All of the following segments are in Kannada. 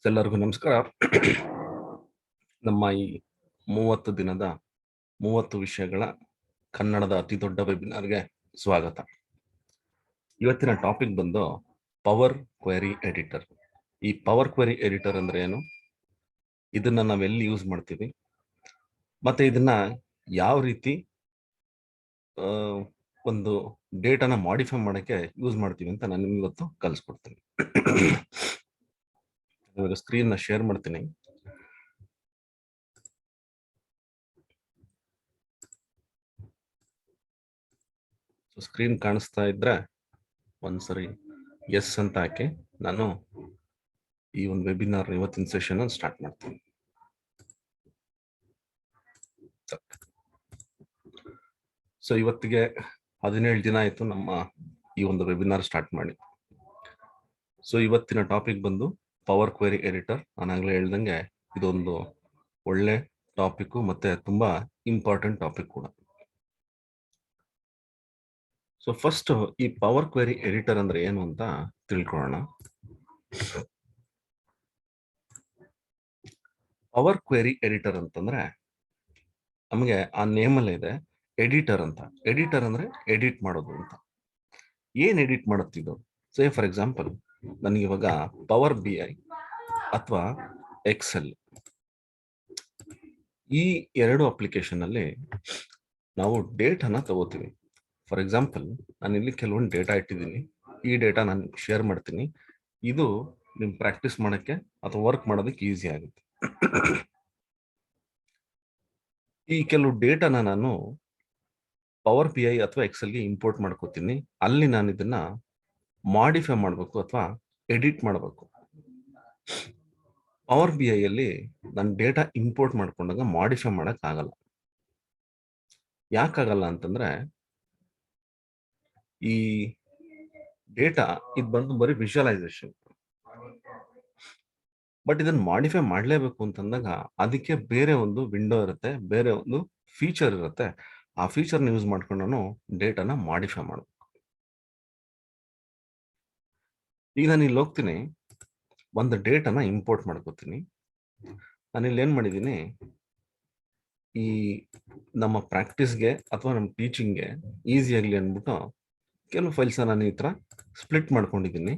ಎಲ್ಲರಿಗೂ ನಮಸ್ಕಾರ. ನಮ್ಮ ಈ 30 ದಿನದ 30 ವಿಷಯಗಳ ಕನ್ನಡದ ಅತಿ ದೊಡ್ಡ ವೆಬಿನಾರ್ಗೆ ಸ್ವಾಗತ. ಇವತ್ತಿನ ಟಾಪಿಕ್ ಬಂದು ಪವರ್ ಕ್ವೆರಿ ಎಡಿಟರ್. ಈ ಪವರ್ ಕ್ವೆರಿ ಎಡಿಟರ್ ಅಂದ್ರೆ ಏನು, ಇದನ್ನ ನಾವೆಲ್ಲಿ ಯೂಸ್ ಮಾಡ್ತೀವಿ, ಮತ್ತೆ ಇದನ್ನ ಯಾವ ರೀತಿ ಒಂದು ಡೇಟಾನ ಮಾಡಿಫೈ ಮಾಡಕ್ಕೆ ಯೂಸ್ ಮಾಡ್ತೀವಿ ಅಂತ ನಾನು ನಿಮ್ಗೆ ಇವತ್ತು ಕಲಿಸ್ಕೊಡ್ತೀನಿ. ಇವಾಗ ಸ್ಕ್ರೀನ್ ನ ಶೇರ್ ಮಾಡ್ತೀನಿ. ಸ್ಕ್ರೀನ್ ಕಾಣಿಸ್ತಾ ಇದ್ರೆ ಒಂದ್ಸರಿ ಎಸ್ ಅಂತ ಹಾಕಿ ನಾನು ಈ ಒಂದು ವೆಬಿನಾರ್ ಇವತ್ತಿನ ಸೆಷನ್ ಸ್ಟಾರ್ಟ್ ಮಾಡ್ತೀನಿ. ಸೊ ಇವತ್ತಿಗೆ 17 ದಿನ ಆಯ್ತು ನಮ್ಮ ಈ ಒಂದು ವೆಬಿನಾರ್ ಸ್ಟಾರ್ಟ್ ಮಾಡಿ. ಸೊ ಇವತ್ತಿನ ಟಾಪಿಕ್ ಬಂದು ಪವರ್ ಕ್ವೆರಿ ಎಡಿಟರ್. ನಾನು ಆಗ್ಲೇ ಹೇಳ್ದಂಗೆ ಇದೊಂದು ಒಳ್ಳೆ ಟಾಪಿಕ್ ಮತ್ತೆ ತುಂಬಾ ಇಂಪಾರ್ಟೆಂಟ್ ಟಾಪಿಕ್ ಕೂಡ. ಸೊ ಫಸ್ಟ್ ಈ ಪವರ್ ಕ್ವೆರಿ ಎಡಿಟರ್ ಅಂದ್ರೆ ಏನು ಅಂತ ತಿಳ್ಕೊಳ್ಳೋಣ. ಪವರ್ ಕ್ವೆರಿ ಎಡಿಟರ್ ಅಂತಂದ್ರೆ ನಮಗೆ ಆ ನೇಮಲ್ಲೇ ಇದೆ ಎಡಿಟರ್ ಅಂತ. ಎಡಿಟರ್ ಅಂದ್ರೆ ಎಡಿಟ್ ಮಾಡೋದು ಅಂತ. ಏನ್ ಎಡಿಟ್ ಮಾಡುತ್ತಿದ್ದು? ಸೇ ಫಾರ್ ಎಕ್ಸಾಂಪಲ್ ನನಗೆ ಇವಾಗ ಪವರ್ BI ಅಥವಾ ಎಕ್ಸೆಲ್ ಈ ಎರಡು ಅಪ್ಲಿಕೇಶನ್ ಅಲ್ಲಿ ನಾವು ಡೇಟಾನ ತಗೋತೀವಿ. ಫಾರ್ ಎಕ್ಸಾಂಪಲ್ ನಾನು ಇಲ್ಲಿ ಕೆಲವೊಂದು ಡೇಟಾ ಇಟ್ಟಿದ್ದೀನಿ. ಈ ಡೇಟಾ ನಾನು ಶೇರ್ ಮಾಡ್ತೀನಿ. ಇದು ನಿಮ್ ಪ್ರಾಕ್ಟೀಸ್ ಮಾಡಕ್ಕೆ ಅಥವಾ ವರ್ಕ್ ಮಾಡೋದಕ್ಕೆ ಈಸಿ ಆಗುತ್ತೆ. ಈ ಕೆಲವು ಡೇಟಾನ ನಾನು ಪವರ್ BI ಅಥವಾ ಎಕ್ಸೆಲ್ಗೆ ಇಂಪೋರ್ಟ್ ಮಾಡ್ಕೋತೀನಿ. ಅಲ್ಲಿ ನಾನು ಇದನ್ನ ಮಾಡಿಫೈ ಮಾಡಬೇಕು ಅಥವಾ ಎಡಿಟ್ ಮಾಡಬೇಕು. ಪವರ್ BI ಅಲ್ಲಿ ನಾನು ಡೇಟಾ ಇಂಪೋರ್ಟ್ ಮಾಡ್ಕೊಂಡಾಗ ಮಾಡಿಫೈ ಮಾಡಕ್ ಆಗಲ್ಲ. ಯಾಕಾಗಲ್ಲ ಅಂತಂದ್ರೆ ಈ ಡೇಟಾ ಇದು ಬಂದು ಬರೀ ವಿಜುವಲೈಸೇಷನ್. ಬಟ್ ಇದನ್ನ ಮಾಡಿಫೈ ಮಾಡಲೇಬೇಕು ಅಂತಂದಾಗ ಅದಕ್ಕೆ ಬೇರೆ ಒಂದು ವಿಂಡೋ ಇರುತ್ತೆ, ಬೇರೆ ಒಂದು ಫೀಚರ್ ಇರುತ್ತೆ. ಆ ಫೀಚರ್ನ ಯೂಸ್ ಮಾಡ್ಕೊಂಡು ನಾನು ಡೇಟಾನ ಮಾಡಿಫೈ ಮಾಡಬೇಕು. ಈಗ ನಾನು ಇಲ್ಲಿ ಹೋಗ್ತೀನಿ, ಒಂದು ಡೇಟಾನ ಇಂಪೋರ್ಟ್ ಮಾಡ್ಕೋತೀನಿ. ನಾನು ಇಲ್ಲಿ ಏನ್ ಮಾಡಿದ್ದೀನಿ, ಈ ನಮ್ಮ ಪ್ರಾಕ್ಟೀಸ್ಗೆ ಅಥವಾ ನಮ್ಮ ಟೀಚಿಂಗ್ಗೆ ಈಸಿ ಆಗಲಿ ಅಂದ್ಬಿಟ್ಟು ಕೆಲವು ಫೈಲ್ಸ್ ನಾನು ಈ ತರ ಸ್ಪ್ಲಿಟ್ ಮಾಡ್ಕೊಂಡಿದ್ದೀನಿ.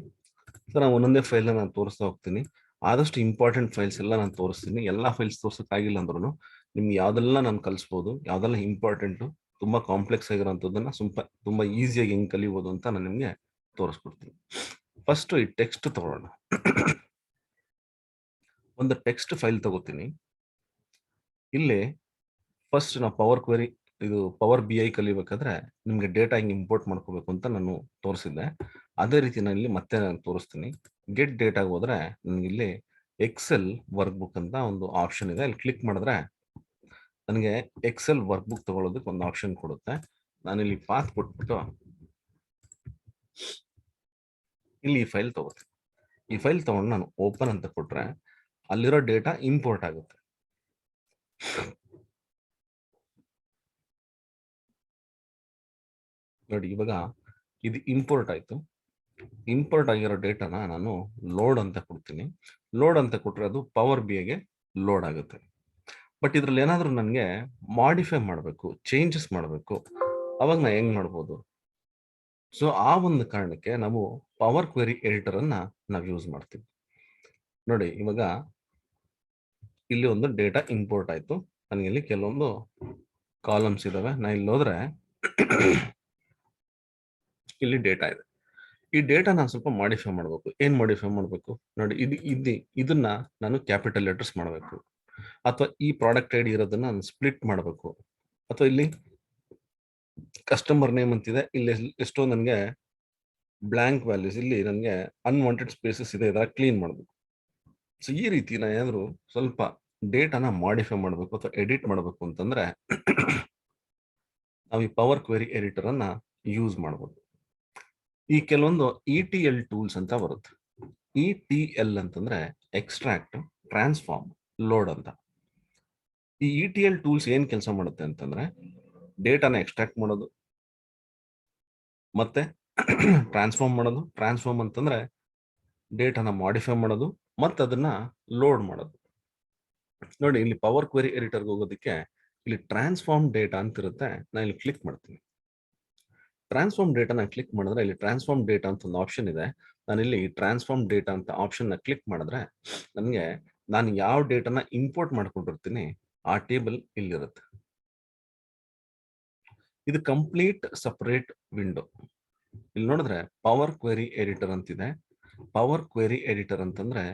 ಸೊ ನಾನು ಒಂದೊಂದೇ ಫೈಲ್ ನಾನು ತೋರಿಸ್ತಾ ಹೋಗ್ತೀನಿ. ಆದಷ್ಟು ಇಂಪಾರ್ಟೆಂಟ್ ಫೈಲ್ಸ್ ಎಲ್ಲ ನಾನು ತೋರಿಸ್ತೀನಿ. ಎಲ್ಲ ಫೈಲ್ಸ್ ತೋರ್ಸಕ್ಕಾಗಿಲ್ಲ ಅಂದ್ರೂ ನಿಮ್ಗೆ ಯಾವ್ದೆಲ್ಲ ನಾನು ಕಲಿಸ್ಬೋದು, ಯಾವ್ದೆಲ್ಲ ಇಂಪಾರ್ಟೆಂಟು, ತುಂಬಾ ಕಾಂಪ್ಲೆಕ್ಸ್ ಆಗಿರೋಂಥದ್ದನ್ನ ತುಂಬಾ ಈಸಿಯಾಗಿ ಹೆಂಗ್ ಕಲಿಬೋದು ಅಂತ ನಾನು ನಿಮ್ಗೆ ತೋರಿಸ್ಕೊಡ್ತೀನಿ. ಫಸ್ಟ್ ಈ ಟೆಕ್ಸ್ಟ್ ತಗೊಳ್ಳೋಣ. ಒಂದು ಟೆಕ್ಸ್ಟ್ ಫೈಲ್ ತಗೋತೀನಿ. ಇಲ್ಲಿ ಫಸ್ಟ್ ನಾವು ಪವರ್ ಕ್ವೆರಿ ಇದು ಪವರ್ BI ಕಲಿಬೇಕಾದ್ರೆ ನಿಮ್ಗೆ ಡೇಟಾ ಹಿಂಗ್ ಇಂಪೋರ್ಟ್ ಮಾಡ್ಕೋಬೇಕು ಅಂತ ನಾನು ತೋರಿಸಿದ್ದೆ. ಅದೇ ರೀತಿ ನಾನು ಇಲ್ಲಿ ಮತ್ತೆ ನಾನು ತೋರಿಸ್ತೀನಿ. ಗೆಟ್ ಡೇಟಾಗೆ ಹೋದ್ರೆ ನನಗೆ ಇಲ್ಲಿ ಎಕ್ಸೆಲ್ ವರ್ಕ್ ಬುಕ್ ಅಂತ ಒಂದು ಆಪ್ಷನ್ ಇದೆ. ಅಲ್ಲಿ ಕ್ಲಿಕ್ ಮಾಡಿದ್ರೆ ನನಗೆ ಎಕ್ಸೆಲ್ ವರ್ಕ್ ಬುಕ್ ತಗೊಳ್ಳೋದಕ್ಕೆ ಒಂದು ಆಪ್ಷನ್ ಕೊಡುತ್ತೆ. ನಾನು ಇಲ್ಲಿ ಪಾತ್ ಕೊಟ್ಬಿಟ್ಟು ಇಲ್ಲಿ ಈ ಫೈಲ್ ತಗೋತೀನಿ. ಈ ಫೈಲ್ ತಗೊಂಡು ನಾನು ಓಪನ್ ಅಂತ ಕೊಟ್ರೆ ಅಲ್ಲಿರೋ ಡೇಟಾ ಇಂಪೋರ್ಟ್ ಆಗುತ್ತೆ. ನೋಡಿ ಇವಾಗ ಇದು ಇಂಪೋರ್ಟ್ ಆಯ್ತು. ಇಂಪೋರ್ಟ್ ಆಗಿರೋ ಡೇಟಾನ ನಾನು ಲೋಡ್ ಅಂತ ಕೊಡ್ತೀನಿ. ಲೋಡ್ ಅಂತ ಕೊಟ್ರೆ ಅದು ಪವರ್ BIಗೆ ಲೋಡ್ ಆಗುತ್ತೆ. ಬಟ್ ಇದ್ರಲ್ಲಿ ಏನಾದ್ರೂ ನನಗೆ ಮಾಡಿಫೈ ಮಾಡಬೇಕು, ಚೇಂಜಸ್ ಮಾಡಬೇಕು, ಅವಾಗ ನಾ ಹೆಂಗ್ ಮಾಡ್ಬೋದು? ಸೊ ಆ ಒಂದು ಕಾರಣಕ್ಕೆ ನಾವು ಪವರ್ ಕ್ವೆರಿ ಎಡಿಟರ್ ಅನ್ನ ನಾವು ಯೂಸ್ ಮಾಡ್ತೀವಿ. ನೋಡಿ ಇವಾಗ ಇಲ್ಲಿ ಒಂದು ಡೇಟಾ ಇಂಪೋರ್ಟ್ ಆಯ್ತು. ನನಗೆ ಇಲ್ಲಿ ಕೆಲವೊಂದು ಕಾಲಮ್ಸ್ ಇದಾವೆ. ನಾ ಇಲ್ಲಿ ಹೋದ್ರೆ ಇಲ್ಲಿ ಡೇಟಾ ಇದೆ. ಈ ಡೇಟಾ ನಾನು ಸ್ವಲ್ಪ ಮಾಡಿಫೈ ಮಾಡಬೇಕು. ಏನ್ ಮಾಡಿಫೈ ಮಾಡಬೇಕು ನೋಡಿ, ಇದನ್ನ ನಾನು ಕ್ಯಾಪಿಟಲ್ ಲೆಟರ್ಸ್ ಮಾಡಬೇಕು, ಅಥವಾ ಈ ಪ್ರಾಡಕ್ಟ್ ಐಡಿ ಇರೋದನ್ನ ನಾನು ಸ್ಪ್ಲಿಟ್ ಮಾಡಬೇಕು, ಅಥವಾ ಇಲ್ಲಿ ಕಸ್ಟಮರ್ ನೇಮ್ ಅಂತಿದೆ, ಇಲ್ಲಿ ಎಷ್ಟೋ ನನಗೆ ಬ್ಲಾಂಕ್ ವ್ಯಾಲ್ಯೂಸ್, ಇಲ್ಲಿ ನನಗೆ ಅನ್ವಾಂಟೆಡ್ ಸ್ಪೇಸಸ್ ಇದೆ, ಇದನ್ನ ಕ್ಲೀನ್ ಮಾಡಬೇಕು. ಸೊ ಈ ರೀತಿ ನಾನು ಏನಾದ್ರು ಸ್ವಲ್ಪ ಡೇಟಾನ ಮಾಡಿಫೈ ಮಾಡಬೇಕು ಅಥವಾ ಎಡಿಟ್ ಮಾಡಬೇಕು ಅಂತಂದ್ರೆ ನಾವು ಈ ಪವರ್ ಕ್ವೆರಿ ಎಡಿಟರ್ ಅನ್ನ ಯೂಸ್ ಮಾಡಬಹುದು. ಈ ಕೆಲವೊಂದು ETL ಟೂಲ್ಸ್ ಅಂತ ಬರುತ್ತೆ. ETL ಅಂತಂದ್ರೆ ಎಕ್ಸ್ಟ್ರಾಕ್ಟ್, ಟ್ರಾನ್ಸ್ಫಾರ್ಮ್, ಲೋಡ್ ಅಂತ. ಈ ETL ಟೂಲ್ಸ್ ಏನ್ ಕೆಲಸ ಮಾಡುತ್ತೆ ಅಂತಂದ್ರೆ ಡೇಟಾನ ಎಕ್ಸ್ಟ್ರಾಕ್ಟ್ ಮಾಡೋದು, ಮತ್ತೆ ಟ್ರಾನ್ಸ್ಫಾರ್ಮ್ ಮಾಡೋದು. ಟ್ರಾನ್ಸ್ಫಾರ್ಮ್ ಅಂತಂದ್ರೆ ಡೇಟಾನ ಮಾಡಿಫೈ ಮಾಡೋದು, ಮತ್ತೆ ಅದನ್ನ ಲೋಡ್ ಮಾಡೋದು. ನೋಡಿ ಇಲ್ಲಿ ಪವರ್ ಕ್ವೆರಿ ಎಡಿಟರ್ಗೆ ಹೋಗೋದಕ್ಕೆ ಇಲ್ಲಿ ಟ್ರಾನ್ಸ್ಫಾರ್ಮ್ ಡೇಟಾ ಅಂತ ಇರುತ್ತೆ. ನಾನು ಇಲ್ಲಿ ಕ್ಲಿಕ್ ಮಾಡ್ತೀನಿ. ಟ್ರಾನ್ಸ್ಫಾರ್ಮ್ ಡೇಟಾನ ಕ್ಲಿಕ್ ಮಾಡಿದ್ರೆ ಇಲ್ಲಿ ಟ್ರಾನ್ಸ್ಫಾರ್ಮ್ ಡೇಟಾ ಅಂತ ಒಂದು ಆಪ್ಷನ್ ಇದೆ. ನಾನಿಲ್ಲಿ ಟ್ರಾನ್ಸ್ಫಾರ್ಮ್ ಡೇಟಾ ಅಂತ ಆಪ್ಷನ್ ನ ಕ್ಲಿಕ್ ಮಾಡಿದ್ರೆ ನನಗೆ ನಾನು ಯಾವ ಡೇಟಾನ ಇಂಪೋರ್ಟ್ ಮಾಡ್ಕೊಂಡಿರ್ತೀನಿ ಆ ಟೇಬಲ್ ಇಲ್ಲಿರುತ್ತೆ. ಇದು ಕಂಪ್ಲೀಟ್ ಸಪರೇಟ್ ವಿಂಡೋ. ಇಲ್ಲಿ ನೋಡಿದ್ರೆ ಪವರ್ ಕ್ವೆರಿ ಎಡಿಟರ್ ಅಂತಿದೆ. ಪವರ್ ಕ್ವೆರಿ ಎಡಿಟರ್ ಅಂತಂದ್ರೆ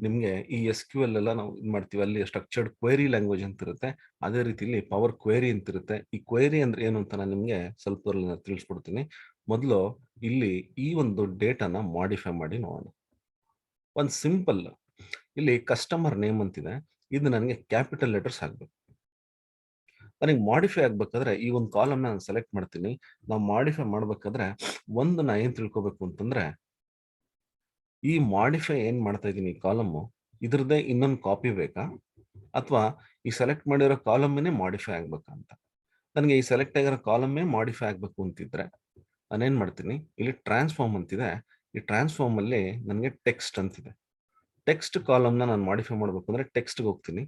ನಿಮ್ಗೆ ಈ SQL ಎಲ್ಲ ನಾವು ಇದು ಮಾಡ್ತೀವಿ, ಅಲ್ಲಿ ಸ್ಟ್ರಕ್ಚರ್ಡ್ ಕ್ವೆರಿ ಲ್ಯಾಂಗ್ವೇಜ್ ಅಂತ ಇರುತ್ತೆ. ಅದೇ ರೀತಿಲಿ ಪವರ್ ಕ್ವೆರಿ ಅಂತ ಇರುತ್ತೆ. ಈ ಕ್ವೆರಿ ಅಂದ್ರೆ ಏನು ಅಂತ ನಾನು ನಿಮ್ಗೆ ಸ್ವಲ್ಪ ತಿಳಿಸ್ಕೊಡ್ತೀನಿ. ಮೊದಲು ಇಲ್ಲಿ ಈ ಒಂದು ಡೇಟಾನ ಮಾಡಿಫೈ ಮಾಡಿ ನೋಡೋಣ. ಒಂದು ಸಿಂಪಲ್ ಇಲ್ಲಿ ಕಸ್ಟಮರ್ ನೇಮ್ ಅಂತಿದೆ. ಇದು ನನಗೆ ಕ್ಯಾಪಿಟಲ್ ಲೆಟರ್ಸ್ ಆಗ್ಬೇಕು. ನನಗೆ ಮಾಡಿಫೈ ಆಗ್ಬೇಕಾದ್ರೆ ಈ ಒಂದು ಕಾಲಮ್ ನಾನು ಸೆಲೆಕ್ಟ್ ಮಾಡ್ತೀನಿ. ನಾವು ಮಾಡಿಫೈ ಮಾಡ್ಬೇಕಾದ್ರೆ ಒಂದು ನಾ ಏನ್ ತಿಳ್ಕೊಬೇಕು ಅಂತಂದ್ರೆ, ಈ ಮಾಡಿಫೈ ಏನ್ ಮಾಡ್ತಾ ಇದ್ದೀನಿ ಈ ಕಾಲಮ್ಮು ಇದ್ರದ್ದೇ ಇನ್ನೊಂದು ಕಾಪಿ ಬೇಕಾ ಅಥವಾ ಈ ಸೆಲೆಕ್ಟ್ ಮಾಡಿರೋ ಕಾಲಮ್ನೇ ಮಾಡಿಫೈ ಆಗ್ಬೇಕಾ ಅಂತ. ನನಗೆ ಈ ಸೆಲೆಕ್ಟ್ ಆಗಿರೋ ಕಾಲಮ್ಮೇ ಮಾಡಿಫೈ ಆಗ್ಬೇಕು ಅಂತಿದ್ರೆ ನಾನೇನ್ ಮಾಡ್ತೀನಿ, ಇಲ್ಲಿ ಟ್ರಾನ್ಸ್ಫಾರ್ಮ್ ಅಂತಿದೆ. ಈ ಟ್ರಾನ್ಸ್ಫಾರ್ಮ್ ಅಲ್ಲಿ ನನಗೆ ಟೆಕ್ಸ್ಟ್ ಅಂತಿದೆ. ಟೆಕ್ಸ್ಟ್ ಕಾಲಮ್ನ ನಾನು ಮಾಡಿಫೈ ಮಾಡ್ಬೇಕು ಅಂದ್ರೆ ಟೆಕ್ಸ್ಟ್ಗೆ ಹೋಗ್ತೀನಿ.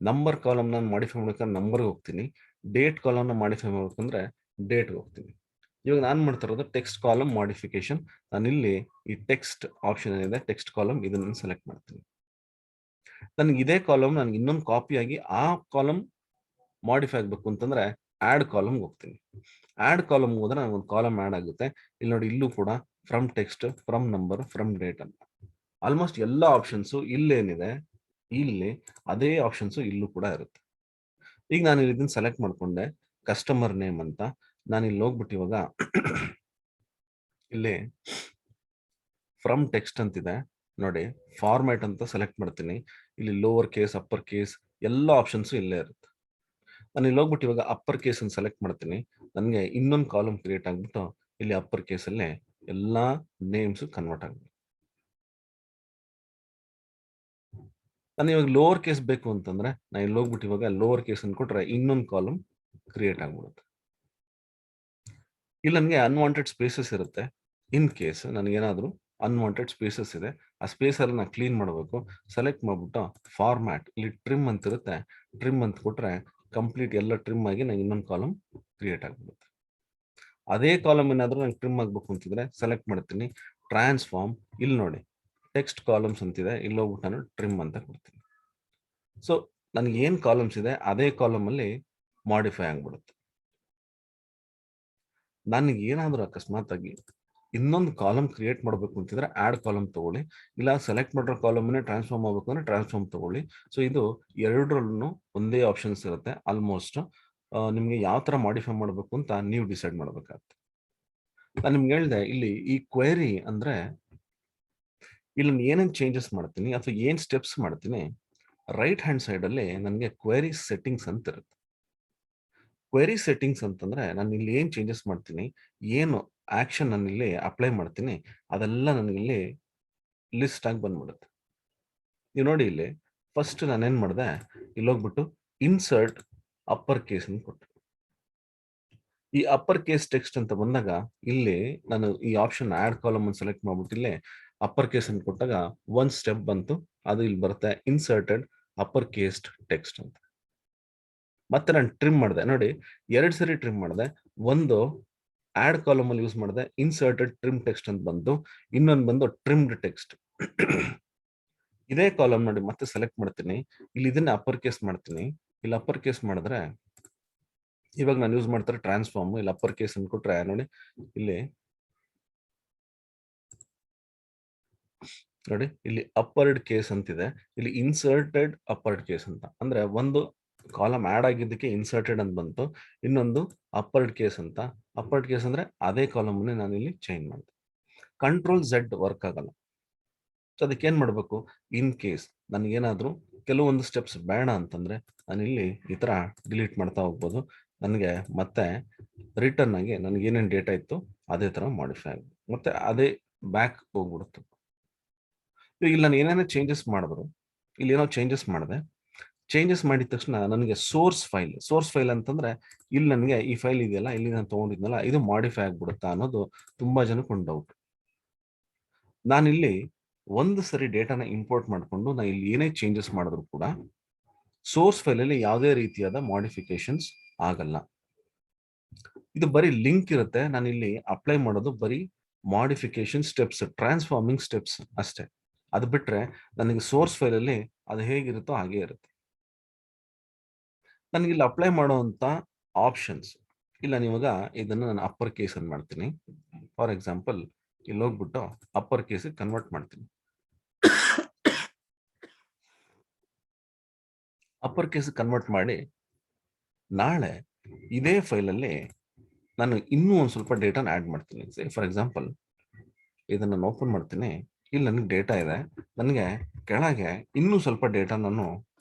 ನಂಬರ್ ಕಾಲಮ್ ನಾನು ಮಾಡಿಫೈ ಮಾಡ್ಬೇಕಾದ್ರೆ ನಂಬರ್ಗೆ ಹೋಗ್ತೀನಿ. ಡೇಟ್ ಕಾಲಮ್ನ ಮಾಡಿಫೈ ಮಾಡ್ಬೇಕಂದ್ರೆ ಡೇಟ್ಗೆ ಹೋಗ್ತೀನಿ. ಇವಾಗ ನಾನು ಮಾಡ್ತಾ ಇರೋದು ಟೆಕ್ಸ್ಟ್ ಕಾಲಮ್ ಮಾಡಿಫಿಕೇಶನ್. ನಾನು ಇಲ್ಲಿ ಈ ಟೆಕ್ಸ್ಟ್ ಆಪ್ಷನ್ ಏನಿದೆ ಟೆಕ್ಸ್ಟ್ ಕಾಲಮ್ ಇದನ್ನ ಸೆಲೆಕ್ಟ್ ಮಾಡ್ತೀನಿ. ನನಗೆ ಇದೇ ಕಾಲಮ್ ನನಗೆ ಇನ್ನೊಂದು ಕಾಪಿ ಆಗಿ ಆ ಕಾಲಮ್ ಮಾಡಿಫೈ ಆಗಬೇಕು ಅಂತಂದ್ರೆ ಆಡ್ ಕಾಲಮ್ಗೆ ಹೋಗ್ತೀನಿ. ಆಡ್ ಕಾಲಮ್ ಹೋದ್ರೆ ನನಗೆ ಒಂದು ಕಾಲಮ್ ಆಡ್ ಆಗುತ್ತೆ. ಇಲ್ಲಿ ನೋಡಿ ಇಲ್ಲೂ ಕೂಡ from text, from number, from date ಅಂತ ಆಲ್ಮೋಸ್ಟ್ ಎಲ್ಲ ಆಪ್ಷನ್ಸು ಇಲ್ಲೇನಿದೆ ಇಲ್ಲಿ ಅದೇ ಆಪ್ಷನ್ಸು ಇಲ್ಲೂ ಕೂಡ ಇರುತ್ತೆ. ಈಗ ನಾನು ಇದನ್ನ ಸೆಲೆಕ್ಟ್ ಮಾಡ್ಕೊಂಡೆ ಕಸ್ಟಮರ್ ನೇಮ್ ಅಂತ. ನಾನು ಇಲ್ಲಿ ಹೋಗ್ಬಿಟ್ಟು ಇವಾಗ ಇಲ್ಲಿ ಫ್ರಮ್ ಟೆಕ್ಸ್ಟ್ ಅಂತಿದೆ ನೋಡಿ, ಫಾರ್ಮ್ಯಾಟ್ ಅಂತ ಸೆಲೆಕ್ಟ್ ಮಾಡ್ತೀನಿ. ಇಲ್ಲಿ ಲೋವರ್ ಕೇಸ್, ಅಪ್ಪರ್ ಕೇಸ್ ಎಲ್ಲ ಆಪ್ಷನ್ಸ್ ಇಲ್ಲೇ ಇರುತ್ತೆ. ನಾನು ಇಲ್ಲಿ ಹೋಗ್ಬಿಟ್ಟು ಇವಾಗ ಅಪ್ಪರ್ ಕೇಸ್ ಅನ್ನು ಸೆಲೆಕ್ಟ್ ಮಾಡ್ತೀನಿ. ನನಗೆ ಇನ್ನೊಂದು ಕಾಲಮ್ ಕ್ರಿಯೇಟ್ ಆಗ್ಬಿಟ್ಟು ಇಲ್ಲಿ ಅಪ್ಪರ್ ಕೇಸ್ ಅಲ್ಲೇ ಎಲ್ಲಾ ನೇಮ್ಸ್ ಕನ್ವರ್ಟ್ ಆಗುತ್ತೆ. ನಾನು ಇವಾಗ ಲೋವರ್ ಕೇಸ್ ಬೇಕು ಅಂತಂದ್ರೆ ನಾನು ಇಲ್ಲಿ ಹೋಗ್ಬಿಟ್ಟು ಇವಾಗ ಲೋವರ್ ಕೇಸ್ ಅನ್ನು ಕೊಟ್ರೆ ಇನ್ನೊಂದು ಕಾಲಮ್ ಕ್ರಿಯೇಟ್ ಆಗ್ಬಿಡುತ್ತೆ. ಇಲ್ಲಿ ನನಗೆ ಅನ್ವಾಂಟೆಡ್ ಸ್ಪೇಸಸ್ ಇರುತ್ತೆ. ಇನ್ ಕೇಸ್ ನನಗೇನಾದ್ರೂ ಅನ್ವಾಂಟೆಡ್ ಸ್ಪೇಸಸ್ ಇದೆ, ಆ ಸ್ಪೇಸ್ ಅಲ್ಲಿ ನಾನು ಕ್ಲೀನ್ ಮಾಡಬೇಕು. ಸೆಲೆಕ್ಟ್ ಮಾಡ್ಬಿಟ್ಟು ಫಾರ್ಮ್ಯಾಟ್ ಇಲ್ಲಿ ಟ್ರಿಮ್ ಅಂತ ಇರುತ್ತೆ. ಟ್ರಿಮ್ ಅಂತ ಕೊಟ್ರೆ ಕಂಪ್ಲೀಟ್ ಎಲ್ಲ ಟ್ರಿಮ್ ಆಗಿ ನಂಗೆ ಇನ್ನೊಂದು ಕಾಲಮ್ ಕ್ರಿಯೇಟ್ ಆಗ್ಬಿಡುತ್ತೆ. ಅದೇ ಕಾಲಮ್ ಏನಾದ್ರೂ ನಂಗೆ ಟ್ರಿಮ್ ಆಗ್ಬೇಕು ಅಂತಿದ್ರೆ ಸೆಲೆಕ್ಟ್ ಮಾಡ್ತೀನಿ, ಟ್ರಾನ್ಸ್ಫಾರ್ಮ್. ಇಲ್ಲಿ ನೋಡಿ ಟೆಕ್ಸ್ಟ್ ಕಾಲಮ್ಸ್ ಅಂತಿದೆ, ಇಲ್ಲಿ ಹೋಗ್ಬಿಟ್ಟು ನಾನು ಟ್ರಿಮ್ ಅಂತ ಕೊಡ್ತೀನಿ. ಸೊ ನನಗೆ ಏನ್ ಕಾಲಮ್ಸ್ ಇದೆ ಅದೇ ಕಾಲಮ್ ಅಲ್ಲಿ ಮಾಡಿಫೈ ಆಗ್ಬಿಡುತ್ತೆ. ನನಗೆ ಏನಾದ್ರೂ ಅಕಸ್ಮಾತ್ ಆಗಿ ಇನ್ನೊಂದು ಕಾಲಮ್ ಕ್ರಿಯೇಟ್ ಮಾಡಬೇಕು ಅಂತಿದ್ರೆ ಆಡ್ ಕಾಲಮ್ ತಗೊಳ್ಳಿ, ಇಲ್ಲ ಸೆಲೆಕ್ಟ್ ಮಾಡಿರೋ ಕಾಲಮ್ನೇ ಟ್ರಾನ್ಸ್ಫಾರ್ಮ್ ಮಾಡಬೇಕು ಅಂದ್ರೆ ಟ್ರಾನ್ಸ್ಫಾರ್ಮ್ ತಗೊಳ್ಳಿ. ಸೊ ಇದು ಎರಡರಲ್ಲೂ ಒಂದೇ ಆಪ್ಷನ್ಸ್ ಇರುತ್ತೆ. ಆಲ್ಮೋಸ್ಟ್ ನಿಮ್ಗೆ ಯಾವ ತರ ಮಾಡಿಫೈ ಮಾಡಬೇಕು ಅಂತ ನೀವು ಡಿಸೈಡ್ ಮಾಡ್ಬೇಕಾಗುತ್ತೆ. ನಾನು ನಿಮ್ಗೆ ಹೇಳಿದೆ ಇಲ್ಲಿ ಈ ಕ್ವೆರಿ ಅಂದ್ರೆ ಇಲ್ಲಿ ಏನೇನು ಚೇಂಜಸ್ ಮಾಡ್ತೀನಿ ಅಥವಾ ಏನ್ ಸ್ಟೆಪ್ಸ್ ಮಾಡ್ತೀನಿ, ರೈಟ್ ಹ್ಯಾಂಡ್ ಸೈಡ್ ಅಲ್ಲಿ ನನಗೆ ಕ್ವೆರಿ ಸೆಟ್ಟಿಂಗ್ಸ್ ಅಂತ ಇರುತ್ತೆ. ಕ್ವೆರಿ ಸೆಟ್ಟಿಂಗ್ಸ್ ಅಂತಂದ್ರೆ ನಾನು ಇಲ್ಲಿ ಏನ್ ಚೇಂಜಸ್ ಮಾಡ್ತೀನಿ, ಏನು ಆಕ್ಷನ್ ನಾನು ಇಲ್ಲಿ ಅಪ್ಲೈ ಮಾಡ್ತೀನಿ ಅದೆಲ್ಲ ನನಗೆ ಇಲ್ಲಿ ಲಿಸ್ಟ್ ಆಗಿ ಬಂದ್ಬಿಡುತ್ತೆ. ನೀವು ನೋಡಿ ಇಲ್ಲಿ ಫಸ್ಟ್ ನಾನೇನ್ ಮಾಡಿದೆ, ಇಲ್ಲಿ ಹೋಗ್ಬಿಟ್ಟು ಇನ್ಸರ್ಟ್ ಅಪ್ಪರ್ ಕೇಸ್ ಅಂತ ಕೊಟ್ಟೆ. ಈ ಅಪ್ಪರ್ ಕೇಸ್ ಟೆಕ್ಸ್ಟ್ ಅಂತ ಬಂದಾಗ ಇಲ್ಲಿ ನಾನು ಈ ಆಪ್ಷನ್ ಆಡ್ ಕಾಲಮ್ ಅನ್ನು ಸೆಲೆಕ್ಟ್ ಮಾಡ್ಬಿಟ್ಟು ಇಲ್ಲಿ ಅಪ್ಪರ್ ಕೇಸ್ ಅಂತ ಕೊಟ್ಟಾಗ ಒಂದ್ ಸ್ಟೆಪ್ ಬಂತು, ಅದು ಇಲ್ಲಿ ಬರುತ್ತೆ ಇನ್ಸರ್ಟೆಡ್ ಅಪ್ಪರ್ ಕೇಸ್ಟ್ ಟೆಕ್ಸ್ಟ್ ಅಂತ. ಮತ್ತೆ ನಾನು ಟ್ರಿಮ್ ಮಾಡಿದೆ ನೋಡಿ, 2 ಸರಿ ಟ್ರಿಮ್ ಮಾಡಿದೆ. ಒಂದು ಆಡ್ ಕಾಲಮ್ ಅಲ್ಲಿ ಯೂಸ್ ಮಾಡಿದೆ, ಇನ್ಸರ್ಟೆಡ್ ಟ್ರಿಮ್ ಟೆಕ್ಸ್ಟ್ ಅಂತ ಬಂತು. ಇನ್ನೊಂದು ಬಂದು ಟ್ರಿಮ್ಡ್ ಟೆಕ್ಸ್ಟ್. ಇದೇ ಕಾಲಮ್ ನೋಡಿ ಮತ್ತೆ ಸೆಲೆಕ್ಟ್ ಮಾಡ್ತೀನಿ, ಇಲ್ಲಿ ಇದನ್ನ ಅಪ್ಪರ್ ಕೇಸ್ ಮಾಡ್ತೀನಿ. ಇಲ್ಲಿ ಅಪ್ಪರ್ ಕೇಸ್ ಮಾಡಿದ್ರೆ ಇವಾಗ ನಾನು ಯೂಸ್ ಮಾಡ್ತಾರೆ ಟ್ರಾನ್ಸ್ಫಾರ್ಮ್. ಇಲ್ಲಿ ಅಪ್ಪರ್ ಕೇಸ್ ಅನ್ಕೊಟ್ರೆ ನೋಡಿ ಇಲ್ಲಿ ನೋಡಿ ಇಲ್ಲಿ ಅಪ್ಪರ್ಡ್ ಕೇಸ್ ಅಂತಿದೆ, ಇಲ್ಲಿ ಇನ್ಸರ್ಟೆಡ್ ಅಪ್ಪರ್ಡ್ ಕೇಸ್ ಅಂತ. ಅಂದ್ರೆ ಒಂದು ಕಾಲಮ್ ಆಡ್ ಆಗಿದ್ದಕ್ಕೆ ಇನ್ಸರ್ಟೆಡ್ ಅಂತ ಬಂತು, ಇನ್ನೊಂದು ಅಪ್ಪರ್ಡ್ ಕೇಸ್ ಅಂತ. ಅಪ್ಪರ್ಡ್ ಕೇಸ್ ಅಂದ್ರೆ ಅದೇ ಕಾಲಮ್ ನಾನು ಇಲ್ಲಿ ಚೇಂಜ್ ಮಾಡಿದೆ. ಕಂಟ್ರೋಲ್ Z ವರ್ಕ್ ಆಗಲ್ಲ. ಸೊ ಅದಕ್ಕೆ ಏನ್ ಮಾಡ್ಬೇಕು, ಇನ್ ಕೇಸ್ ನನಗೇನಾದ್ರೂ ಕೆಲವೊಂದು ಸ್ಟೆಪ್ಸ್ ಬೇಡ ಅಂತಂದ್ರೆ ನಾನು ಇಲ್ಲಿ ಈ ತರ ಡಿಲೀಟ್ ಮಾಡ್ತಾ ಹೋಗ್ಬೋದು. ನನಗೆ ಮತ್ತೆ ರಿಟರ್ನ್ ಆಗಿ ನನಗೆ ಏನೇನು ಡೇಟಾ ಇತ್ತು ಅದೇ ತರ ಮಾಡಿಫೈ ಆಗುತ್ತೆ, ಮತ್ತೆ ಅದೇ ಬ್ಯಾಕ್ ಹೋಗ್ಬಿಡುತ್ತೆ. ಇಲ್ಲಿ ನಾನು ಏನೇನೋ ಚೇಂಜಸ್ ಮಾಡಿದ್ರು, ಇಲ್ಲಿ ಏನೋ ಚೇಂಜಸ್ ಮಾಡಿದೆ. ಚೇಂಜಸ್ ಮಾಡಿದ ತಕ್ಷಣ ನನಗೆ ಸೋರ್ಸ್ ಫೈಲ್ ಅಂತಂದ್ರೆ ಇಲ್ಲಿ ನನಗೆ ಈ ಫೈಲ್ ಇದೆಯಲ್ಲ, ಇಲ್ಲಿ ನಾನು ತಗೊಂಡಿದ್ನಲ್ಲ ಇದು ಮಾಡಿಫೈ ಆಗ್ಬಿಡುತ್ತಾ ಅನ್ನೋದು ತುಂಬಾ ಜನಕ್ಕೆ ಒಂದು ಡೌಟ್. ನಾನಿಲ್ಲಿ ಒಂದು ಸರಿ ಡೇಟಾನ ಇಂಪೋರ್ಟ್ ಮಾಡಿಕೊಂಡು ನಾನು ಇಲ್ಲಿ ಏನೇ ಚೇಂಜಸ್ ಮಾಡಿದ್ರು ಕೂಡ ಸೋರ್ಸ್ ಫೈಲಲ್ಲಿ ಯಾವುದೇ ರೀತಿಯಾದ ಮಾಡಿಫಿಕೇಶನ್ಸ್ ಆಗಲ್ಲ. ಇದು ಬರೀ ಲಿಂಕ್ ಇರುತ್ತೆ. ನಾನು ಇಲ್ಲಿ ಅಪ್ಲೈ ಮಾಡೋದು ಬರೀ ಮಾಡಿಫಿಕೇಶನ್ ಸ್ಟೆಪ್ಸ್, ಟ್ರಾನ್ಸ್ಫಾರ್ಮಿಂಗ್ ಸ್ಟೆಪ್ಸ್ ಅಷ್ಟೇ. ಅದು ಬಿಟ್ರೆ ನನಗೆ ಸೋರ್ಸ್ ಫೈಲಲ್ಲಿ ಅದು ಹೇಗಿರುತ್ತೋ ಹಾಗೆ ಇರುತ್ತೆ. ನನಗೆ ಇಲ್ಲಿ ಅಪ್ಲೈ ಮಾಡುವಂತ ಆಪ್ಷನ್ಸ್ ಇಲ್ಲ. ನೀವಾಗ ಇದನ್ನು ನಾನು ಅಪ್ಪರ್ ಕೇಸ್ ಅನ್ನು ಮಾಡ್ತೀನಿ. ಫಾರ್ ಎಕ್ಸಾಂಪಲ್ ಇಲ್ಲಿ ಹೋಗ್ಬಿಟ್ಟು ಅಪ್ಪರ್ ಕೇಸ್ ಕನ್ವರ್ಟ್ ಮಾಡ್ತೀನಿ. ಅಪ್ಪರ್ ಕೇಸ್ ಕನ್ವರ್ಟ್ ಮಾಡಿ ನಾಳೆ ಇದೇ ಫೈಲಲ್ಲಿ ನಾನು ಇನ್ನೂ ಒಂದು ಸ್ವಲ್ಪ ಡೇಟಾನ ಆ್ಯಡ್ ಮಾಡ್ತೀನಿ. ಫಾರ್ ಎಕ್ಸಾಂಪಲ್ ಇದನ್ನು ನಾನು ಓಪನ್ ಮಾಡ್ತೀನಿ. ಇಲ್ಲಿ ನನಗೆ ಡೇಟಾ ಇದೆ. ನನಗೆ ಕೆಳಗೆ ಇನ್ನೂ ಸ್ವಲ್ಪ ಡೇಟಾ ನಾನು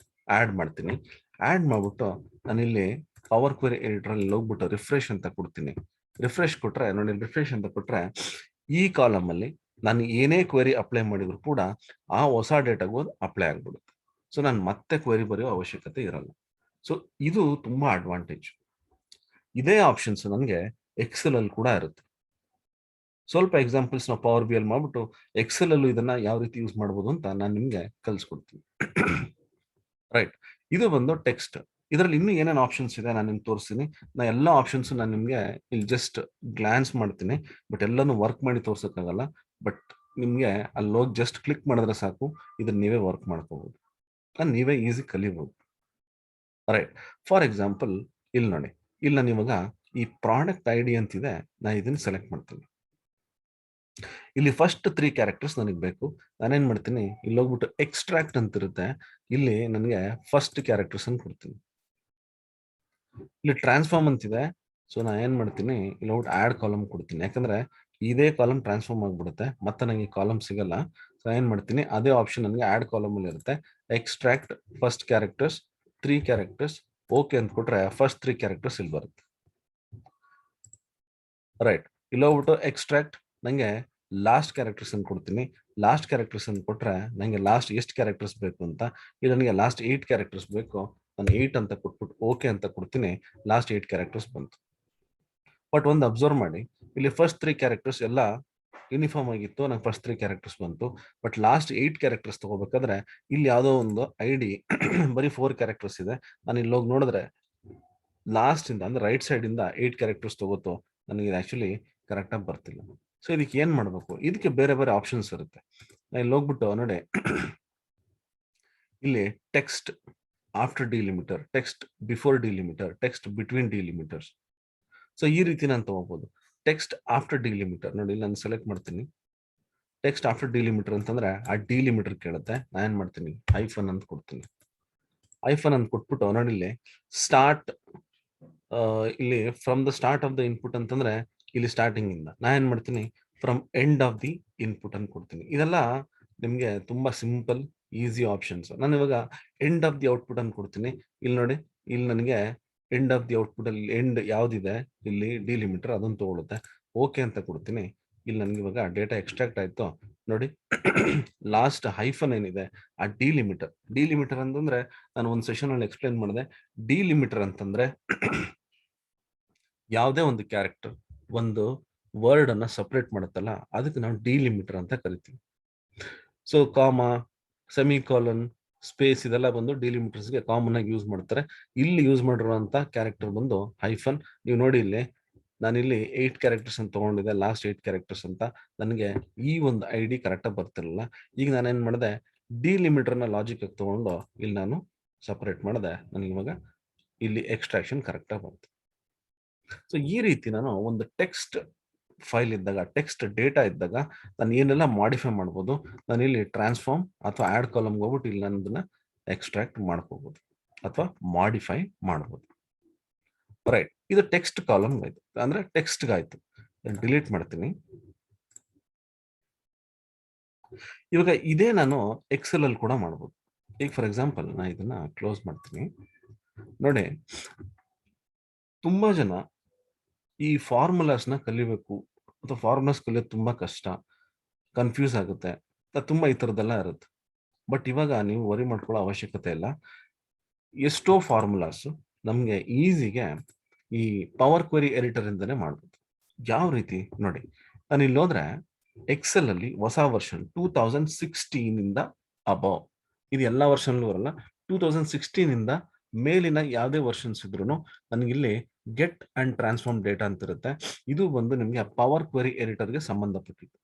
ಆ್ಯಡ್ ಮಾಡ್ತೀನಿ. ಆ್ಯಡ್ ಮಾಡಿಬಿಟ್ಟು ನಾನಿಲ್ಲಿ ಪವರ್ ಕ್ವೆರಿ ಎಡಿಟರಲ್ಲಿ ಹೋಗ್ಬಿಟ್ಟು ರಿಫ್ರೆಶ್ ಅಂತ ಕೊಡ್ತೀನಿ. ರಿಫ್ರೆಶ್ ಕೊಟ್ಟರೆ ನೋಡಿ, ರಿಫ್ರೆಶ್ ಅಂತ ಕೊಟ್ಟರೆ ಈ ಕಾಲಮಲ್ಲಿ ನಾನು ಏನೇ ಕ್ವೆರಿ ಅಪ್ಲೈ ಮಾಡಿದ್ರು ಕೂಡ ಆ ಹೊಸ ಡೇಟಾಗೂ ಅಪ್ಲೈ ಆಗ್ಬಿಡುತ್ತೆ. ಸೊ ನಾನು ಮತ್ತೆ ಕ್ವೆರಿ ಬರೆಯೋ ಅವಶ್ಯಕತೆ ಇರಲ್ಲ. ಸೊ ಇದು ತುಂಬಾ ಅಡ್ವಾಂಟೇಜ್. ಇದೇ ಆಪ್ಷನ್ಸ್ ನನಗೆ ಎಕ್ಸೆಲ್ ಅಲ್ಲಿ ಕೂಡ ಇರುತ್ತೆ. ಸ್ವಲ್ಪ ಎಕ್ಸಾಂಪಲ್ಸ್ ನಾವು ಪವರ್ ಬಿ ಅಲ್ಲಿ ಮಾಡ್ಬಿಟ್ಟು ಎಕ್ಸೆಲ್ ಅಲ್ಲೂ ಇದನ್ನ ಯಾವ ರೀತಿ ಯೂಸ್ ಮಾಡ್ಬೋದು ಅಂತ ನಾನು ನಿಮ್ಗೆ ಕಲಿಸ್ಕೊಡ್ತೀನಿ. ರೈಟ್, ಇದು ಬಂದು ಟೆಕ್ಸ್ಟ್. ಇದರಲ್ಲಿ ಇನ್ನೂ ಏನೇನು ಆಪ್ಷನ್ಸ್ ಇದೆ ನಾನು ನಿಮ್ಗೆ ತೋರಿಸ್ತೀನಿ. ನಾ ಎಲ್ಲ ಆಪ್ಷನ್ಸ್ ನಾನು ನಿಮ್ಗೆ ಇಲ್ಲಿ ಜಸ್ಟ್ ಗ್ಲಾನ್ಸ್ ಮಾಡ್ತೀನಿ, ಬಟ್ ಎಲ್ಲಾನು ವರ್ಕ್ ಮಾಡಿ ತೋರ್ಸಕ್ಕಾಗಲ್ಲ. ಬಟ್ ನಿಮ್ಗೆ ಅಲ್ಲಿ ಹೋಗಿ ಜಸ್ಟ್ ಕ್ಲಿಕ್ ಮಾಡಿದ್ರೆ ಸಾಕು, ಇದನ್ನ ನೀವೇ ವರ್ಕ್ ಮಾಡ್ಕೋಬಹುದು, ನೀವೇ ಈಸಿ ಕಲಿಬಹುದು. ರೈಟ್, ಫಾರ್ ಎಕ್ಸಾಂಪಲ್ ಇಲ್ಲಿ ನೋಡಿ, ಇಲ್ಲಿ ನಾನು ಇವಾಗ ಈ ಪ್ರಾಡಕ್ಟ್ ಐಡಿ ಅಂತಿದೆ, ನಾನು ಇದನ್ನ ಸೆಲೆಕ್ಟ್ ಮಾಡ್ತೀನಿ. ಇಲ್ಲಿ ಫಸ್ಟ್ 3 ಕ್ಯಾರೆಕ್ಟರ್ಸ್ ನನಗೆ ಬೇಕು. ನಾನೇನ್ ಮಾಡ್ತೀನಿ, ಇಲ್ಲಿ ಹೋಗ್ಬಿಟ್ಟು ಎಕ್ಸ್ಟ್ರಾಕ್ಟ್ ಅಂತ ಇರುತ್ತೆ, ಇಲ್ಲಿ ನನಗೆ ಫಸ್ಟ್ ಕ್ಯಾರೆಕ್ಟರ್ಸ್ ಅನ್ನು ಕೊಡ್ತೀನಿ. ಇಲ್ಲಿ ಟ್ರಾನ್ಸ್ಫಾರ್ಮ್ ಅಂತಿದೆ, ಸೊ ನಾ ಏನ್ ಮಾಡ್ತೀನಿ, ಇಲ್ಲಿ ಹೋಗ್ಬಿಟ್ಟು ಆಡ್ ಕಾಲಮ್ ಕೊಡ್ತೀನಿ. ಯಾಕಂದ್ರೆ ಇದೇ ಕಾಲಮ್ ಟ್ರಾನ್ಸ್ಫಾರ್ಮ್ ಆಗ್ಬಿಡುತ್ತೆ, ಮತ್ತೆ ನನಗೆ ಕಾಲಮ್ ಸಿಗಲ್ಲ. ಸೊ ಏನ್ ಮಾಡ್ತೀನಿ, ಅದೇ ಆಪ್ಷನ್ ನನಗೆ ಆಡ್ ಕಾಲಮ್ ಅಲ್ಲಿ ಇರುತ್ತೆ. Extract first characters 3 characters okay ಅಂತ ಕೊಟ್ರೆ ಫಸ್ಟ್ 3 ಕ್ಯಾರೆಕ್ಟರ್ಸ್ ಇಲ್ಲಿ ಬರುತ್ತೆ. ರೈಟ್, ಇಲ್ಲಿ ಹೋಗ್ಬಿಟ್ಟು ಎಕ್ಸ್ಟ್ರಾಕ್ಟ್ ನಂಗೆ ಲಾಸ್ಟ್ ಕ್ಯಾರೆಕ್ಟರ್ಸ್ ಅನ್ನು ಕೊಡ್ತೀನಿ. ಲಾಸ್ಟ್ ಕ್ಯಾರೆಕ್ಟರ್ಸ್ ಅನ್ನು ಕೊಟ್ರೆ ನಂಗೆ ಲಾಸ್ಟ್ ಎಷ್ಟು ಕ್ಯಾರೆಕ್ಟರ್ಸ್ ಬೇಕು ಅಂತ, ಇಲ್ಲಿ ನನಗೆ ಲಾಸ್ಟ್ 8 ಕ್ಯಾರೆಕ್ಟರ್ಸ್ ಬೇಕು. ನಾನು 8 ಅಂತ ಕೊಟ್ಬಿಟ್ಟು ಓಕೆ ಅಂತ ಕೊಡ್ತೀನಿ. ಲಾಸ್ಟ್ 8 ಕ್ಯಾರೆಕ್ಟರ್ಸ್ ಬಂತು. ಬಟ್ ಒಂದು ಅಬ್ಸರ್ವ್ ಮಾಡಿ, ಇಲ್ಲಿ ಫಸ್ಟ್ 3 ಕ್ಯಾರೆಕ್ಟರ್ಸ್ ಎಲ್ಲ ಯೂನಿಫಾರ್ಮ್ ಆಗಿತ್ತು, ನಂಗೆ ಫಸ್ಟ್ 3 ಕ್ಯಾರೆಕ್ಟರ್ಸ್ ಬಂತು. ಬಟ್ ಲಾಸ್ಟ್ 8 ಕ್ಯಾರೆಕ್ಟರ್ಸ್ ತಗೋಬೇಕಾದ್ರೆ ಇಲ್ಲಿ ಯಾವುದೋ ಒಂದು ಐಡಿ ಬರೀ 4 ಕ್ಯಾರೆಕ್ಟರ್ಸ್ ಇದೆ. ನಾನು ಇಲ್ಲಿ ಹೋಗಿ ನೋಡಿದ್ರೆ ಲಾಸ್ಟ್ ಇಂದ ಅಂದ್ರೆ ರೈಟ್ ಸೈಡ್ ಇಂದ 8 ಕ್ಯಾರೆಕ್ಟರ್ಸ್ ತಗೋತು, ನನಗೆ ಆಕ್ಚುಲಿ ಕರೆಕ್ಟ್ ಆಗಿ ಬರ್ತಿಲ್ಲ. ಸೊ ಇದಕ್ಕೆ ಏನ್ ಮಾಡ್ಬೇಕು, ಇದಕ್ಕೆ ಬೇರೆ ಬೇರೆ ಆಪ್ಷನ್ಸ್ ಇರುತ್ತೆ. ನಾನು ಇಲ್ಲಿ ಹೋಗ್ಬಿಟ್ಟು ನೋಡಿ, ಇಲ್ಲಿ text after delimiter, text before delimiter, text between delimiters. So ಈ ರೀತಿ ನಾನು ತಗೋಬಹುದು. ಟೆಕ್ಸ್ಟ್ ಆಫ್ಟರ್ ಡಿಲಿಮಿಟರ್ ನೋಡಿ, ಇಲ್ಲಿ ನಾನು ಸೆಲೆಕ್ಟ್ ಮಾಡ್ತೀನಿ. ಟೆಕ್ಸ್ಟ್ ಆಫ್ಟರ್ ಡಿಲಿಮಿಟರ್ ಅಂತಂದ್ರೆ ಆ ಡಿಲಿಮಿಟರ್ ಕೇಳುತ್ತೆ. ನಾನು ಏನ್ ಮಾಡ್ತೀನಿ, ಐಫನ್ ಅಂತ ಕೊಡ್ತೀನಿ. ಐಫನ್ ಅಂತ ಕೊಟ್ಬಿಟ್ಟು ನೋಡಿ, ಇಲ್ಲಿ ಸ್ಟಾರ್ಟ್, ಇಲ್ಲಿ from the start of the input ಅಂತಂದ್ರೆ ಇಲ್ಲಿ ಸ್ಟಾರ್ಟಿಂಗ್ ಇಂದ. ನಾ ಏನ್ ಮಾಡ್ತೀನಿ, from end of the input ಅಂತ ಕೊಡ್ತೀನಿ. ಇದೆಲ್ಲ ನಿಮ್ಗೆ ತುಂಬಾ ಸಿಂಪಲ್ ಈಸಿ ಆಪ್ಷನ್ಸ್. ನಾನು ಇವಾಗ ಎಂಡ್ ಆಫ್ ದಿ ಔಟ್ಪುಟ್ ಅಂತ ಕೊಡ್ತೀನಿ. ಇಲ್ಲಿ ನೋಡಿ, ಇಲ್ಲಿ ನನಗೆ ಎಂಡ್ ಆಫ್ ದಿ ಔಟ್ಪುಟ್ ಅಲ್ಲಿ ಎಂಡ್ ಯಾವ್ದಿದೆ, ಇಲ್ಲಿ ಡಿಲಿಮಿಟರ್ ಅದನ್ನು ತಗೊಳುತ್ತೆ. ಓಕೆ ಅಂತ ಕೊಡ್ತೀನಿ. ಇಲ್ಲಿ ನನಗೆ ಇವಾಗ ಡೇಟಾ ಎಕ್ಸ್ಟ್ರಾಕ್ಟ್ ಆಯ್ತು ನೋಡಿ. ಲಾಸ್ಟ್ ಹೈಫನ್ ಏನಿದೆ ಆ ಡಿಲಿಮಿಟರ್. ಡಿಲಿಮಿಟರ್ ಅಂತಂದ್ರೆ ನಾನು ಒಂದು ಸೆಷನ್ ಅಲ್ಲಿ ಎಕ್ಸ್ಪ್ಲೈನ್ ಮಾಡಿದೆ. ಡಿಲಿಮಿಟರ್ ಅಂತಂದ್ರೆ ಯಾವುದೇ ಒಂದು ಕ್ಯಾರೆಕ್ಟರ್ ಒಂದು ವರ್ಡ್ ಅನ್ನ ಸಪರೇಟ್ ಮಾಡುತ್ತಲ್ಲ, ಅದಕ್ಕೆ ನಾವು ಡಿಲಿಮಿಟರ್ ಅಂತ ಕರಿತೀವಿ. ಸೊ ಕಾಮಾ, ಸೆಮಿಕಾಲನ್, ಸ್ಪೇಸ್ ಇದೆಲ್ಲ ಬಂದು ಡಿಲಿಮಿಟರ್ಸ್ಗೆ ಕಾಮನ್ ಆಗಿ ಯೂಸ್ ಮಾಡ್ತಾರೆ. ಇಲ್ಲಿ ಯೂಸ್ ಮಾಡಿರುವಂತ ಕ್ಯಾರೆಕ್ಟರ್ ಬಂದು ಹೈಫನ್. ನೀವು ನೋಡಿ, ಇಲ್ಲಿ ನಾನಿಲ್ಲಿ 8 ಕ್ಯಾರೆಕ್ಟರ್ಸ್ ಅಂತ ತಗೊಂಡಿದ್ದೆ, ಲಾಸ್ಟ್ 8 ಕ್ಯಾರೆಕ್ಟರ್ಸ್ ಅಂತ. ನನಗೆ ಈ ಒಂದು ಐಡಿ ಕರೆಕ್ಟ್ ಆಗಿ ಬರ್ತಿರಲಿಲ್ಲ. ಈಗ ನಾನೇನ್ ಮಾಡಿದೆ, ಡಿಲಿಮಿಟರ್ನ ಲಾಜಿಕ್ ಆಗಿ ತಗೊಂಡು ಇಲ್ಲಿ ನಾನು ಸಪರೇಟ್ ಮಾಡಿದೆ. ನನಗೆ ಇವಾಗ ಇಲ್ಲಿ ಎಕ್ಸ್ಟ್ರಾಕ್ಷನ್ ಕರೆಕ್ಟ್ ಆಗಿ ಬಂತು. ಸೊ ಈ ರೀತಿ ನಾನು ಒಂದು ಟೆಕ್ಸ್ಟ್ ಫೈಲ್ ಇದ್ದಾಗ, ಟೆಕ್ಸ್ಟ್ ಡೇಟಾ ಇದ್ದಾಗ ನಾನು ಏನೆಲ್ಲ ಮಾಡಿಫೈ ಮಾಡ್ಬೋದು, ನಾನು ಇಲ್ಲಿ ಟ್ರಾನ್ಸ್ಫಾರ್ಮ್ ಅಥವಾ ಆಡ್ ಕಾಲಮ್ಗೆ ಹೋಗ್ಬಿಟ್ಟು ಇಲ್ಲಿ ನಾನು ಇದನ್ನ ಎಕ್ಸ್ಟ್ರಾಕ್ಟ್ ಮಾಡ್ಕೋಬಹುದು ಅಥವಾ ಮಾಡಿಫೈ ಮಾಡ್ಬೋದು. ರೈಟ್, ಇದು ಟೆಕ್ಸ್ಟ್ ಕಾಲಮ್ ಆಯ್ತು, ಅಂದ್ರೆ ಟೆಕ್ಸ್ಟ್ ಆಯ್ತು. ಡಿಲೀಟ್ ಮಾಡ್ತೀನಿ. ಇವಾಗ ಇದೇ ನಾನು ಎಕ್ಸೆಲ್ ಅಲ್ಲಿ ಕೂಡ ಮಾಡ್ಬೋದು. ಈಗ ಫಾರ್ ಎಕ್ಸಾಂಪಲ್ ನಾ ಇದನ್ನ ಕ್ಲೋಸ್ ಮಾಡ್ತೀನಿ. ನೋಡಿ, ತುಂಬಾ ಜನ ಈ ಫಾರ್ಮುಲಾಸ್ನ ಕಲಿಬೇಕು ಅಥವಾ ಫಾರ್ಮುಲಾಸ್ ಕಲಿಯೋದು ತುಂಬಾ ಕಷ್ಟ, ಕನ್ಫ್ಯೂಸ್ ಆಗುತ್ತೆ, ತುಂಬಾ ಈ ಥರದ್ದೆಲ್ಲ ಇರುತ್ತೆ. ಬಟ್ ಇವಾಗ ನೀವು ವರಿ ಮಾಡ್ಕೊಳ್ಳೋ ಅವಶ್ಯಕತೆ ಇಲ್ಲ. ಎಷ್ಟೋ ಫಾರ್ಮುಲಾಸ್ ನಮಗೆ ಈಸಿಗೆ ಈ ಪವರ್ ಕ್ವೆರಿ ಎಡಿಟರ್ ಇಂದನೇ ಮಾಡ್ಬೋದು. ಯಾವ ರೀತಿ ನೋಡಿ, ನಾನು ಇಲ್ಲಿ ಹೋದ್ರೆ ಎಕ್ಸೆಲ್ ಅಲ್ಲಿ ಹೊಸ ವರ್ಷನ್ 2016 ಇಂದ ಅಬೌವ್, ಇದು ಎಲ್ಲಾ ವರ್ಷನ್ ಬರಲ್ಲ. 2016 ಇಂದ ಮೇಲಿನ ಯಾವುದೇ ವರ್ಷನ್ಸ್ ಇದ್ರು ನನಗಿಲ್ಲಿ ಗೆಟ್ ಅಂಡ್ ಟ್ರಾನ್ಸ್ಫಾರ್ಮ್ ಡೇಟಾ ಅಂತ ಇರುತ್ತೆ. ಇದು ಬಂದು ನಿಮಗೆ ಪವರ್ ಕ್ವೆರಿ ಎಡಿಟರ್ಗೆ ಸಂಬಂಧಪಟ್ಟಿದ್ದು.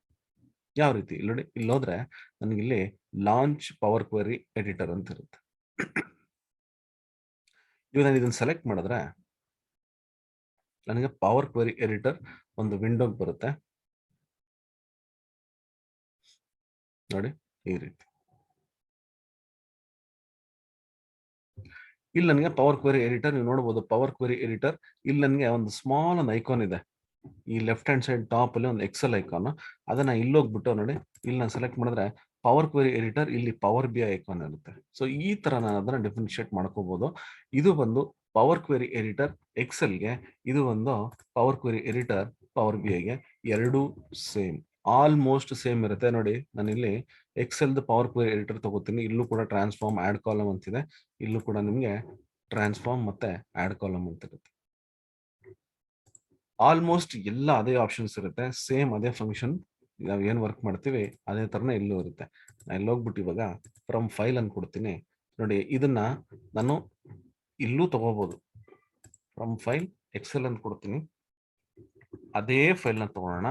ಯಾವ ರೀತಿ ಇಲ್ಲಿ ನೋಡಿ, ಇಲ್ಲಿ ಹೋದ್ರೆ ನನಗಿಲ್ಲಿ ಲಾಂಚ್ ಪವರ್ ಕ್ವೆರಿ ಎಡಿಟರ್ ಅಂತ ಇರುತ್ತೆ. ಇವಾಗ ನಾನು ಇದನ್ನ ಸೆಲೆಕ್ಟ್ ಮಾಡಿದ್ರೆ ನನಗೆ ಪವರ್ ಕ್ವೆರಿ ಎಡಿಟರ್ ಒಂದು ವಿಂಡೋಗೆ ಬರುತ್ತೆ ನೋಡಿ, ಈ ರೀತಿ. ಇಲ್ಲಿ ನನಗೆ ಪವರ್ ಕ್ವೆರಿ ಎಡಿಟರ್, ನೀವು ನೋಡಬಹುದು ಪವರ್ ಕ್ವೆರಿ ಎಡಿಟರ್. ಇಲ್ಲಿ ನನಗೆ ಒಂದು ಸ್ಮಾಲ್ ಒಂದು ಐಕಾನ್ ಇದೆ, ಈ ಲೆಫ್ಟ್ ಹ್ಯಾಂಡ್ ಸೈಡ್ ಟಾಪ್ ಅಲ್ಲಿ ಒಂದು ಎಕ್ಸೆಲ್ ಐಕಾನ್. ಅದನ್ನ ಇಲ್ಲಿ ಹೋಗ್ಬಿಟ್ಟು ನೋಡಿ, ಇಲ್ಲಿ ನಾನು ಸೆಲೆಕ್ಟ್ ಮಾಡಿದ್ರೆ ಪವರ್ ಕ್ವೆರಿ ಎಡಿಟರ್, ಇಲ್ಲಿ ಪವರ್ ಬಿ ಐಕಾನ್ ಇರುತ್ತೆ. ಸೊ ಈ ತರ ನಾನು ಅದನ್ನ ಡಿಫ್ರೆನ್ಶಿಯೇಟ್ ಮಾಡ್ಕೋಬಹುದು. ಇದು ಬಂದು ಪವರ್ ಕ್ವೆರಿ ಎಡಿಟರ್ ಎಕ್ಸೆಲ್ಗೆ, ಇದು ಒಂದು power query editor power B ಐಗೆ. ಎರಡು ಸೇಮ್, ಆಲ್ಮೋಸ್ಟ್ ಸೇಮ್ ಇರುತ್ತೆ. ನೋಡಿ, ನಾನು ಇಲ್ಲಿ ಎಕ್ಸೆಲ್ ಪವರ್ ಕ್ವೆರಿ ಎಡಿಟರ್ ತಗೋತೀನಿ. ಇಲ್ಲೂ ಕೂಡ ಟ್ರಾನ್ಸ್ಫಾರ್ಮ್ ಆಡ್ ಕಾಲಮ್ ಅಂತಿದೆ, ಇಲ್ಲೂ ಕೂಡ ನಿಮಗೆ ಟ್ರಾನ್ಸ್ಫಾರ್ಮ್ ಮತ್ತೆ ಆಡ್ ಕಾಲಮ್ ಅಂತ ಇರುತ್ತೆ. ಆಲ್ಮೋಸ್ಟ್ ಎಲ್ಲ ಅದೇ ಆಪ್ಷನ್ಸ್ ಇರುತ್ತೆ, ಸೇಮ್ ಅದೇ ಫಂಕ್ಷನ್. ನಾವು ಏನು ವರ್ಕ್ ಮಾಡ್ತೀವಿ ಅದೇ ತರನೇ ಇಲ್ಲೂ ಇರುತ್ತೆ. ನಾನು ಇಲ್ಲಿ ಹೋಗ್ಬಿಟ್ಟು ಇವಾಗ ಫ್ರಮ್ ಫೈಲ್ ಅನ್ನು ಕೊಡ್ತೀನಿ ನೋಡಿ. ಇದನ್ನ ನಾನು ಇಲ್ಲೂ ತಗೋಬಹುದು. ಫ್ರಮ್ ಫೈಲ್ ಎಕ್ಸೆಲ್ ಅಂತ ಕೊಡ್ತೀನಿ, ಅದೇ ಫೈಲ್ ನ ತಗೊಳ್ಳೋಣ.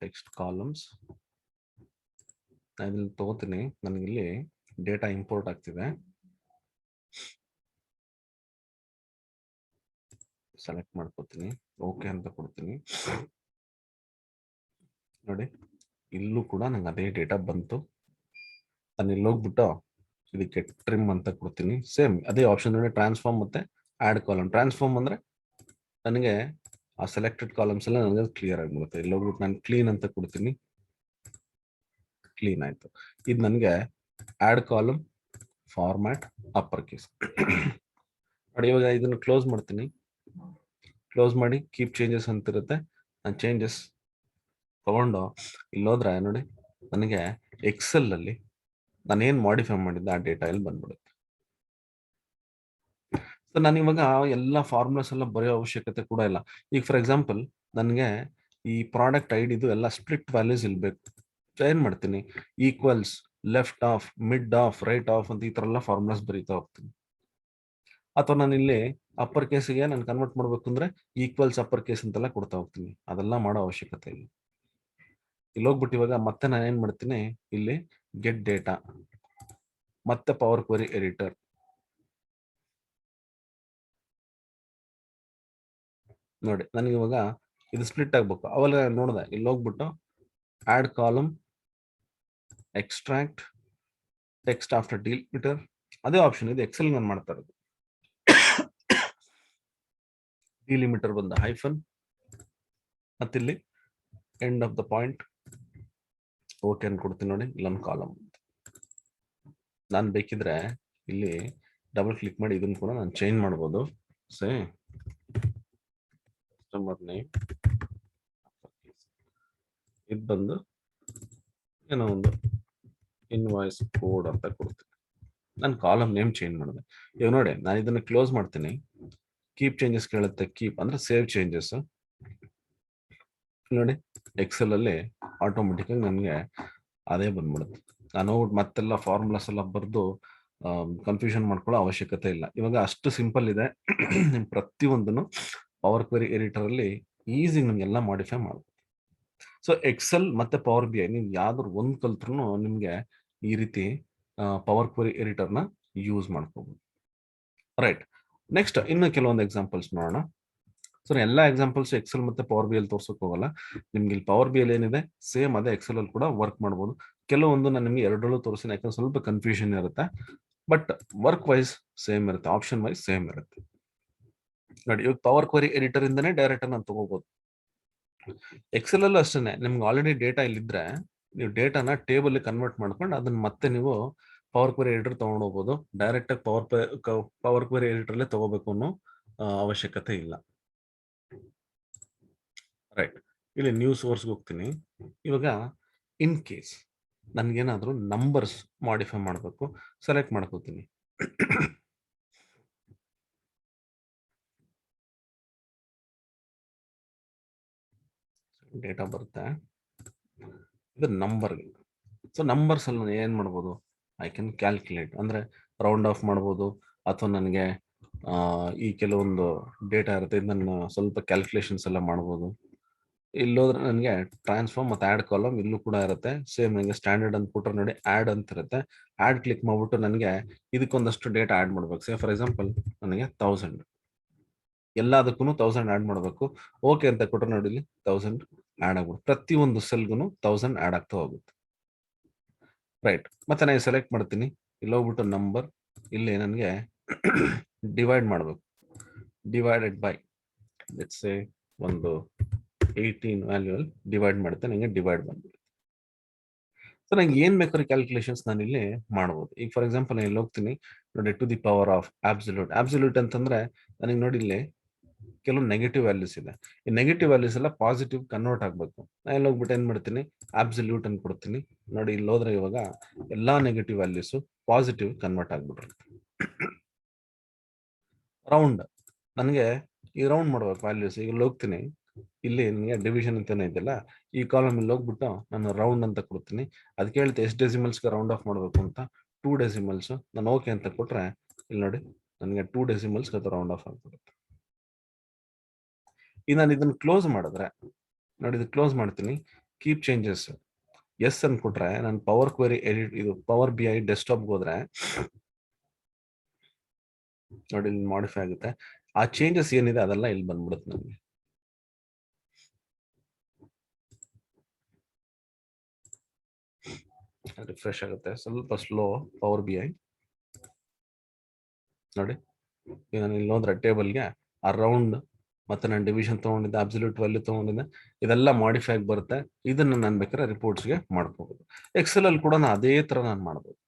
ಟೆಕ್ಸ್ಟ್ ಕಾಲಮ್ಸ್ ನಾನು ಇಲ್ಲಿ ತಗೋತೀನಿ. ನನಗಿಲ್ಲಿ ಡೇಟಾ ಇಂಪೋರ್ಟ್ ಆಗ್ತಿದೆ. ಸೆಲೆಕ್ಟ್ ಮಾಡ್ಕೊತೀನಿ, ಓಕೆ ಅಂತ ಕೊಡ್ತೀನಿ ನೋಡಿ. ಇಲ್ಲೂ ಕೂಡ ನಂಗೆ ಅದೇ ಡೇಟಾ ಬಂತು. ನಾನು ಇಲ್ಲಿ ಹೋಗ್ಬಿಟ್ಟು ಇದಕ್ಕೆ ಟ್ರಿಮ್ ಅಂತ ಕೊಡ್ತೀನಿ. ಸೇಮ್ ಅದೇ ಆಪ್ಷನ್ ನೋಡಿ, ಟ್ರಾನ್ಸ್ಫಾರ್ಮ್ ಮತ್ತೆ ಆಡ್ ಕಾಲಮ್. ಟ್ರಾನ್ಸ್ಫಾರ್ಮ್ ಅಂದ್ರೆ ನನಗೆ ಆ ಸೆಲೆಕ್ಟೆಡ್ ಕಾಲಮ್ಸ್ ಎಲ್ಲ ನನಗೆ ಕ್ಲಿಯರ್ ಆಗಿಬಿಡುತ್ತೆ. ಇಲ್ಲಿ ಹೋಗ್ಬಿಟ್ಟು ನಾನು ಕ್ಲೀನ್ ಅಂತ ಕೊಡ್ತೀನಿ, ಕ್ಲೀನ್ ಆಯ್ತು. ಇದು ನನಗೆ add column format upper case ನೋಡಿ. ಇವಾಗ ಇದನ್ನು ಕ್ಲೋಸ್ ಮಾಡ್ತೀನಿ. ಕ್ಲೋಸ್ ಮಾಡಿ ಕೀಪ್ ಚೇಂಜಸ್ ಅಂತ ಇರುತ್ತೆ. ನಾನು ಚೇಂಜಸ್ ತಗೊಂಡು ಇಲ್ಲಿ ಹೋದ್ರೆ ನೋಡಿ, ನನಗೆ ಎಕ್ಸೆಲ್ ಅಲ್ಲಿ ನಾನು ಏನ್ ಮಾಡಿಫೈ ಮಾಡಿದ್ದೆ ಆ ಡೇಟಾ ಇಲ್ಲಿ ಬಂದ್ಬಿಡುತ್ತೆ. ಸೊ ನಾನು ಇವಾಗ ಎಲ್ಲ ಫಾರ್ಮುಲಾಸ್ ಎಲ್ಲ ಬರೆಯೋ ಅವಶ್ಯಕತೆ ಕೂಡ ಇಲ್ಲ. ಈಗ ಫಾರ್ ಎಕ್ಸಾಂಪಲ್ ನನಗೆ ಈ ಪ್ರಾಡಕ್ಟ್ ಐಡಿದು ಎಲ್ಲ ಸ್ಪ್ಲಿಟ್ ವ್ಯಾಲ್ಯೂಸ್ ಇಲ್ಬೇಕು. ಏನ್ ಮಾಡ್ತೀನಿ, equals, left of, mid of, right of ಅಂತ ಈ ತರ ಎಲ್ಲ ಫಾರ್ಮುಲಾಸ್ ಬರೀತಾ ಹೋಗ್ತೀನಿ. ಅಥವಾ ನಾನು ಇಲ್ಲಿ ಅಪ್ಪರ್ ಕೇಸಿಗೆ ನಾನು ಕನ್ವರ್ಟ್ ಮಾಡ್ಬೇಕು ಅಂದ್ರೆ ಈಕ್ವಲ್ಸ್ ಅಪ್ಪರ್ ಕೇಸ್ ಅಂತೆಲ್ಲ ಕೊಡ್ತಾ ಹೋಗ್ತೀನಿ. ಅದೆಲ್ಲ ಮಾಡೋ ಅವಶ್ಯಕತೆ ಇಲ್ಲ. ಇಲ್ಲಿ ಹೋಗ್ಬಿಟ್ಟು ಇವಾಗ ಮತ್ತೆ ನಾನು ಏನ್ ಮಾಡ್ತೀನಿ, ಇಲ್ಲಿ ಗೆಟ್ ಡೇಟಾ ಮತ್ತೆ ಪವರ್ ಕ್ವೆರಿ ಎಡಿಟರ್ ನೋಡಿ. ನನಗೆ ಇವಾಗ ಇದು ಸ್ಪ್ಲಿಟ್ ಆಗ್ಬೇಕು. ಅವಾಗ ನೋಡಿದೆ, ಇಲ್ಲಿ ಹೋಗ್ಬಿಟ್ಟು add column, extract text after delimiter, ಅದೇ ಆಪ್ಷನ್ ಇದೆ ಎಕ್ಸೆಲ್ ನಾನು ಮಾಡ್ತಾ ಇರೋದು. ಡಿಲಿಮಿಟರ್ ಬಂದ ಹೈಫನ್, ಮತ್ತಿಲ್ಲಿ end of the point, okay ಅನ್ಕೊಡ್ತೀನಿ ನೋಡಿ. ಇಲ್ಲೊಂದು ಕಾಲಮ್ ನಾನು ಬೇಕಿದ್ರೆ ಇಲ್ಲಿ ಡಬಲ್ ಕ್ಲಿಕ್ ಮಾಡಿ ಇದನ್ನು ಕೂಡ ನಾನು ಚೇಂಜ್ ಮಾಡ್ಬೋದು. ಸೇ ಕಸ್ಟಮರ್ ನೇಮ್, ಇದು ಬಂದು ಏನೋ ಒಂದು ಇನ್ವಾಯ್ಸ್ ಕೋಡ್ ಅಂತ ಕೊಡ್ತೀನಿ. ನಾನು ಕಾಲಮ್ ನೇಮ್ ಚೇಂಜ್ ಮಾಡಿದೆ. ಇವಾಗ ನೋಡಿ, ನಾನು ಇದನ್ನ ಕ್ಲೋಸ್ ಮಾಡ್ತೀನಿ. ಕೀಪ್ ಚೇಂಜಸ್ ಕೇಳುತ್ತೆ, ಕೀಪ್ ಅಂದ್ರೆ ಸೇವ್ ಚೇಂಜಸ್ ನೋಡಿ. ಎಕ್ಸೆಲ್ ಅಲ್ಲಿ ಆಟೋಮೆಟಿಕ್ ಆಗಿ ನನಗೆ ಅದೇ ಬಂದ್ಬಿಡುತ್ತೆ. ನಾನು ಮತ್ತೆಲ್ಲ ಫಾರ್ಮುಲಾಸ್ ಎಲ್ಲ ಬರೆದು ಕನ್ಫ್ಯೂಷನ್ ಮಾಡ್ಕೊಳ್ಳೋ ಅವಶ್ಯಕತೆ ಇಲ್ಲ. ಇವಾಗ ಅಷ್ಟು ಸಿಂಪಲ್ ಇದೆ. ನಿಮ್ ಪ್ರತಿಯೊಂದನ್ನು ಪವರ್ ಕ್ವೆರಿ ಎಡಿಟರ್ ಅಲ್ಲಿ ಈಸಿ ನಿಮ್ಗೆಲ್ಲ ಮಾಡಿಫೈ ಮಾಡ್ಬೋದು. ಸೊ ಎಕ್ಸೆಲ್ ಮತ್ತೆ ಪವರ್ ಬಿ ಐ ನೀವು ಯಾವ್ದಾದ್ರು ಒಂದ್ ಕಲ್ತ್ರು ನಿಮ್ಗೆ ಈ ರೀತಿ ಪವರ್ ಕ್ವೆರಿ ಎಡಿಟರ್ ನ ಯೂಸ್ ಮಾಡ್ಕೋಬಹುದು. ರೈಟ್, ನೆಕ್ಸ್ಟ್ ಇನ್ನು ಕೆಲವೊಂದು ಎಕ್ಸಾಂಪಲ್ಸ್ ನೋಡೋಣ. ಸೊ ಎಲ್ಲಾ ಎಕ್ಸಾಂಪಲ್ಸ್ ಎಕ್ಸೆಲ್ ಮತ್ತೆ ಪವರ್ ಬಿ ಅಲ್ಲಿ ತೋರ್ಸಕ್ ಹೋಗಲ್ಲ. ನಿಮ್ಗೆ ಇಲ್ಲಿ ಪವರ್ ಬಿ ಅಲ್ಲಿ ಏನಿದೆ ಸೇಮ್ ಅದೇ ಎಕ್ಸೆಲ್ ಅಲ್ಲಿ ಕೂಡ ವರ್ಕ್ ಮಾಡಬಹುದು. ಕೆಲವೊಂದು ನಾನು ನಿಮ್ಗೆ ಎರಡರಲ್ಲೂ ತೋರಿಸ್ತೀನಿ, ಯಾಕಂದ್ರೆ ಸ್ವಲ್ಪ ಕನ್ಫ್ಯೂಷನ್ ಇರುತ್ತೆ. ಬಟ್ ವರ್ಕ್ ವೈಸ್ ಸೇಮ್ ಇರುತ್ತೆ, ಆಪ್ಷನ್ ವೈಸ್ ಸೇಮ್ ಇರುತ್ತೆ ನೋಡಿ. ಇವಾಗ ಪವರ್ ಕ್ವೆರಿ ಎಡಿಟರ್ ಇಂದಾನೆ ಡೈರೆಕ್ಟ್ ನಾನು ತಗೋಬಹುದು. ಎಕ್ಸೆಲ್ ಅಲ್ಲೂ ಅಷ್ಟೇ, ನಿಮ್ಗೆ ಆಲ್ರೆಡಿ ಡೇಟಾ ಇಲ್ಲಿದ್ರೆ ನೀವು ಡೇಟಾನ ಟೇಬಲ್ ಕನ್ವರ್ಟ್ ಮಾಡ್ಕೊಂಡು ಅದನ್ನ ಮತ್ತೆ ನೀವು ಪವರ್ ಕ್ವೆರಿ ಎಡಿಟರ್ ತಗೊಂಡು ಹೋಗ್ಬೋದು. ಡೈರೆಕ್ಟ್ ಆಗಿ ಪವರ್ ಕ್ವೆರಿ ಎಡಿಟರ್ ಅಲ್ಲೇ ತಗೋಬೇಕು ಅನ್ನೋ ಅವಶ್ಯಕತೆ ಇಲ್ಲ. ರೈಟ್, ಇಲ್ಲಿ ನ್ಯೂ ಸೋರ್ಸ್ಗೆ ಹೋಗ್ತೀನಿ. ಇವಾಗ ಇನ್ ಕೇಸ್ ನನ್ಗೇನಾದ್ರೂ ನಂಬರ್ಸ್ ಮಾಡಿಫೈ ಮಾಡಬೇಕು, ಸೆಲೆಕ್ಟ್ ಮಾಡ್ಕೋತೀನಿ. ಡೇಟಾ ಬರುತ್ತೆ, ಇದು ನಂಬರ್ಗೆ. ಸೊ ನಂಬರ್ಸ್ ಅಲ್ಲಿ ಏನ್ ಮಾಡ್ಬೋದು, ಐ ಕ್ಯಾನ್ ಕ್ಯಾಲ್ಕುಲೇಟ್, ಅಂದ್ರೆ ರೌಂಡ್ ಆಫ್ ಮಾಡ್ಬೋದು, ಅಥವಾ ನನಗೆ ಈ ಕೆಲವೊಂದು ಡೇಟಾ ಇರುತ್ತೆ, ಇದನ್ನ ಸ್ವಲ್ಪ ಕ್ಯಾಲ್ಕುಲೇಷನ್ಸ್ ಎಲ್ಲ ಮಾಡ್ಬೋದು. ಇಲ್ಲೋದ್ರೆ ನನಗೆ ಟ್ರಾನ್ಸ್ಫಾರ್ಮ್ ಮತ್ತೆ ಆಡ್ ಕಾಲಮ್ ಇಲ್ಲೂ ಕೂಡ ಇರುತ್ತೆ. ಸೇಮ್ ನನಗೆ ಸ್ಟ್ಯಾಂಡರ್ಡ್ ಅಂತ ಕೊಟ್ಟರೆ ನೋಡಿ ಆಡ್ ಅಂತ ಇರುತ್ತೆ. ಆಡ್ ಕ್ಲಿಕ್ ಮಾಡ್ಬಿಟ್ಟು ನನಗೆ ಇದಕ್ಕೊಂದಷ್ಟು ಡೇಟಾ ಆಡ್ ಮಾಡ್ಬೇಕು. ಸೇ ಫಾರ್ ಎಕ್ಸಾಂಪಲ್ ನನಗೆ 1000, ಎಲ್ಲದಕ್ಕೂ 1000 ಆಡ್ ಮಾಡಬೇಕು. ಓಕೆ ಅಂತ ಕೊಟ್ಟರೆ ನೋಡಿ ಇಲ್ಲಿ 1000 ಆಡ್ ಆಗ್ಬಿಟ್ಟು ಪ್ರತಿಯೊಂದು ಸೆಲ್ಗೂ 1000 ಆಡ್ ಆಗ್ತಾ ಹೋಗುತ್ತೆ. ರೈಟ್, ಮತ್ತೆ ನಾನು ಸೆಲೆಕ್ಟ್ ಮಾಡ್ತೀನಿ, ಇಲ್ಲಿ ಹೋಗ್ಬಿಟ್ಟು ನಂಬರ್, ಇಲ್ಲಿ ನನಗೆ ಡಿವೈಡ್ ಮಾಡಬೇಕು. ಡಿವೈಡೆಡ್ ಬೈ ಲೆಟ್ಸ್ ಸೇ ಒಂದು 18 ವ್ಯಾಲ್ಯೂ ಅಲ್ಲಿ ಡಿವೈಡ್ ಮಾಡುತ್ತೆ, ನನಗೆ ಡಿವೈಡ್ ಬಂದ್ಬಿಡುತ್ತೆ. ಸೊ ನಂಗೆ ಏನ್ ಬೇಕಾದ್ರೆ ಕ್ಯಾಲ್ಕುಲೇಷನ್ಸ್ ನಾನು ಇಲ್ಲಿ ಮಾಡ್ಬೋದು. ಈಗ ಫಾರ್ ಎಕ್ಸಾಂಪಲ್ ನಾನು ಇಲ್ಲಿ ಹೋಗ್ತೀನಿ ನೋಡಿ, to the power of absolute. Absolute ಅಂತಂದ್ರೆ ನನಗೆ ನೋಡಿ ಇಲ್ಲಿ ಕೆಲವು ನೆಗೆಟಿವ್ ವ್ಯಾಲ್ಯೂಸ್ ಇದೆ. ಈ ನೆಗೆಟಿವ್ ವ್ಯಾಲ್ಯೂಸ್ ಎಲ್ಲ ಪಾಸಿಟಿವ್ ಕನ್ವರ್ಟ್ ಆಗ್ಬೇಕು. ನಾನು ಇಲ್ಲಿ ಹೋಗ್ಬಿಟ್ಟು ಏನ್ ಮಾಡ್ತೀನಿ, ಅಬ್ಸಲ್ಯೂಟ್ ಅಂತ ಕೊಡ್ತೀನಿ. ನೋಡಿ ಇಲ್ಲಿ ಹೋದ್ರೆ ಇವಾಗ ಎಲ್ಲಾ ನೆಗೆಟಿವ್ ವ್ಯಾಲ್ಯೂಸ್ ಪಾಸಿಟಿವ್ ಕನ್ವರ್ಟ್ ಆಗ್ಬಿಟ್ಟಿರುತ್ತೆ. ರೌಂಡ್, ನನಗೆ ಈ ರೌಂಡ್ ಮಾಡ್ಬೇಕು ವ್ಯಾಲ್ಯೂಸ್. ಈಗ ಇಲ್ಲಿ ಹೋಗ್ತೀನಿ, ಇಲ್ಲಿ ನಿಮಗೆ ಡಿವಿಷನ್ ಅಂತಾನೆ ಇದೆಯಲ್ಲ, ಈ ಕಾಲಮ್ ಇಲ್ಲಿ ಹೋಗ್ಬಿಟ್ಟು ನಾನು ರೌಂಡ್ ಅಂತ ಕೊಡ್ತೀನಿ. ಅದಕ್ಕೆ ಹೇಳ್ತೆ ಎಷ್ಟು ಡೆಸಿಮಲ್ಸ್ಗೆ ರೌಂಡ್ ಆಫ್ ಮಾಡಬೇಕು ಅಂತ, 2 ಡೆಸಿಮಲ್ಸ್. ನಾನು ಓಕೆ ಅಂತ ಕೊಟ್ರೆ ಇಲ್ಲಿ ನೋಡಿ ನನಗೆ 2 ಡೆಸಿಮಲ್ಸ್ ಅದು ರೌಂಡ್ ಆಫ್ ಆಗ್ಬಿಡುತ್ತೆ. ಈಗ ನಾನು ಇದನ್ನು ಕ್ಲೋಸ್ ಮಾಡಿದ್ರೆ ನೋಡಿ, ಇದು ಕ್ಲೋಸ್ ಮಾಡ್ತೀನಿ, ಕೀಪ್ ಚೇಂಜಸ್ ಎಸ್ ಅಂತ ಕೊಟ್ರೆ ನಾನು ಪವರ್ ಕ್ವೆರಿ ಎಡಿಟ್, ಇದು ಪವರ್ BI ಡೆಸ್ಕ್ಟಾಪ್ ಹೋದ್ರೆ ನೋಡಿ ಇಲ್ಲಿ ಮಾಡಿಫೈ ಆಗುತ್ತೆ. ಆ ಚೇಂಜಸ್ ಏನಿದೆ ಅದೆಲ್ಲ ಇಲ್ಲಿ ಬಂದ್ಬಿಡುತ್ತೆ ನಮಗೆ. ರಿಫ್ರೆಶ್ ಆಗುತ್ತೆ, ಸ್ವಲ್ಪ ಸ್ಲೋ ಪವರ್ BI. ನೋಡಿ ಈಗ ನಾನು ಇಲ್ಲಿ ಹೋದ್ರೆ ಟೇಬಲ್ಗೆ ಆ ರೌಂಡ್ ಮತ್ತೆ ನಾನು ಡಿವಿಷನ್ ತಗೊಂಡಿದ್ದೆ, ಅಬ್ಸಲ್ಯೂಟ್ ವ್ಯಾಲ್ಯೂ ತಗೊಂಡಿದ್ದೆ, ಇದೆಲ್ಲ ಮಾಡಿಫೈ ಆಗಿ ಬರುತ್ತೆ. ಇದನ್ನ ನಾನು ಬೇಕಾದ್ರೆ ರಿಪೋರ್ಟ್ಸ್ಗೆ ಮಾಡ್ಕೋಬಹುದು. ಎಕ್ಸೆಲ್ ಅಲ್ಲಿ ಕೂಡ ಅದೇ ತರ ನಾನು ಮಾಡ್ಬೋದು.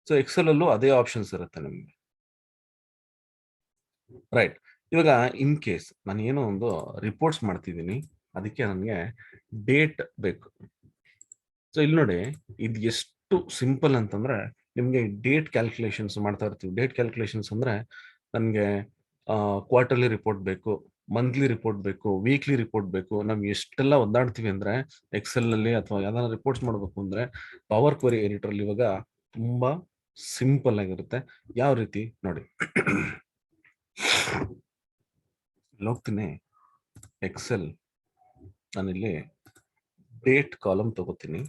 ಸೊ ಎಕ್ಸೆಲ್ ಅಲ್ಲೂ ಅದೇ ಆಪ್ಷನ್ಸ್ ಇರುತ್ತೆ ನಿಮಗೆ. ರೈಟ್, ಇವಾಗ ಇನ್ ಕೇಸ್ ನಾನು ಏನೋ ಒಂದು ರಿಪೋರ್ಟ್ಸ್ ಮಾಡ್ತಿದ್ದೀನಿ, ಅದಕ್ಕೆ ನನಗೆ ಡೇಟ್ ಬೇಕು. ಸೊ ಇಲ್ಲಿ ನೋಡಿ, ಇದು ಎಷ್ಟು ಸಿಂಪಲ್ ಅಂತಂದ್ರೆ ನಿಮ್ಗೆ ಡೇಟ್ ಕ್ಯಾಲ್ಕುಲೇಷನ್ಸ್ ಮಾಡ್ತಾ ಇರ್ತೀವಿ. ಡೇಟ್ ಕ್ಯಾಲ್ಕುಲೇಷನ್ಸ್ ಅಂದ್ರೆ ನನಗೆ ಕ್ವಾರ್ಟರ್ಲಿ ರಿಪೋರ್ಟ್ ಬೇಕು, ಮಂತ್ಲಿ ರಿಪೋರ್ಟ್ ಬೇಕು, ವೀಕ್ಲಿ ರಿಪೋರ್ಟ್ ಬೇಕು. ನಾವು ಎಷ್ಟೆಲ್ಲ ಒದ್ದಾಡ್ತೀವಿ ಅಂದ್ರೆ ಎಕ್ಸೆಲ್ ಅಲ್ಲಿ ಅಥವಾ ಯಾವ್ದಾರ ರಿಪೋರ್ಟ್ಸ್ ಮಾಡ್ಬೇಕು ಅಂದ್ರೆ ಪವರ್ ಕ್ವೆರಿ ಎಡಿಟರ್ ಅಲ್ಲಿ ಇವಾಗ ತುಂಬಾ ಸಿಂಪಲ್ ಆಗಿರುತ್ತೆ. ಯಾವ ರೀತಿ ನೋಡಿ, ಹೋಗ್ತೀನಿ ಎಕ್ಸೆಲ್, ನಾನಿಲ್ಲಿ ಡೇಟ್ ಕಾಲಮ್ ತಗೋತೀನಿ.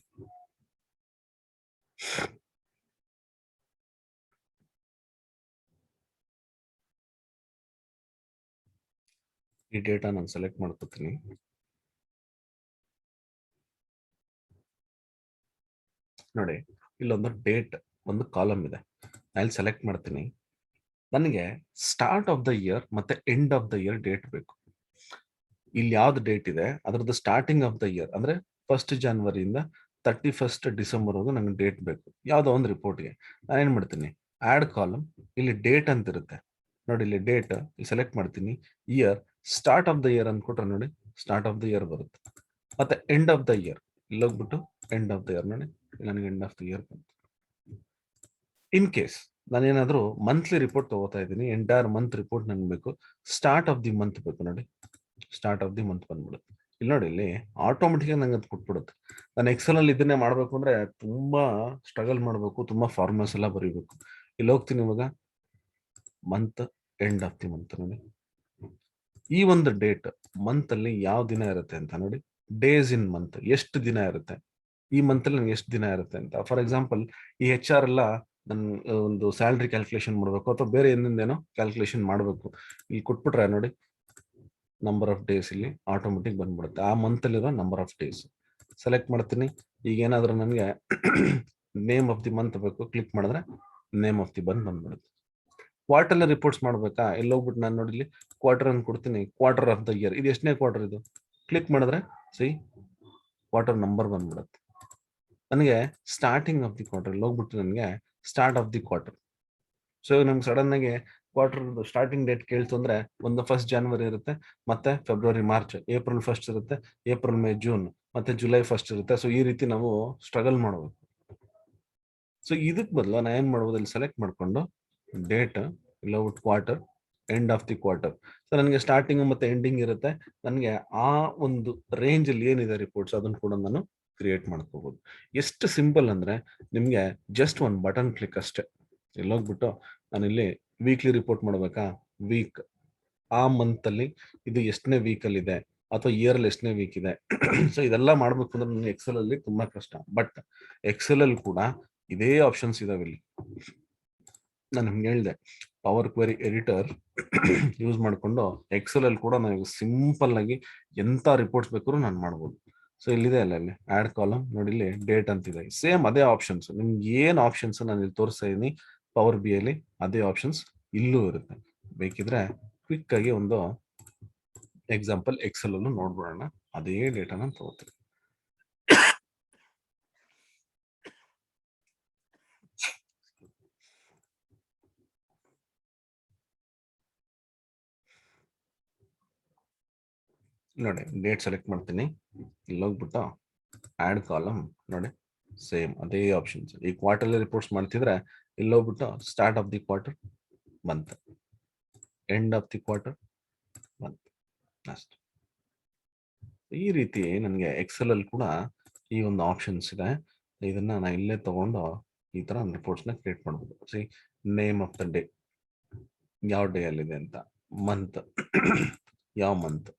ಈ ಡೇಟಾ ನಾನು ಸೆಲೆಕ್ಟ್ ಮಾಡ್ಕೋತೀನಿ. ನೋಡಿ ಇಲ್ಲೊಂದು ಡೇಟ್ ಒಂದು ಕಾಲಮ್ ಇದೆ, ನಾನು ಸೆಲೆಕ್ಟ್ ಮಾಡ್ತೀನಿ. ನನಗೆ ಸ್ಟಾರ್ಟ್ ಆಫ್ ದ ಇಯರ್ ಮತ್ತೆ end of the year date ಬೇಕು. ಇಲ್ಲಿ ಯಾವ್ದು ಡೇಟ್ ಇದೆ ಅದರದ್ದು ಸ್ಟಾರ್ಟಿಂಗ್ ಆಫ್ ದ ಇಯರ್ ಅಂದ್ರೆ 1st ಜನವರಿಯಿಂದ 31st ಡಿಸೆಂಬರ್ ವರೆಗೂ ನನಗೆ ಡೇಟ್ ಬೇಕು ಯಾವ್ದೋ ಒಂದು ರಿಪೋರ್ಟ್ಗೆ. ನಾನು ಏನ್ ಮಾಡ್ತೀನಿ, ಆಡ್ ಕಾಲಮ್, ಇಲ್ಲಿ ಡೇಟ್ ಅಂತ ಇರುತ್ತೆ ನೋಡಿ, ಇಲ್ಲಿ ಡೇಟ್ ಸೆಲೆಕ್ಟ್ ಮಾಡ್ತೀನಿ. Year, start of the year ಅಂದ್ಕೊಟ್ರೆ ನೋಡಿ ಸ್ಟಾರ್ಟ್ ಆಫ್ ದ ಇಯರ್ ಬರುತ್ತೆ. ಮತ್ತೆ ಎಂಡ್ ಆಫ್ ದ ಇಯರ್, ಇಲ್ಲಿ ಹೋಗ್ಬಿಟ್ಟು ಎಂಡ್ ಆಫ್ ದ ಇಯರ್ ನೋಡಿ, ನನಗೆ ಎಂಡ್ ಆಫ್ ದ ಇಯರ್ ಬಂತು. ಇನ್ ಕೇಸ್ ನಾನೇನಾದ್ರೂ ಮಂತ್ಲಿ ರಿಪೋರ್ಟ್ ತಗೋತಾ ಇದ್ದೀನಿ, ಎಂಟೈರ್ ಮಂತ್ ರಿಪೋರ್ಟ್ ನನ್ಗೆ ಬೇಕು, ಸ್ಟಾರ್ಟ್ ಆಫ್ ದಿ ಮಂತ್ ಬೇಕು ನೋಡಿ, ಸ್ಟಾರ್ಟ್ ಆಫ್ ದಿ ಮಂತ್ ಬಂದ್ಬಿಡುತ್ತೆ. ಇಲ್ಲಿ ನೋಡಿ, ಇಲ್ಲಿ ಆಟೋಮೆಟಿಕ್ ನಂಗೆ ಅದು ಕೊಟ್ಬಿಡುತ್ತೆ. ನಾನು ಎಕ್ಸೆಲ್ ಅಲ್ಲಿ ಇದನ್ನೇ ಮಾಡ್ಬೇಕು ಅಂದ್ರೆ ತುಂಬಾ ಸ್ಟ್ರಗಲ್ ಮಾಡ್ಬೇಕು, ತುಂಬಾ ಫಾರ್ಮುಲಾಸ್ ಎಲ್ಲ ಬರೀಬೇಕು. ಇಲ್ಲಿ ಹೋಗ್ತೀನಿ ಇವಾಗ, month, end of the month ನೋಡಿ, ಈ ಒಂದು ಡೇಟ್ ಮಂತ್ ಅಲ್ಲಿ ಯಾವ ದಿನ ಇರುತ್ತೆ ಅಂತ ನೋಡಿ, ಡೇಸ್ ಇನ್ ಮಂತ್ ಎಷ್ಟು ದಿನ ಇರುತ್ತೆ, ಈ ಮಂತ್ ಅಲ್ಲಿ ಎಷ್ಟು ದಿನ ಇರುತ್ತೆ ಅಂತ. ಫಾರ್ ಎಕ್ಸಾಂಪಲ್ ಈ HR ಎಲ್ಲ ನನ್ ಒಂದು ಸ್ಯಾಲ್ರಿ ಕ್ಯಾಲ್ಕುಲೇಷನ್ ಮಾಡಬೇಕು ಅಥವಾ ಬೇರೆ ಏನೇನೋ ಕ್ಯಾಲ್ಕುಲೇಷನ್ ಮಾಡಬೇಕು, ಇಲ್ಲಿ ಕೊಟ್ಬಿಟ್ರೆ ನೋಡಿ ನಂಬರ್ ಆಫ್ ಡೇಸ್ ಇಲ್ಲಿ ಆಟೋಮೆಟಿಕ್ ಬಂದ್ಬಿಡುತ್ತೆ. ಆ ಮಂತ್ ಅಲ್ಲಿರೋ ನಂಬರ್ ಆಫ್ ಡೇಸ್ ಸೆಲೆಕ್ಟ್ ಮಾಡ್ತೀನಿ. ಈಗ ಏನಾದ್ರೂ ನನಗೆ ನೇಮ್ ಆಫ್ ದಿ ಮಂತ್ ಬೇಕು, ಕ್ಲಿಕ್ ಮಾಡಿದ್ರೆ ನೇಮ್ ಆಫ್ ದಿ ಬಂದ್ಬಿಡುತ್ತೆ. ಕ್ವಾರ್ಟರ್ಲಿ ರಿಪೋರ್ಟ್ಸ್ ಮಾಡ್ಬೇಕಾ, ಇಲ್ಲಿ ಹೋಗ್ಬಿಟ್ಟು ನಾನು ನೋಡಿ ಇಲ್ಲಿ ಕ್ವಾರ್ಟರ್ ಅನ್ನು ಕೊಡ್ತೀನಿ, ಕ್ವಾರ್ಟರ್ ಆಫ್ ದ ಇಯರ್, ಇದು ಎಷ್ಟನೇ ಕ್ವಾರ್ಟರ್ ಇದು, ಕ್ಲಿಕ್ ಮಾಡಿದ್ರೆ ಸಿ ಕ್ವಾರ್ಟರ್ ನಂಬರ್ ಬಂದ್ಬಿಡುತ್ತೆ. ನನಗೆ ಸ್ಟಾರ್ಟಿಂಗ್ ಆಫ್ ದಿ ಕ್ವಾರ್ಟರ್ ಹೋಗ್ಬಿಟ್ಟು ನನಗೆ start of the quarter. So ನಮ್ಗೆ ಸಡನ್ ಆಗಿ ಕ್ವಾರ್ಟರ್ ಸ್ಟಾರ್ಟಿಂಗ್ ಡೇಟ್ ಕೇಳ್ತು ಅಂದ್ರೆ ಒಂದು 1st ಜನವರಿ ಇರುತ್ತೆ, ಮತ್ತೆ ಫೆಬ್ರವರಿ, ಮಾರ್ಚ್, ಏಪ್ರಿಲ್ 1st ಇರುತ್ತೆ, ಏಪ್ರಿಲ್, ಮೇ, ಜೂನ್, ಮತ್ತೆ ಜುಲೈ 1st ಇರುತ್ತೆ. ಸೊ ಈ ರೀತಿ ನಾವು ಸ್ಟ್ರಗಲ್ ಮಾಡಬೇಕು. ಸೊ ಇದಕ್ ಬದಲು ನಾನು ಏನ್ ಮಾಡ್ಬೋದು, ಇಲ್ಲಿ ಸೆಲೆಕ್ಟ್ ಮಾಡ್ಕೊಂಡು ಡೇಟ್, ಇಲ್ಲ ಹೋಗ್ಬಿಟ್ಟು quarter, end of the quarter. So ನನಗೆ ಸ್ಟಾರ್ಟಿಂಗ್ ಮತ್ತೆ ಎಂಡಿಂಗ್ ಇರುತ್ತೆ. ನನಗೆ ಆ ಒಂದು ರೇಂಜ್ ಅಲ್ಲಿ ಏನಿದೆ ರಿಪೋರ್ಟ್ಸ್ ಅದನ್ನು ಕೂಡ ನಾನು ಕ್ರಿಯೇಟ್ ಮಾಡ್ಕೋಬಹುದು. ಎಷ್ಟು ಸಿಂಪಲ್ ಅಂದ್ರೆ ನಿಮ್ಗೆ ಜಸ್ಟ್ ಒಂದು ಬಟನ್ ಕ್ಲಿಕ್ ಅಷ್ಟೇ. ಇಲ್ಲಿ ಹೋಗ್ಬಿಟ್ಟು ನಾನು ಇಲ್ಲಿ ವೀಕ್ಲಿ ರಿಪೋರ್ಟ್ ಮಾಡ್ಬೇಕಾ, ವೀಕ್ ಆ ಮಂತ್ ಅಲ್ಲಿ ಇದು ಎಷ್ಟನೇ ವೀಕ್ ಅಲ್ಲಿ ಇದೆ ಅಥವಾ ಇಯರ್ ಅಲ್ಲಿ ಎಷ್ಟನೇ ವೀಕ್ ಇದೆ. ಸೊ ಇದೆಲ್ಲ ಮಾಡ್ಬೇಕು ಅಂದ್ರೆ ನನಗೆ ಎಕ್ಸೆಲ್ ಅಲ್ಲಿ ತುಂಬಾ ಕಷ್ಟ. ಬಟ್ ಎಕ್ಸೆಲ್ ಅಲ್ಲಿ ಕೂಡ ಇದೇ ಆಪ್ಷನ್ಸ್ ಇದಾವೆ ಇಲ್ಲಿ. ನಾನು ನಿಮ್ಗೆ ಹೇಳಿದೆ ಪವರ್ ಕ್ವೆರಿ ಎಡಿಟರ್ ಯೂಸ್ ಮಾಡಿಕೊಂಡು ಎಕ್ಸೆಲ್ ಅಲ್ಲಿ ಕೂಡ ನಾವು ಸಿಂಪಲ್ ಆಗಿ ಎಂತ ರಿಪೋರ್ಟ್ಸ್ ಬೇಕಾದ್ರೂ ನಾನು ಮಾಡ್ಬೋದು. ಸೊ ಇಲ್ಲಿದೆ ಅಲ್ಲ ಇಲ್ಲಿ ಆಡ್ ಕಾಲಮ್ ನೋಡಿ, ಇಲ್ಲಿ ಡೇಟ್ ಅಂತಿದೆ. ಸೇಮ್ ಅದೇ ಆಪ್ಷನ್ಸ್ ನಿಮ್ಗೆ ಏನ್ ಆಪ್ಷನ್ಸ್ ನಾನು ಇಲ್ಲಿ ತೋರಿಸ್ತಾ ಇದೀನಿ ಪವರ್ ಬಿ ಅಲ್ಲಿ ಅದೇ ಆಪ್ಷನ್ಸ್ ಇಲ್ಲೂ ಇರುತ್ತೆ. ಬೇಕಿದ್ರೆ ಕ್ವಿಕ್ ಆಗಿ ಒಂದು ಎಕ್ಸಾಂಪಲ್ ಎಕ್ಸೆಲ್ ಅಲ್ಲೂ ನೋಡ್ಬಿಡೋಣ. ಅದೇ ಡೇಟಾನ ತಗೋತೀನಿ. ನೋಡಿ ಡೇಟ್ ಸೆಲೆಕ್ಟ್ ಮಾಡ್ತೀನಿ. ಇಲ್ಲಿ ಹೋಗ್ಬಿಟ್ಟು ಆಡ್ ಕಾಲಮ್ ನೋಡಿ, ಸೇಮ್ ಅದೇ ಆಪ್ಷನ್ಸ್. ಈ ಕ್ವಾರ್ಟರ್ಲಿ ರಿಪೋರ್ಟ್ಸ್ ಮಾಡ್ತಿದ್ರೆ ಇಲ್ಲಿ ಹೋಗ್ಬಿಟ್ಟು start of the quarter month, end of the quarter month ಅಷ್ಟೇ. ಈ ರೀತಿ ನನಗೆ ಎಕ್ಸೆಲ್ ಅಲ್ಲಿ ಕೂಡ ಈ ಒಂದು ಆಪ್ಷನ್ಸ್ ಇದೆ. ಇದನ್ನ ನಾನು ಇಲ್ಲೇ ತಗೊಂಡು ಈ ತರ ರಿಪೋರ್ಟ್ಸ್ ನ ಕ್ರಿಯೇಟ್ ಮಾಡ್ಬೋದು. C name of the day, ಯಾವ ಡೇ ಅಲ್ಲಿದೆ ಅಂತ, ಮಂತ್ ಯಾವ ಮಂತ್.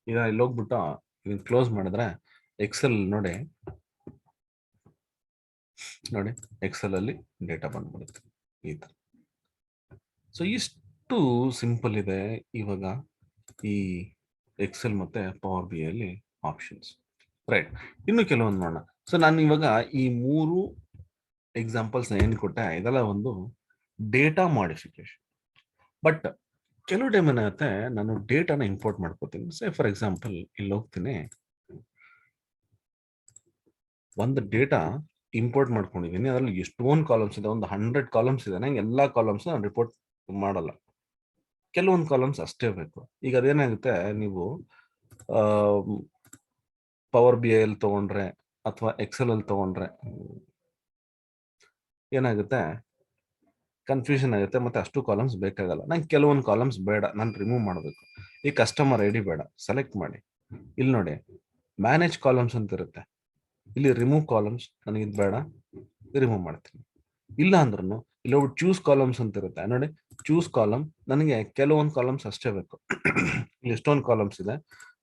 ಈಗ ಇಲ್ಲಿ ಹೋಗ್ಬಿಟ್ಟು ಇದನ್ನ ಕ್ಲೋಸ್ ಮಾಡಿದ್ರೆ ಎಕ್ಸೆಲ್ ನೋಡಿ ಎಕ್ಸೆಲ್ ಅಲ್ಲಿ ಡೇಟಾ ಬಂದ್ಬಿಡುತ್ತೆ ಈ ತರ. ಸೊ ಇಷ್ಟು ಸಿಂಪಲ್ ಇದೆ ಇವಾಗ ಈ ಎಕ್ಸೆಲ್ ಮತ್ತೆ ಪವರ್ ಬಿ ಅಲ್ಲಿ ಆಪ್ಷನ್ಸ್. ರೈಟ್, ಇನ್ನು ಕೆಲವೊಂದು ನೋಡೋಣ. ಸೊ ನಾನು ಇವಾಗ ಈ 3 ಎಕ್ಸಾಂಪಲ್ಸ್ ಏನ್ ಕೊಟ್ಟೆ ಇದೆಲ್ಲ ಒಂದು ಡೇಟಾ ಮಾಡಿಫಿಕೇಶನ್. ಬಟ್ ಕೆಲವು ಟೈಮ್ ಏನಾಗುತ್ತೆ ನಾನು ಡೇಟಾನ ಇಂಪೋರ್ಟ್ ಮಾಡ್ಕೋತೀನಿ. ಸೇ ಫಾರ್ ಎಕ್ಸಾಂಪಲ್ ಇಲ್ಲಿ ಹೋಗ್ತೀನಿ, ಒಂದು ಡೇಟಾ ಇಂಪೋರ್ಟ್ ಮಾಡ್ಕೊಂಡಿದ್ದೀನಿ. ಅದರಲ್ಲಿ ಎಷ್ಟೊಂದು ಕಾಲಮ್ಸ್ ಇದೆ, ಒಂದು 100 ಕಾಲಮ್ಸ್ ಇದೆ. ನಂಗೆ ಎಲ್ಲಾ ಕಾಲಮ್ಸ್ ನಾನು ರಿಪೋರ್ಟ್ ಮಾಡಲ್ಲ, ಕೆಲವೊಂದು ಕಾಲಮ್ಸ್ ಅಷ್ಟೇ ಬೇಕು. ಈಗ ಅದೇನಾಗುತ್ತೆ, ನೀವು ಪವರ್ ಬಿ ಐ ಅಲ್ಲಿ ತಗೊಂಡ್ರೆ ಅಥವಾ ಎಕ್ಸೆಲ್ ಅಲ್ಲಿ ತಗೊಂಡ್ರೆ ಏನಾಗುತ್ತೆ, ಕನ್ಫ್ಯೂಷನ್ ಆಗುತ್ತೆ, ಮತ್ತೆ ಅಷ್ಟು ಕಾಲಮ್ಸ್ ಬೇಕಾಗಲ್ಲ. ನಂಗೆ ಕೆಲವೊಂದು ಕಾಲಮ್ಸ್ ಬೇಡ, ನಾನು ರಿಮೂವ್ ಮಾಡಬೇಕು. ಈ ಕಸ್ಟಮರ್ ಐ ಡಿ ಬೇಡ, ಸೆಲೆಕ್ಟ್ ಮಾಡಿ. ಇಲ್ಲಿ ನೋಡಿ ಮ್ಯಾನೇಜ್ ಕಾಲಮ್ಸ್ ಅಂತ ಇರುತ್ತೆ, ಇಲ್ಲಿ ರಿಮೂವ್ ಕಾಲಮ್ಸ್, ನನಗೆ ಇದು ಬೇಡ, ರಿಮೂವ್ ಮಾಡ್ತೀನಿ. ಇಲ್ಲ ಅಂದ್ರೂ ಇಲ್ಲಿ ಒಬ್ಬ ಚೂಸ್ ಕಾಲಮ್ಸ್ ಅಂತ ಇರುತ್ತೆ ನೋಡಿ, ಚೂಸ್ ಕಾಲಮ್ ನನಗೆ ಕೆಲವೊಂದು ಕಾಲಮ್ಸ್ ಅಷ್ಟೇ ಬೇಕು. ಇಲ್ಲಿ ಎಷ್ಟೊಂದು ಕಾಲಮ್ಸ್ ಇದೆ,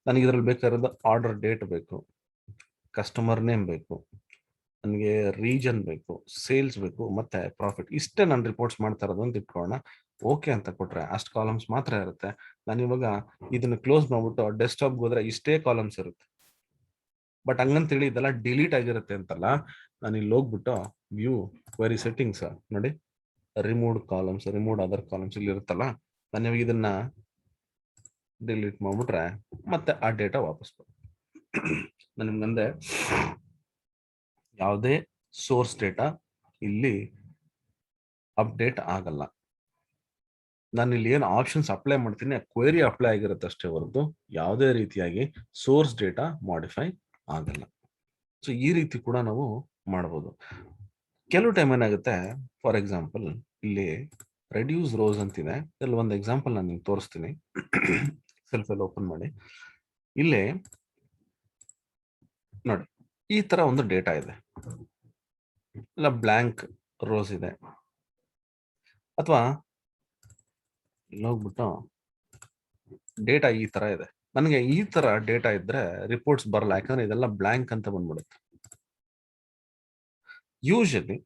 ನನಗೆ ಇದ್ರಲ್ಲಿ ಬೇಕಾಗಿರೋದು ಆರ್ಡರ್ ಡೇಟ್ ಬೇಕು, ಕಸ್ಟಮರ್ ನೇಮ್ ಬೇಕು, ನನಗೆ ರೀಜನ್ ಬೇಕು, ಸೇಲ್ಸ್ ಬೇಕು, ಮತ್ತೆ ಪ್ರಾಫಿಟ್. ಇಷ್ಟೇ ನಾನು ರಿಪೋರ್ಟ್ಸ್ ಮಾಡ್ತಾ ಇರೋದು ಅಂತ ಇಟ್ಕೊಳ್ಳೋಣ. ಓಕೆ ಅಂತ ಕೊಟ್ರೆ ಅಷ್ಟು ಕಾಲಮ್ಸ್ ಮಾತ್ರ ಇರುತ್ತೆ. ನಾನು ಇವಾಗ ಇದನ್ನ ಕ್ಲೋಸ್ ಮಾಡ್ಬಿಟ್ಟು ಡೆಸ್ಕ್ಟಾಪ್ ಹೋದ್ರೆ ಇಷ್ಟೇ ಕಾಲಮ್ಸ್ ಇರುತ್ತೆ. ಬಟ್ ಹಂಗಂತೇಳಿ ಇದೆಲ್ಲ ಡಿಲೀಟ್ ಆಗಿರುತ್ತೆ ಅಂತಲ್ಲ. ನಾನು ಇಲ್ಲಿ ಹೋಗ್ಬಿಟ್ಟು ವ್ಯೂ ಕ್ವೆರಿ ಸೆಟ್ಟಿಂಗ್ಸ್ ನೋಡಿ, removed columns, removed other columns ಇಲ್ಲಿ ಇರುತ್ತಲ್ಲ. ನಾನು ಇವಾಗ ಇದನ್ನ ಡಿಲೀಟ್ ಮಾಡ್ಬಿಟ್ರೆ ಮತ್ತೆ ಆ ಡೇಟಾ ವಾಪಸ್ ನಾನು ನಿಮ್ಗಂದೆ ಯಾವುದೇ ಸೋರ್ಸ್ ಡೇಟಾ ಇಲ್ಲಿ ಅಪ್ಡೇಟ್ ಆಗಲ್ಲ. ನಾನು ಇಲ್ಲಿ ಏನು ಆಪ್ಷನ್ಸ್ ಅಪ್ಲೈ ಮಾಡ್ತೀನಿ ಕ್ವೆರಿ ಅಪ್ಲೈ ಆಗಿರುತ್ತೆ ಅಷ್ಟೇ ಹೊರತು ಯಾವುದೇ ರೀತಿಯಾಗಿ ಸೋರ್ಸ್ ಡೇಟಾ ಮಾಡಿಫೈ ಆಗಲ್ಲ. ಸೊ ಈ ರೀತಿ ಕೂಡ ನಾವು ಮಾಡಬಹುದು. ಕೆಲವು ಟೈಮ್ ಏನಾಗುತ್ತೆ, ಫಾರ್ ಎಕ್ಸಾಂಪಲ್ ಇಲ್ಲಿ ರೆಡ್ಯೂಸ್ ರೋಸ್ ಅಂತಿದೆ. ಇಲ್ಲಿ ಒಂದು ಎಕ್ಸಾಂಪಲ್ ನಾನು ನಿಮ್ಗೆ ತೋರಿಸ್ತೀನಿ. ಸೆಲ್ಫ್ ಅಲ್ಲಿ ಓಪನ್ ಮಾಡಿ, ಇಲ್ಲೇ ನೋಡಿ ಈ ತರ ಒಂದು ಡೇಟಾ ಇದೆ, ಇಲ್ಲ ಬ್ಲಾಂಕ್ ರೋಸ್ ಇದೆ, ಅಥವಾ ಇಲ್ಲಿ ಹೋಗ್ಬಿಟ್ಟು ಡೇಟಾ ಈ ತರ ಇದೆ. ನನಗೆ ಈ ತರ ಡೇಟಾ ಇದ್ರೆ ರಿಪೋರ್ಟ್ಸ್ ಬರಲ್ಲ, ಯಾಕಂದ್ರೆ ಇದೆಲ್ಲ ಬ್ಲಾಂಕ್ ಅಂತ ಬಂದ್ಬಿಡುತ್ತೆ. ಯೂಶಲಿ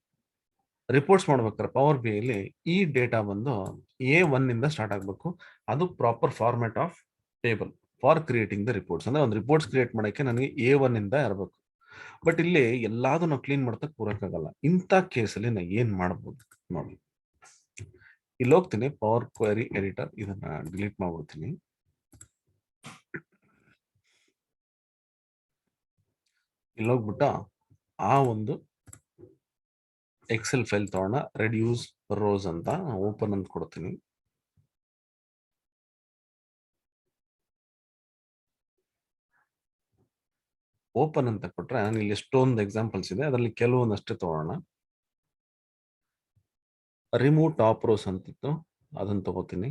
ರಿಪೋರ್ಟ್ಸ್ ಮಾಡ್ಬೇಕಾದ್ರೆ ಪವರ್ ಬಿ ಅಲ್ಲಿ ಈ ಡೇಟಾ ಬಂದು A1 ಇಂದ ಸ್ಟಾರ್ಟ್ ಆಗಬೇಕು. ಅದು proper format of table for creating the reports. ಅಂದ್ರೆ ಒಂದು ರಿಪೋರ್ಟ್ಸ್ ಕ್ರಿಯೇಟ್ ಮಾಡಕ್ಕೆ ನನಗೆ A1 ಇಂದ ಇರಬೇಕು. ಬಟ್ ಇಲ್ಲಿ ಎಲ್ಲಾದು ನಾವು ಕ್ಲೀನ್ ಮಾಡ್ತಾ ಕೂರಕ್ಕಾಗಲ್ಲ. ಇಂಥ ಕೇಸಲ್ಲಿ ನಾ ಏನ್ ಮಾಡ್ಬೋದು ನೋಡಿ, ಇಲ್ಲಿ ಹೋಗ್ತೀನಿ ಪವರ್ ಕ್ವೆರಿ ಎಡಿಟರ್, ಇದನ್ನ ಡಿಲೀಟ್ ಮಾಡ್ಬಿಡ್ತೀನಿ. ಇಲ್ಲಿ ಹೋಗ್ಬಿಟ್ಟು ಆ ಒಂದು ಎಕ್ಸೆಲ್ ಫೈಲ್ ತಗೋಣ, ರೆಡ್ಯೂಸ್ ರೋಸ್ ಅಂತ ಓಪನ್ ಅಂತ ಕೊಡ್ತೀನಿ. ಓಪನ್ ಅಂತ ಕೊಟ್ರೆ ನಾನು ಇಲ್ಲಿ ಎಷ್ಟೊಂದು ಎಕ್ಸಾಂಪಲ್ಸ್ ಇದೆ, ಅದರಲ್ಲಿ ಕೆಲವೊಂದಷ್ಟೇ ತಗೋಣ. ರಿಮೂವ್ ಟಾಪ್ ರೋಸ್ ಅಂತಿತ್ತು, ಅದನ್ನ ತಗೋತೀನಿ.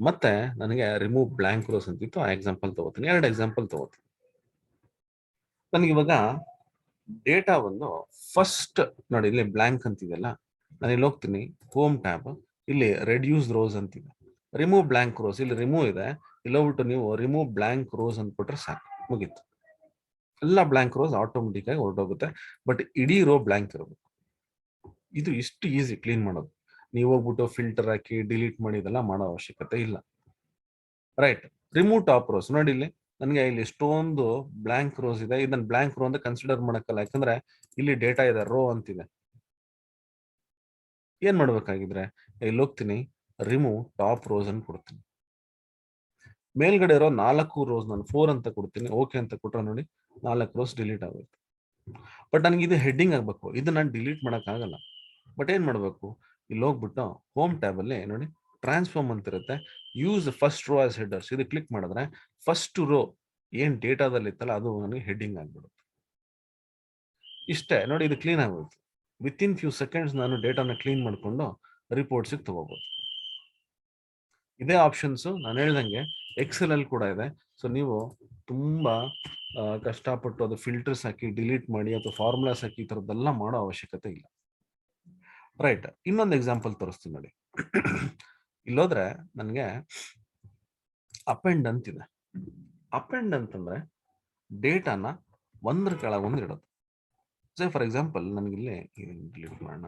ಮತ್ತೆ ನನಗೆ ರಿಮೂವ್ ಬ್ಲಾಂಕ್ ರೋಸ್ ಅಂತಿತ್ತು, ಆ ಎಕ್ಸಾಂಪಲ್ ತಗೋತೀನಿ, 2 ಎಕ್ಸಾಂಪಲ್ ತಗೋತೀನಿ. ನನಗೆ ಇವಾಗ ಡೇಟಾ ಒಂದು ಫಸ್ಟ್ ನೋಡಿ, ಇಲ್ಲಿ ಬ್ಲಾಂಕ್ ಅಂತಿದೆಲ್ಲ, ನಾನು ಇಲ್ಲಿ ಹೋಗ್ತೀನಿ ಹೋಮ್ ಟ್ಯಾಬ್, ಇಲ್ಲಿ ರೆಡ್ಯೂಸ್ ರೋಸ್ ಅಂತಿದೆ, ರಿಮೂವ್ ಬ್ಲಾಂಕ್ ರೋಸ್, ಇಲ್ಲಿ ರಿಮೂವ್ ಇದೆ, ಇಲ್ಲಿ ಹೋಗ್ಬಿಟ್ಟು ನೀವು ರಿಮೂವ್ ಬ್ಲಾಂಕ್ ರೋಸ್ ಅಂದ್ಬಿಟ್ರೆ ಸಾಕು, ಮುಗೀತು. ಎಲ್ಲ ಬ್ಲಾಂಕ್ ರೋಸ್ ಆಟೋಮೆಟಿಕ್ ಆಗಿ ಹೊರಟೋಗುತ್ತೆ, ಬಟ್ ಇಡೀ ರೋ ಬ್ಲಾಂಕ್ ಇರಬೇಕು. ಇದು ಇಷ್ಟು ಈಸಿ ಕ್ಲೀನ್ ಮಾಡೋದು. ನೀವು ಹೋಗ್ಬಿಟ್ಟು ಫಿಲ್ಟರ್ ಹಾಕಿ ಡಿಲೀಟ್ ಮಾಡಿ ಇದೆಲ್ಲ ಮಾಡೋ ಅವಶ್ಯಕತೆ ಇಲ್ಲ. ರೈಟ್, ರಿಮೂವ್ ಟಾಪ್ ರೋಸ್ ನೋಡಿ, ಇಲ್ಲಿ ನನಗೆ ಇಲ್ಲಿ ಎಷ್ಟೊಂದು ಬ್ಲಾಂಕ್ ರೋಸ್ ಇದೆ, ಇದನ್ನ ಬ್ಲಾಂಕ್ ರೋ ಅಂತ ಕನ್ಸಿಡರ್ ಮಾಡಕ್ಕಲ್ಲ, ಯಾಕಂದ್ರೆ ಇಲ್ಲಿ ಡೇಟಾ ಇದೆ, ರೋ ಅಂತಿದೆ. ಏನ್ ಮಾಡ್ಬೇಕಾಗಿದ್ರೆ ಇಲ್ಲಿ ಹೋಗ್ತೀನಿ, ರಿಮೂವ್ ಟಾಪ್ ರೋಸ್ ಅಂತ ಕೊಡ್ತೀನಿ, ಮೇಲ್ಗಡೆ ಇರೋ 4 ರೋಸ್ ನಾನು 4 ಅಂತ ಕೊಡ್ತೀನಿ, ಓಕೆ ಅಂತ ಕೊಟ್ರೆ ನೋಡಿ 4 ರೋಸ್ ಡಿಲೀಟ್ ಆಗುತ್ತೆ. ಬಟ್ ನನಗೆ ಇದು ಹೆಡ್ಡಿಂಗ್ ಆಗ್ಬೇಕು, ಇದು ನಾನು ಡಿಲೀಟ್ ಮಾಡಕ್ ಆಗಲ್ಲ. ಬಟ್ ಏನ್ ಮಾಡ್ಬೇಕು, ಇಲ್ಲಿ ಹೋಗ್ಬಿಟ್ಟು ಹೋಮ್ ಟ್ಯಾಬ್ ಅಲ್ಲಿ ನೋಡಿ ಟ್ರಾನ್ಸ್ಫಾರ್ಮ್ ಅಂತ ಇರುತ್ತೆ, use first row as headers, ಇದು ಕ್ಲಿಕ್ ಮಾಡಿದ್ರೆ ಫಸ್ಟ್ ರೋ ಏನ್ ಡೇಟಾದಲ್ಲಿ ಇತ್ತಲ್ಲ ಅದು ನನಗೆ ಹೆಡ್ಡಿಂಗ್ ಆಗ್ಬಿಡುತ್ತೆ. ಇಷ್ಟೇ ನೋಡಿ, ಇದು ಕ್ಲೀನ್ ಆಗೋಯ್ತು. ವಿತ್ ಇನ್ ಫ್ಯೂ ಸೆಕೆಂಡ್ಸ್ ನಾನು ಡೇಟಾನ ಕ್ಲೀನ್ ಮಾಡಿಕೊಂಡು ರಿಪೋರ್ಟ್ಸಿಗೆ ತಗೋಬಹುದು. ಇದೇ ಆಪ್ಷನ್ಸ್ ನಾನು ಹೇಳ್ದಂಗೆ ಎಕ್ಸೆಲ್ ಅಲ್ಲಿ ಕೂಡ ಇದೆ. ಸೊ ನೀವು ತುಂಬಾ ಕಷ್ಟಪಟ್ಟು ಅದು ಫಿಲ್ಟರ್ಸ್ ಹಾಕಿ ಡಿಲೀಟ್ ಮಾಡಿ ಅಥವಾ ಫಾರ್ಮುಲಾಸ್ ಹಾಕಿ ಈ ಥರದ್ದೆಲ್ಲ ಮಾಡೋ ಅವಶ್ಯಕತೆ ಇಲ್ಲ. ರೈಟ್, ಇನ್ನೊಂದು ಎಕ್ಸಾಂಪಲ್ ತೋರಿಸ್ತೀನಿ ನೋಡಿ. ಇಲ್ಲೋದ್ರೆ ನನಗೆ ಅಪೆಂಡ್ ಅಂತಿದೆ. ಅಪೆಂಡ್ ಅಂತಂದ್ರೆ ಡೇಟಾನ ಒಂದ್ರ ಕೆಳಗೆ ಒಂದು ಇಡೋದು. ಸೇ ಫಾರ್ ಎಕ್ಸಾಂಪಲ್ ನನಗಿಲ್ಲಿ ಡಿಲೀಟ್ ಮಾಡೋಣ.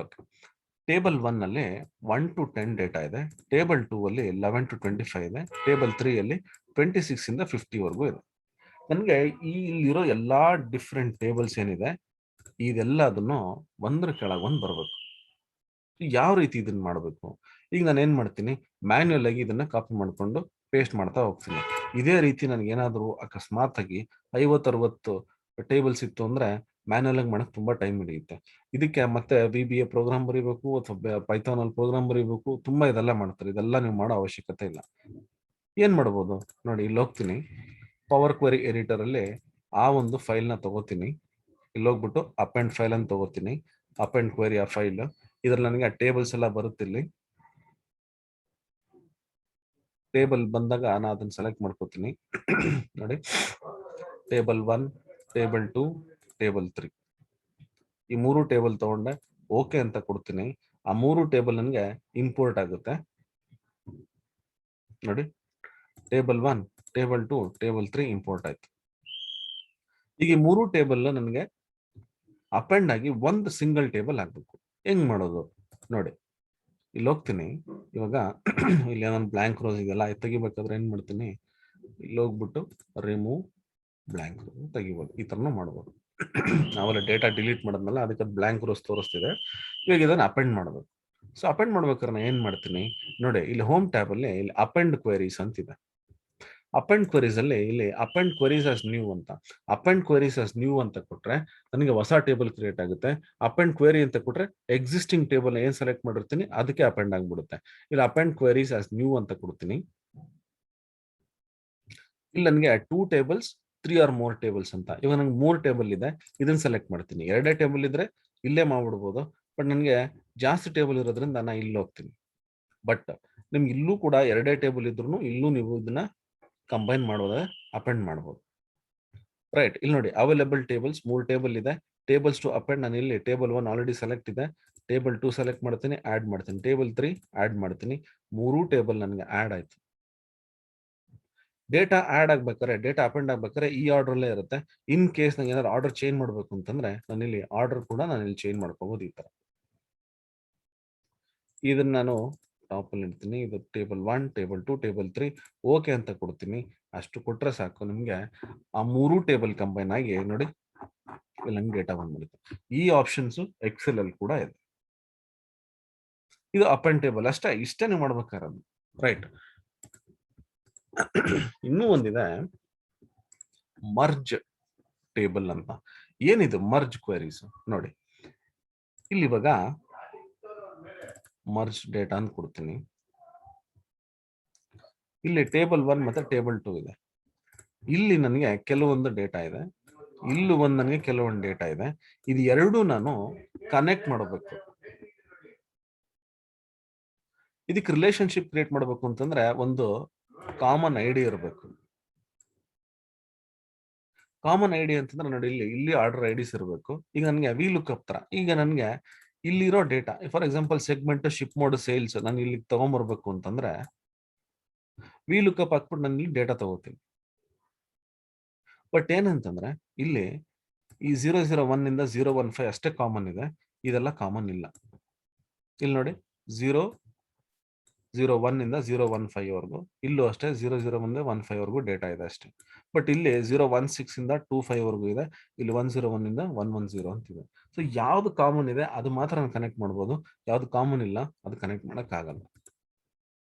ಓಕೆ, ಟೇಬಲ್ 1 ಅಲ್ಲಿ 1 to 10 ಡೇಟಾ ಇದೆ, ಟೇಬಲ್ 2 ಅಲ್ಲಿ 11 to 25 ಇದೆ, ಟೇಬಲ್ 3 ಅಲ್ಲಿ 26 ಇಂದ 50 ವರೆಗೂ ಇದೆ. ನನಗೆ ಇಲ್ಲಿರೋ ಎಲ್ಲಾ ಡಿಫ್ರೆಂಟ್ ಟೇಬಲ್ಸ್ ಏನಿದೆ ಇದೆಲ್ಲದನ್ನು ಒಂದ್ರ ಕೆಳಗೆ ಒಂದು ಬರಬೇಕು. ಯಾವ ರೀತಿ ಇದನ್ನ ಮಾಡಬೇಕು, ಈಗ ನಾನು ಏನ್ ಮಾಡ್ತೀನಿ, ಮ್ಯಾನ್ಯುಯಲ್ ಆಗಿ ಇದನ್ನ ಕಾಪಿ ಮಾಡ್ಕೊಂಡು ಪೇಸ್ಟ್ ಮಾಡ್ತಾ ಹೋಗ್ತೀನಿ. ಇದೇ ರೀತಿ ನನಗೆ ಏನಾದರೂ ಅಕಸ್ಮಾತ್ ಆಗಿ 50-60 ಟೇಬಲ್ಸ್ ಇತ್ತು ಅಂದ್ರೆ ಮ್ಯಾನ್ಯುಯಲ್ ಆಗಿ ಮಾಡಕ್ ತುಂಬಾ ಟೈಮ್ ಹಿಡಿಯುತ್ತೆ. ಇದಕ್ಕೆ ಮತ್ತೆ VBA ಪ್ರೋಗ್ರಾಮ್ ಬರೀಬೇಕು ಅಥವಾ ಪೈಥಾನ್ ಅಲ್ಲಿ ಪ್ರೋಗ್ರಾಮ್ ಬರೀಬೇಕು, ತುಂಬಾ ಇದೆಲ್ಲ ಮಾಡ್ತಾರೆ. ಇದೆಲ್ಲ ನೀವು ಮಾಡೋ ಅವಶ್ಯಕತೆ ಇಲ್ಲ. ಏನ್ ಮಾಡ್ಬೋದು ನೋಡಿ, ಇಲ್ಲಿ ಹೋಗ್ತೀನಿ, ಪವರ್ ಕ್ವೆರಿ ಎಡಿಟರ್ ಅಲ್ಲಿ ಆ ಒಂದು ಫೈಲ್ ನ ತಗೋತೀನಿ, ಇಲ್ಲಿ ಹೋಗ್ಬಿಟ್ಟು ಅಪೆಂಡ್ ಫೈಲ್ ಅಂತ ತಗೋತೀನಿ, ಅಪೆಂಡ್ ಕ್ವೆರಿ ಆ ಫೈಲ್, ಇದ್ರಲ್ಲಿ ನನಗೆ ಟೇಬಲ್ಸ್ ಎಲ್ಲ ಬರುತ್ತೆ. ಇಲ್ಲಿ ಟೇಬಲ್ ಬಂದಾಗ ನಾನು ಅದನ್ನ ಸೆಲೆಕ್ಟ್ ಮಾಡ್ಕೋತೀನಿ. ನೋಡಿ, ಟೇಬಲ್ 1, ಟೇಬಲ್ 2, ಟೇಬಲ್ 3, ಈ 3 ಟೇಬಲ್ ತಗೊಂಡೆ, ಓಕೆ ಅಂತ ಕೊಡ್ತೀನಿ. ಆ 3 ಟೇಬಲ್ ನನಗೆ ಇಂಪೋರ್ಟ್ ಆಗುತ್ತೆ. ನೋಡಿ, ಟೇಬಲ್ 1, ಟೇಬಲ್ 2, ಟೇಬಲ್ 3 ಇಂಪೋರ್ಟ್ ಆಯ್ತು. ಈಗ ಈ 3 ಟೇಬಲ್ ನನಗೆ ಅಪೆಂಡ್ ಆಗಿ ಒಂದು ಸಿಂಗಲ್ ಟೇಬಲ್ ಆಗ್ಬೇಕು. ಹೆಂಗ್ ಮಾಡೋದು ನೋಡಿ, ಇಲ್ಲಿ ಹೋಗ್ತೀನಿ, ಇವಾಗ ಇಲ್ಲಿ ಏನೊಂದು ಬ್ಲಾಂಕ್ ರೋಸ್ ಇದೆಲ್ಲ ತೆಗಿಬೇಕಾದ್ರೆ ಏನ್ ಮಾಡ್ತೀನಿ, ಇಲ್ಲಿ ಹೋಗ್ಬಿಟ್ಟು ರಿಮೂವ್ ಬ್ಲಾಂಕ್ ರೋಸ್ ತೆಗಿಬೋದು. ಈ ತರನು ಮಾಡ್ಬೋದು. ನಾವೆಲ್ಲ ಡೇಟಾ ಡಿಲೀಟ್ ಮಾಡಿದ್ಮೇಲೆ ಅದಕ್ಕೆ ಬ್ಲಾಂಕ್ ರೋಸ್ ತೋರಿಸ್ತಿದೆ, ಇವಾಗ ಇದನ್ನ ಅಪೆಂಡ್ ಮಾಡ್ಬೇಕು. ಸೊ ಅಪೆಂಡ್ ಮಾಡ್ಬೇಕಾದ್ರೆ ನಾನು ಏನ್ ಮಾಡ್ತೀನಿ ನೋಡಿ, ಇಲ್ಲಿ ಹೋಮ್ ಟ್ಯಾಬ್ ಅಲ್ಲಿ ಇಲ್ಲಿ ಅಪೆಂಡ್ ಕ್ವೆರೀಸ್ ಅಂತಿದೆ. ಅಪೆಂಡ್ ಕ್ವೆರೀಸ್ ಅಲ್ಲಿ ಇಲ್ಲಿ ಅಪೆಂಡ್ ಕ್ವೆರೀಸ್ ಆಸ್ ನ್ಯೂ ಅಂತ, ಅಪೆಂಡ್ ಕ್ವೆರೀಸ್ ಆಸ್ ನ್ಯೂ ಅಂತ ಕೊಟ್ರೆ ನನಗೆ ಹೊಸ ಟೇಬಲ್ ಕ್ರಿಯೇಟ್ ಆಗುತ್ತೆ. ಅಪೆಂಡ್ ಕ್ವೆರಿ ಅಂತ ಕೊಟ್ರೆ ಎಕ್ಸಿಸ್ಟಿಂಗ್ ಟೇಬಲ್ ಏನ್ ಸೆಲೆಕ್ಟ್ ಮಾಡಿರ್ತೀನಿ ಅದಕ್ಕೆ ಅಪೆಂಡ್ ಆಗ್ಬಿಡುತ್ತೆ. ಇಲ್ಲಿ ಅಪೆಂಡ್ ಕ್ವೆರೀಸ್ ಆಸ್ ನ್ಯೂ ಅಂತ ಕೊಡ್ತೀನಿ. ಇಲ್ಲಿ ನನಗೆ 2 ಟೇಬಲ್ಸ್ 3 or more ಟೇಬಲ್ಸ್ ಅಂತ, ಇವಾಗ ನಂಗೆ 3 ಟೇಬಲ್ ಇದೆ, ಇದನ್ನ ಸೆಲೆಕ್ಟ್ ಮಾಡ್ತೀನಿ. 2 ಟೇಬಲ್ ಇದ್ರೆ ಇಲ್ಲೇ ಮಾಡ್ಬಿಡ್ಬೋದು, ಬಟ್ ನನಗೆ ಜಾಸ್ತಿ ಟೇಬಲ್ ಇರೋದ್ರಿಂದ ನಾನು ಇಲ್ಲಿ ಹೋಗ್ತೀನಿ. ಬಟ್ ನಿಮ್ಗೆ ಇಲ್ಲೂ ಕೂಡ 2 ಟೇಬಲ್ ಇದ್ರು ಇಲ್ಲೂ ನೀವು ಇದನ್ನ ಕಂಬೈನ್ ಮಾಡೋದ್ರೆ ಅಪೆಂಡ್ ಮಾಡ್ಬೋದು. ರೈಟ್, ಇಲ್ಲಿ ನೋಡಿ ಅವೈಲೇಬಲ್ ಟೇಬಲ್ಸ್ 3 ಟೇಬಲ್ ಇದೆ, ಟೇಬಲ್ಸ್ ಟು ಅಪೆಂಡ್ ನಾನು ಇಲ್ಲಿ ಟೇಬಲ್ 1 ಆಲ್ರೆಡಿ ಸೆಲೆಕ್ಟ್ ಇದೆ, ಟೇಬಲ್ 2 ಸೆಲೆಕ್ಟ್ ಮಾಡ್ತೀನಿ, ಆಡ್ ಮಾಡ್ತೀನಿ, ಟೇಬಲ್ 3 ಆಡ್ ಮಾಡ್ತೀನಿ, 3 ಟೇಬಲ್ ನನಗೆ ಆಡ್ ಆಯ್ತು. ಡೇಟಾ ಆಡ್ ಆಗ್ಬೇಕಾದ್ರೆ, ಡೇಟಾ ಅಪೆಂಡ್ ಆಗ್ಬೇಕಾದ್ರೆ ಈ ಆರ್ಡರ್ ಅಲ್ಲೇ ಇರುತ್ತೆ. ಇನ್ ಕೇಸ್ ನಂಗೆ ಏನಾದ್ರು ಆರ್ಡರ್ ಚೇಂಜ್ ಮಾಡ್ಬೇಕು ಅಂತಂದ್ರೆ ನಾನು ಇಲ್ಲಿ ಆರ್ಡರ್ ಕೂಡ ನಾನು ಇಲ್ಲಿ ಚೇಂಜ್ ಮಾಡ್ಕೋಬಹುದು. ಈ ತರ ಇದನ್ನ ನಾನು ಟಾಪ್ ಅಲ್ಲಿ ಇಡ್ತೀನಿ. ಇದು ಟೇಬಲ್ 1, ಟೇಬಲ್ 2, ಟೇಬಲ್ 3 ಓಕೆ ಅಂತ ಕೊಡ್ತೀನಿ. ಅಷ್ಟು ಕೊಟ್ರೆ ಸಾಕು, ನಿಮ್ಗೆ ಆ 3 ಟೇಬಲ್ ಕಂಬೈನ್ ಆಗಿ ನೋಡಿ ಇಲ್ಲಿ ನಂಗೆ ಡೇಟಾ ಬಂದ್ಬಿಡುತ್ತೆ. ಈ ಆಪ್ಷನ್ಸ್ ಎಕ್ಸೆಲ್ ಅಲ್ಲಿ ಕೂಡ ಇದೆ. ಇದು ಅಪೆಂಡ್ ಟೇಬಲ್ ಅಷ್ಟೇ, ಇಷ್ಟೇ ನೀವು ಮಾಡ್ಬೇಕಾರದು. ರೈಟ್, ಇನ್ನೂ ಒಂದಿದೆ ಮರ್ಜ್ ಟೇಬಲ್ ಅಂತ. ಏನಿದು ಮರ್ಜ್ ಕ್ವೆರೀಸ್ ನೋಡಿ, ಇಲ್ಲಿ ಇವಾಗ ಮರ್ಜ್ ಡೇಟಾ ಅಂತ ಕೊಡ್ತೀನಿ. ಇಲ್ಲಿ ಟೇಬಲ್ 1 ಮತ್ತೆ ಟೇಬಲ್ 2 ಇದೆ. ಇಲ್ಲಿ ನನಗೆ ಕೆಲವೊಂದು ಡೇಟಾ ಇದೆ, ಇಲ್ಲಿ ಒಂದು ನನಗೆ ಕೆಲವೊಂದು ಡೇಟಾ ಇದೆ. ಇದು ಎರಡು ನಾನು ಕನೆಕ್ಟ್ ಮಾಡಬೇಕು. ಇದಕ್ಕೆ ರಿಲೇಶನ್ಶಿಪ್ ಕ್ರಿಯೇಟ್ ಮಾಡಬೇಕು ಅಂತಂದ್ರೆ ಒಂದು ಕಾಮನ್ ಐಡಿ ಇರಬೇಕು. ಕಾಮನ್ ಐಡಿ ಅಂತಂದ್ರೆ ನೋಡಿ, ಇಲ್ಲಿ ಆರ್ಡರ್ ಐಡಿಸ್ ಇರಬೇಕು. ಈಗ ನನಗೆ ವಿ ಲುಕ್ಅಪ್ ತರ, ಈಗ ನನಗೆ ಇಲ್ಲಿರೋ data, for example segment, ship mode, sales ನಾನು ಇಲ್ಲಿ ತಗೊಂಡ್ಬರ್ಬೇಕು ಅಂತಂದ್ರೆ ವಿ ಲುಕ್ಅಪ್ ಹಾಕ್ಬಿಟ್ಟು ನಾನು ಇಲ್ಲಿ ಡೇಟಾ ತಗೋತೀನಿ. ಬಟ್ ಏನಂತಂದ್ರೆ ಇಲ್ಲಿ ಈ 001 ಇಂದ 015 ಅಷ್ಟೇ ಕಾಮನ್ ಇದೆ, ಇದೆಲ್ಲ ಕಾಮನ್ ಇಲ್ಲ. ಇಲ್ಲಿ ನೋಡಿ 001 ಇಂದ 015 ವರೆಗೂ, ಇಲ್ಲೂ ಅಷ್ಟೇ 001 15 ವರೆಗೂ ಡೇಟಾ ಇದೆ ಅಷ್ಟೇ. ಬಟ್ ಇಲ್ಲಿ 016 ಇಂದ 25 ವರೆಗೂ ಇದೆ, ಇಲ್ಲಿ 101 ಇಂದ 110 ಅಂತ ಇದೆ. ಸೊ ಯಾವ್ದು ಕಾಮನ್ ಇದೆ ಅದು ಮಾತ್ರ ನಾನು ಕನೆಕ್ಟ್ ಮಾಡ್ಬೋದು, ಯಾವ್ದು ಕಾಮನ್ ಇಲ್ಲ ಅದು ಕನೆಕ್ಟ್ ಮಾಡಕ್ ಆಗಲ್ಲ.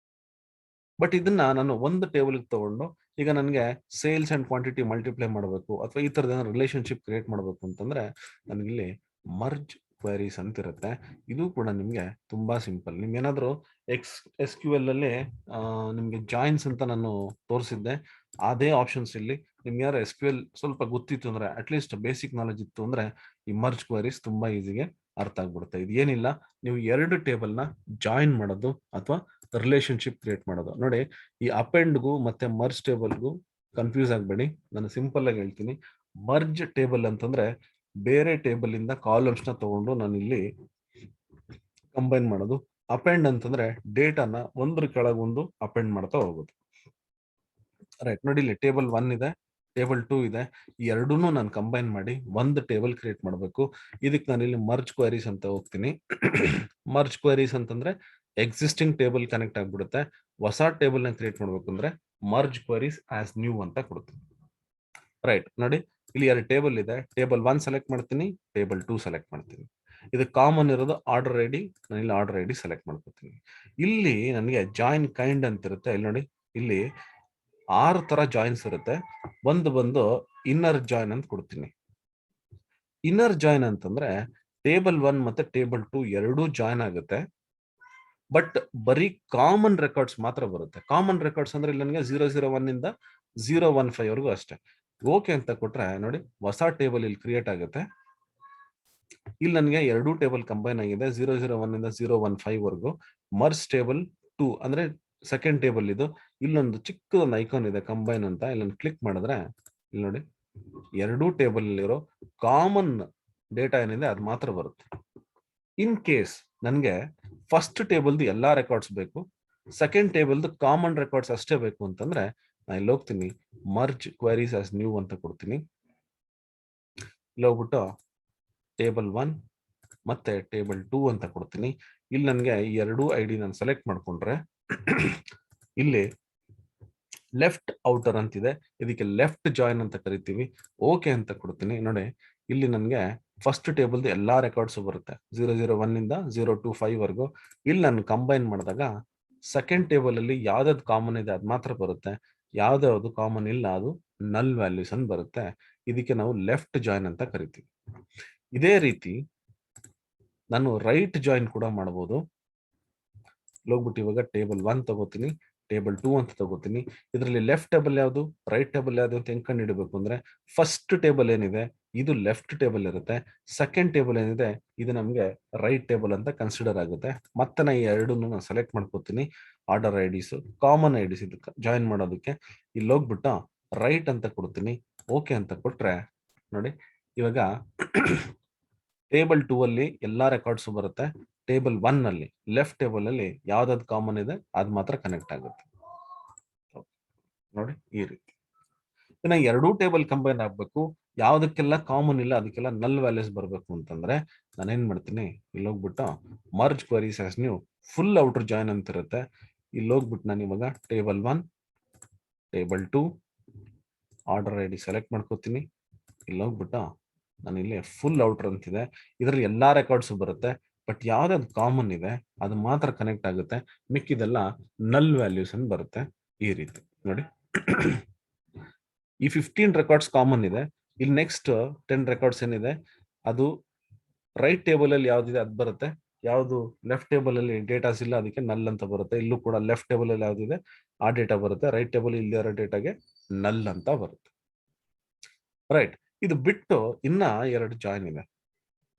ಬಟ್ ಇದನ್ನ ನಾನು ಒಂದು ಟೇಬಲ್ ತಗೊಂಡು ಈಗ ನನಗೆ ಸೇಲ್ಸ್ ಅಂಡ್ ಕ್ವಾಂಟಿಟಿ ಮಲ್ಟಿಪ್ಲೈ ಮಾಡಬೇಕು ಅಥವಾ ಈ ತರದ ರಿಲೇಶನ್ಶಿಪ್ ಕ್ರಿಯೇಟ್ ಮಾಡಬೇಕು ಅಂತಂದ್ರೆ ನನಗಿಲ್ಲಿ ಮರ್ಜ್ ಕ್ವೆರೀಸ್ ಅಂತ ಇರುತ್ತೆ. ಇದು ಕೂಡ ನಿಮ್ಗೆ ತುಂಬಾ ಸಿಂಪಲ್. ನಿಮ್ಗೇನಾದ್ರೂ SQL ಅಲ್ಲಿ ನಿಮ್ಗೆ ಜಾಯಿನ್ಸ್ ಅಂತ ನಾನು ತೋರಿಸಿದ್ದೆ, ಅದೇ ಆಪ್ಷನ್ಸ್ ಇಲ್ಲಿ. ನಿಮ್ಗೆ ಯಾರು SQL ಸ್ವಲ್ಪ ಗೊತ್ತಿತ್ತು ಅಂದ್ರೆ, ಅಟ್ಲೀಸ್ಟ್ ಬೇಸಿಕ್ ನಾಲೆಜ್ ಇತ್ತು ಅಂದ್ರೆ ಈ ಮರ್ಜ್ ಕ್ವೆರೀಸ್ ತುಂಬಾ ಈಸಿಗೆ ಅರ್ಥ ಆಗ್ಬಿಡುತ್ತೆ. ಇದು ಏನಿಲ್ಲ, ನೀವು ಎರಡು ಟೇಬಲ್ ನ ಜಾಯಿನ್ ಮಾಡೋದು ಅಥವಾ ರಿಲೇಶನ್ಶಿಪ್ ಕ್ರಿಯೇಟ್ ಮಾಡೋದು. ನೋಡಿ, ಈ ಅಪೆಂಡ್ಗೂ ಮತ್ತೆ ಮರ್ಜ್ ಟೇಬಲ್ಗೂ ಕನ್ಫ್ಯೂಸ್ ಆಗಬೇಡಿ. ನಾನು ಸಿಂಪಲ್ ಆಗಿ ಹೇಳ್ತೀನಿ. ಮರ್ಜ್ ಟೇಬಲ್ ಅಂತಂದ್ರೆ ಬೇರೆ ಟೇಬಲ್ ಇಂದ ಕಾಲಮ್ಸ್ ನ ತಗೊಂಡು ನಾನು ಇಲ್ಲಿ ಕಂಬೈನ್ ಮಾಡೋದು. ಅಪೆಂಡ್ ಅಂತಂದ್ರೆ ಡೇಟಾನ ಒಂದ್ರ ಕೆಳಗೊಂದು ಅಪೆಂಡ್ ಮಾಡ್ತಾ ಹೋಗೋದು. ರೈಟ್, ನೋಡಿ ಇಲ್ಲಿ ಟೇಬಲ್ 1 ಇದೆ, ಟೇಬಲ್ 2 ಇದೆ. ಈ ಎರಡನ್ನೂ ನಾನು ಕಂಬೈನ್ ಮಾಡಿ ಒಂದು ಟೇಬಲ್ ಕ್ರಿಯೇಟ್ ಮಾಡಬೇಕು. ಇದಕ್ಕೆ ನಾನು ಇಲ್ಲಿ ಮರ್ಜ್ ಕ್ವೆರೀಸ್ ಅಂತ ಹೋಗ್ತೀನಿ. ಮರ್ಜ್ ಕ್ವೆರೀಸ್ ಅಂತಂದ್ರೆ ಎಕ್ಸಿಸ್ಟಿಂಗ್ ಟೇಬಲ್ ಕನೆಕ್ಟ್ ಆಗ್ಬಿಡುತ್ತೆ. ಹೊಸ ಟೇಬಲ್ ನ ಕ್ರಿಯೇಟ್ ಮಾಡ್ಬೇಕು ಅಂದ್ರೆ ಮರ್ಜ್ ಕ್ವೆರೀಸ್ ಆಸ್ ನ್ಯೂ ಅಂತ ಕೊಡ್ತೀನಿ. ರೈಟ್, ನೋಡಿ ಇಲ್ಲಿ ಎರಡು ಟೇಬಲ್ ಇದೆ. ಟೇಬಲ್ 1 ಸೆಲೆಕ್ಟ್ ಮಾಡ್ತೀನಿ, ಟೇಬಲ್ 2 ಸೆಲೆಕ್ಟ್ ಮಾಡ್ತೀನಿ. ಇದು ಕಾಮನ್ ಇರೋದು ಆರ್ಡರ್ ಐಡಿ, ನಾನು ಇಲ್ಲಿ ಆರ್ಡರ್ ಐಡಿ ಸೆಲೆಕ್ಟ್ ಮಾಡ್ಕೊತೀನಿ. ಇಲ್ಲಿ ನನಗೆ ಜಾಯಿನ್ ಕೈಂಡ್ ಅಂತ ಇರುತ್ತೆ. ಇಲ್ಲಿ ನೋಡಿ, ಇಲ್ಲಿ 6 ತರ ಜಾಯಿನ್ಸ್ ಇರುತ್ತೆ. ಒಂದು ಬಂದು ಇನ್ನರ್ ಜಾಯಿನ್ ಅಂತ ಕೊಡ್ತೀನಿ. ಇನ್ನರ್ ಜಾಯಿನ್ ಅಂತಂದ್ರೆ ಟೇಬಲ್ 1 ಮತ್ತೆ ಟೇಬಲ್ 2 ಎರಡೂ ಜಾಯಿನ್ ಆಗುತ್ತೆ. ಬಟ್ ಬರೀ ಕಾಮನ್ ರೆಕಾರ್ಡ್ಸ್ ಮಾತ್ರ ಬರುತ್ತೆ. ಕಾಮನ್ ರೆಕಾರ್ಡ್ಸ್ ಅಂದ್ರೆ ಇಲ್ಲಿ ನನಗೆ 001 ಇಂದ 015 ವರೆಗೂ ಅಷ್ಟೇ. ಓಕೆ ಅಂತ ಕೊಟ್ರೆ ನೋಡಿ, ಹೊಸ ಟೇಬಲ್ ಇಲ್ಲಿ ಕ್ರಿಯೇಟ್ ಆಗುತ್ತೆ. ಇಲ್ಲಿ ನನಗೆ ಎರಡೂ ಟೇಬಲ್ ಕಂಬೈನ್ ಆಗಿದೆ, 001 ಇಂದ 015 ವರೆಗೂ. ಮರ್ಜ್ ಟೇಬಲ್ 2 ಅಂದ್ರೆ ಸೆಕೆಂಡ್ ಟೇಬಲ್ ಇದು. ಇಲ್ಲೊಂದು ಚಿಕ್ಕದೊಂದು ಐಕಾನ್ ಇದೆ ಕಂಬೈನ್ ಅಂತ, ಇಲ್ಲೊಂದು ಕ್ಲಿಕ್ ಮಾಡಿದ್ರೆ ಇಲ್ಲಿ ನೋಡಿ ಎರಡೂ ಟೇಬಲ್ ಇರೋ ಕಾಮನ್ ಡೇಟಾ ಏನಿದೆ ಅದು ಮಾತ್ರ ಬರುತ್ತೆ. ಇನ್ ಕೇಸ್ ನನಗೆ ಫಸ್ಟ್ ಟೇಬಲ್ದು ಎಲ್ಲಾ ರೆಕಾರ್ಡ್ಸ್ ಬೇಕು, ಸೆಕೆಂಡ್ ಟೇಬಲ್ದು ಕಾಮನ್ ರೆಕಾರ್ಡ್ಸ್ ಅಷ್ಟೇ ಬೇಕು ಅಂತಂದ್ರೆ ನಾನು ಇಲ್ಲಿ ಹೋಗ್ತೀನಿ, ಮರ್ಜ್ ಕ್ವೆರೀಸ್ ಆಸ್ ನ್ಯೂ ಅಂತ ಕೊಡ್ತೀನಿ. ಇಲ್ಲಿ ಹೋಗ್ಬಿಟ್ಟು ಟೇಬಲ್ 1 ಮತ್ತೆ ಟೇಬಲ್ 2 ಅಂತ ಕೊಡ್ತೀನಿ. ಇಲ್ಲಿ ನನಗೆ ಈ ಎರಡೂ ಐಡಿ ನಾನು ಸೆಲೆಕ್ಟ್ ಮಾಡ್ಕೊಂಡ್ರೆ ಇಲ್ಲಿ ಲೆಫ್ಟ್ ಔಟರ್ ಅಂತಿದೆ, ಇದಕ್ಕೆ ಲೆಫ್ಟ್ ಜಾಯಿನ್ ಅಂತ ಕರಿತೀವಿ. ಓಕೆ ಅಂತ ಕೊಡ್ತೀನಿ. ನೋಡಿ, ಇಲ್ಲಿ ನನಗೆ ಫಸ್ಟ್ ಟೇಬಲ್ದು ಎಲ್ಲಾ ರೆಕಾರ್ಡ್ಸ್ ಬರುತ್ತೆ, 001 ಇಂದ 025 ವರೆಗೂ. ಇಲ್ಲಿ ನಾನು ಕಂಬೈನ್ ಮಾಡಿದಾಗ ಸೆಕೆಂಡ್ ಟೇಬಲ್ ಅಲ್ಲಿ ಯಾವ್ದಾವ್ದು ಕಾಮನ್ ಇದೆ ಅದು ಮಾತ್ರ ಬರುತ್ತೆ, ಯಾವ್ದಾವ್ದು ಕಾಮನ್ ಇಲ್ಲ ಅದು ನಲ್ ವ್ಯಾಲ್ಯೂಸ್ ಅಂತ ಬರುತ್ತೆ. ಇದಕ್ಕೆ ನಾವು ಲೆಫ್ಟ್ ಜಾಯಿನ್ ಅಂತ ಕರಿತೀವಿ. ಇದೇ ರೀತಿ ನಾನು ರೈಟ್ ಜಾಯಿನ್ ಕೂಡ ಮಾಡಬಹುದು. ಹೋಗ್ಬಿಟ್ಟು ಇವಾಗ ಟೇಬಲ್ 1 ತಗೋತೀನಿ, ಟೇಬಲ್ 2 ಅಂತ ತಗೋತೀನಿ. ಇದರಲ್ಲಿ ಲೆಫ್ಟ್ ಟೇಬಲ್ ಯಾವುದು, ರೈಟ್ ಟೇಬಲ್ ಯಾವುದು ಅಂತ ಹೆಂಗ್ ಕಂಡು ಹಿಡಬೇಕು ಅಂದ್ರೆ, ಫಸ್ಟ್ ಟೇಬಲ್ ಏನಿದೆ ಇದು ಲೆಫ್ಟ್ ಟೇಬಲ್ ಇರುತ್ತೆ, ಸೆಕೆಂಡ್ ಟೇಬಲ್ ಏನಿದೆ ಇದು ನಮಗೆ ರೈಟ್ ಟೇಬಲ್ ಅಂತ ಕನ್ಸಿಡರ್ ಆಗುತ್ತೆ. ಮತ್ತೆ ನಾ ಈ ಎರಡನ್ನು ನಾನು ಸೆಲೆಕ್ಟ್ ಮಾಡ್ಕೋತೀನಿ, ಆರ್ಡರ್ ಐಡಿಸ್, ಕಾಮನ್ ಐಡಿಸ್ ಇದಕ್ಕೆ ಜಾಯಿನ್ ಮಾಡೋದಕ್ಕೆ. ಇಲ್ಲಿ ಹೋಗ್ಬಿಟ್ಟು ರೈಟ್ ಅಂತ ಕೊಡ್ತೀನಿ, ಓಕೆ ಅಂತ ಕೊಟ್ರೆ ನೋಡಿ ಇವಾಗ ಟೇಬಲ್ 2 ಅಲ್ಲಿ ಎಲ್ಲಾ ರೆಕಾರ್ಡ್ಸ್ ಬರುತ್ತೆ. ಟೇಬಲ್ 1 ಅಲ್ಲಿ ಲೆಫ್ಟ್ ಟೇಬಲ್ ಅಲ್ಲಿ ಯಾವ್ದಾದ್ ಕಾಮನ್ ಇದೆ ಅದು ಮಾತ್ರ ಕನೆಕ್ಟ್ ಆಗುತ್ತೆ. ನೋಡಿ ಈ ರೀತಿ. ಇನ್ನ ಎರಡೂ ಟೇಬಲ್ ಕಂಬೈನ್ ಆಗ್ಬೇಕು, ಯಾವ್ದಕ್ಕೆಲ್ಲ ಕಾಮನ್ ಇಲ್ಲ ಅದಕ್ಕೆಲ್ಲ ನಲ್ ವ್ಯಾಲ್ಯೂಸ್ ಬರಬೇಕು ಅಂತಂದ್ರೆ ನಾನು ಏನ್ ಮಾಡ್ತೀನಿ, ಇಲ್ಲಿ ಹೋಗ್ಬಿಟ್ಟು merge queries as new full outer join ಅಂತ ಇರುತ್ತೆ. ಇಲ್ಲಿ ಹೋಗ್ಬಿಟ್ಟು ನಾನು ಇವಾಗ table 1 table 2 order ID select ಮಾಡ್ಕೋತೀನಿ. ಇಲ್ಲಿ ಹೋಗ್ಬಿಟ್ಟು ನಾನು ಇಲ್ಲಿ ಫುಲ್ ಔಟರ್ ಅಂತಿದೆ, ಇದರಲ್ಲಿ ಎಲ್ಲಾ ರೆಕಾರ್ಡ್ಸ್ ಬರುತ್ತೆ. ಬಟ್ ಯಾವ್ದಾದ್ರು ಕಾಮನ್ ಇದೆ ಅದು ಮಾತ್ರ ಕನೆಕ್ಟ್ ಆಗುತ್ತೆ, ಮಿಕ್ಕಿದೆಲ್ಲ ನಲ್ ವ್ಯಾಲ್ಯೂಸ್ ಅಂತ ಬರುತ್ತೆ. ಈ ರೀತಿ ನೋಡಿ, ಈ 15 ರೆಕಾರ್ಡ್ಸ್ ಕಾಮನ್ ಇದೆ. ಇಲ್ಲಿ ನೆಕ್ಸ್ಟ್ 10 ರೆಕಾರ್ಡ್ಸ್ ಏನಿದೆ ಅದು ರೈಟ್ ಟೇಬಲ್ ಅಲ್ಲಿ ಯಾವ್ದಿದೆ ಅದು ಬರುತ್ತೆ, ಯಾವ್ದು ಲೆಫ್ಟ್ ಟೇಬಲ್ ಅಲ್ಲಿ ಡೇಟಾಸ್ ಇಲ್ಲ ಅದಕ್ಕೆ ನಲ್ ಅಂತ ಬರುತ್ತೆ. ಇಲ್ಲೂ ಕೂಡ ಲೆಫ್ಟ್ ಟೇಬಲ್ ಅಲ್ಲಿ ಯಾವ್ದಿದೆ ಆ ಡೇಟಾ ಬರುತ್ತೆ, ರೈಟ್ ಟೇಬಲ್ ಇಲ್ಲಿರೋ ಡೇಟಾಗೆ ನಲ್ ಅಂತ ಬರುತ್ತೆ. ರೈಟ್, ಇದು ಬಿಟ್ಟು ಇನ್ನ ಎರಡು ಜಾಯಿನ್ ಇದೆ.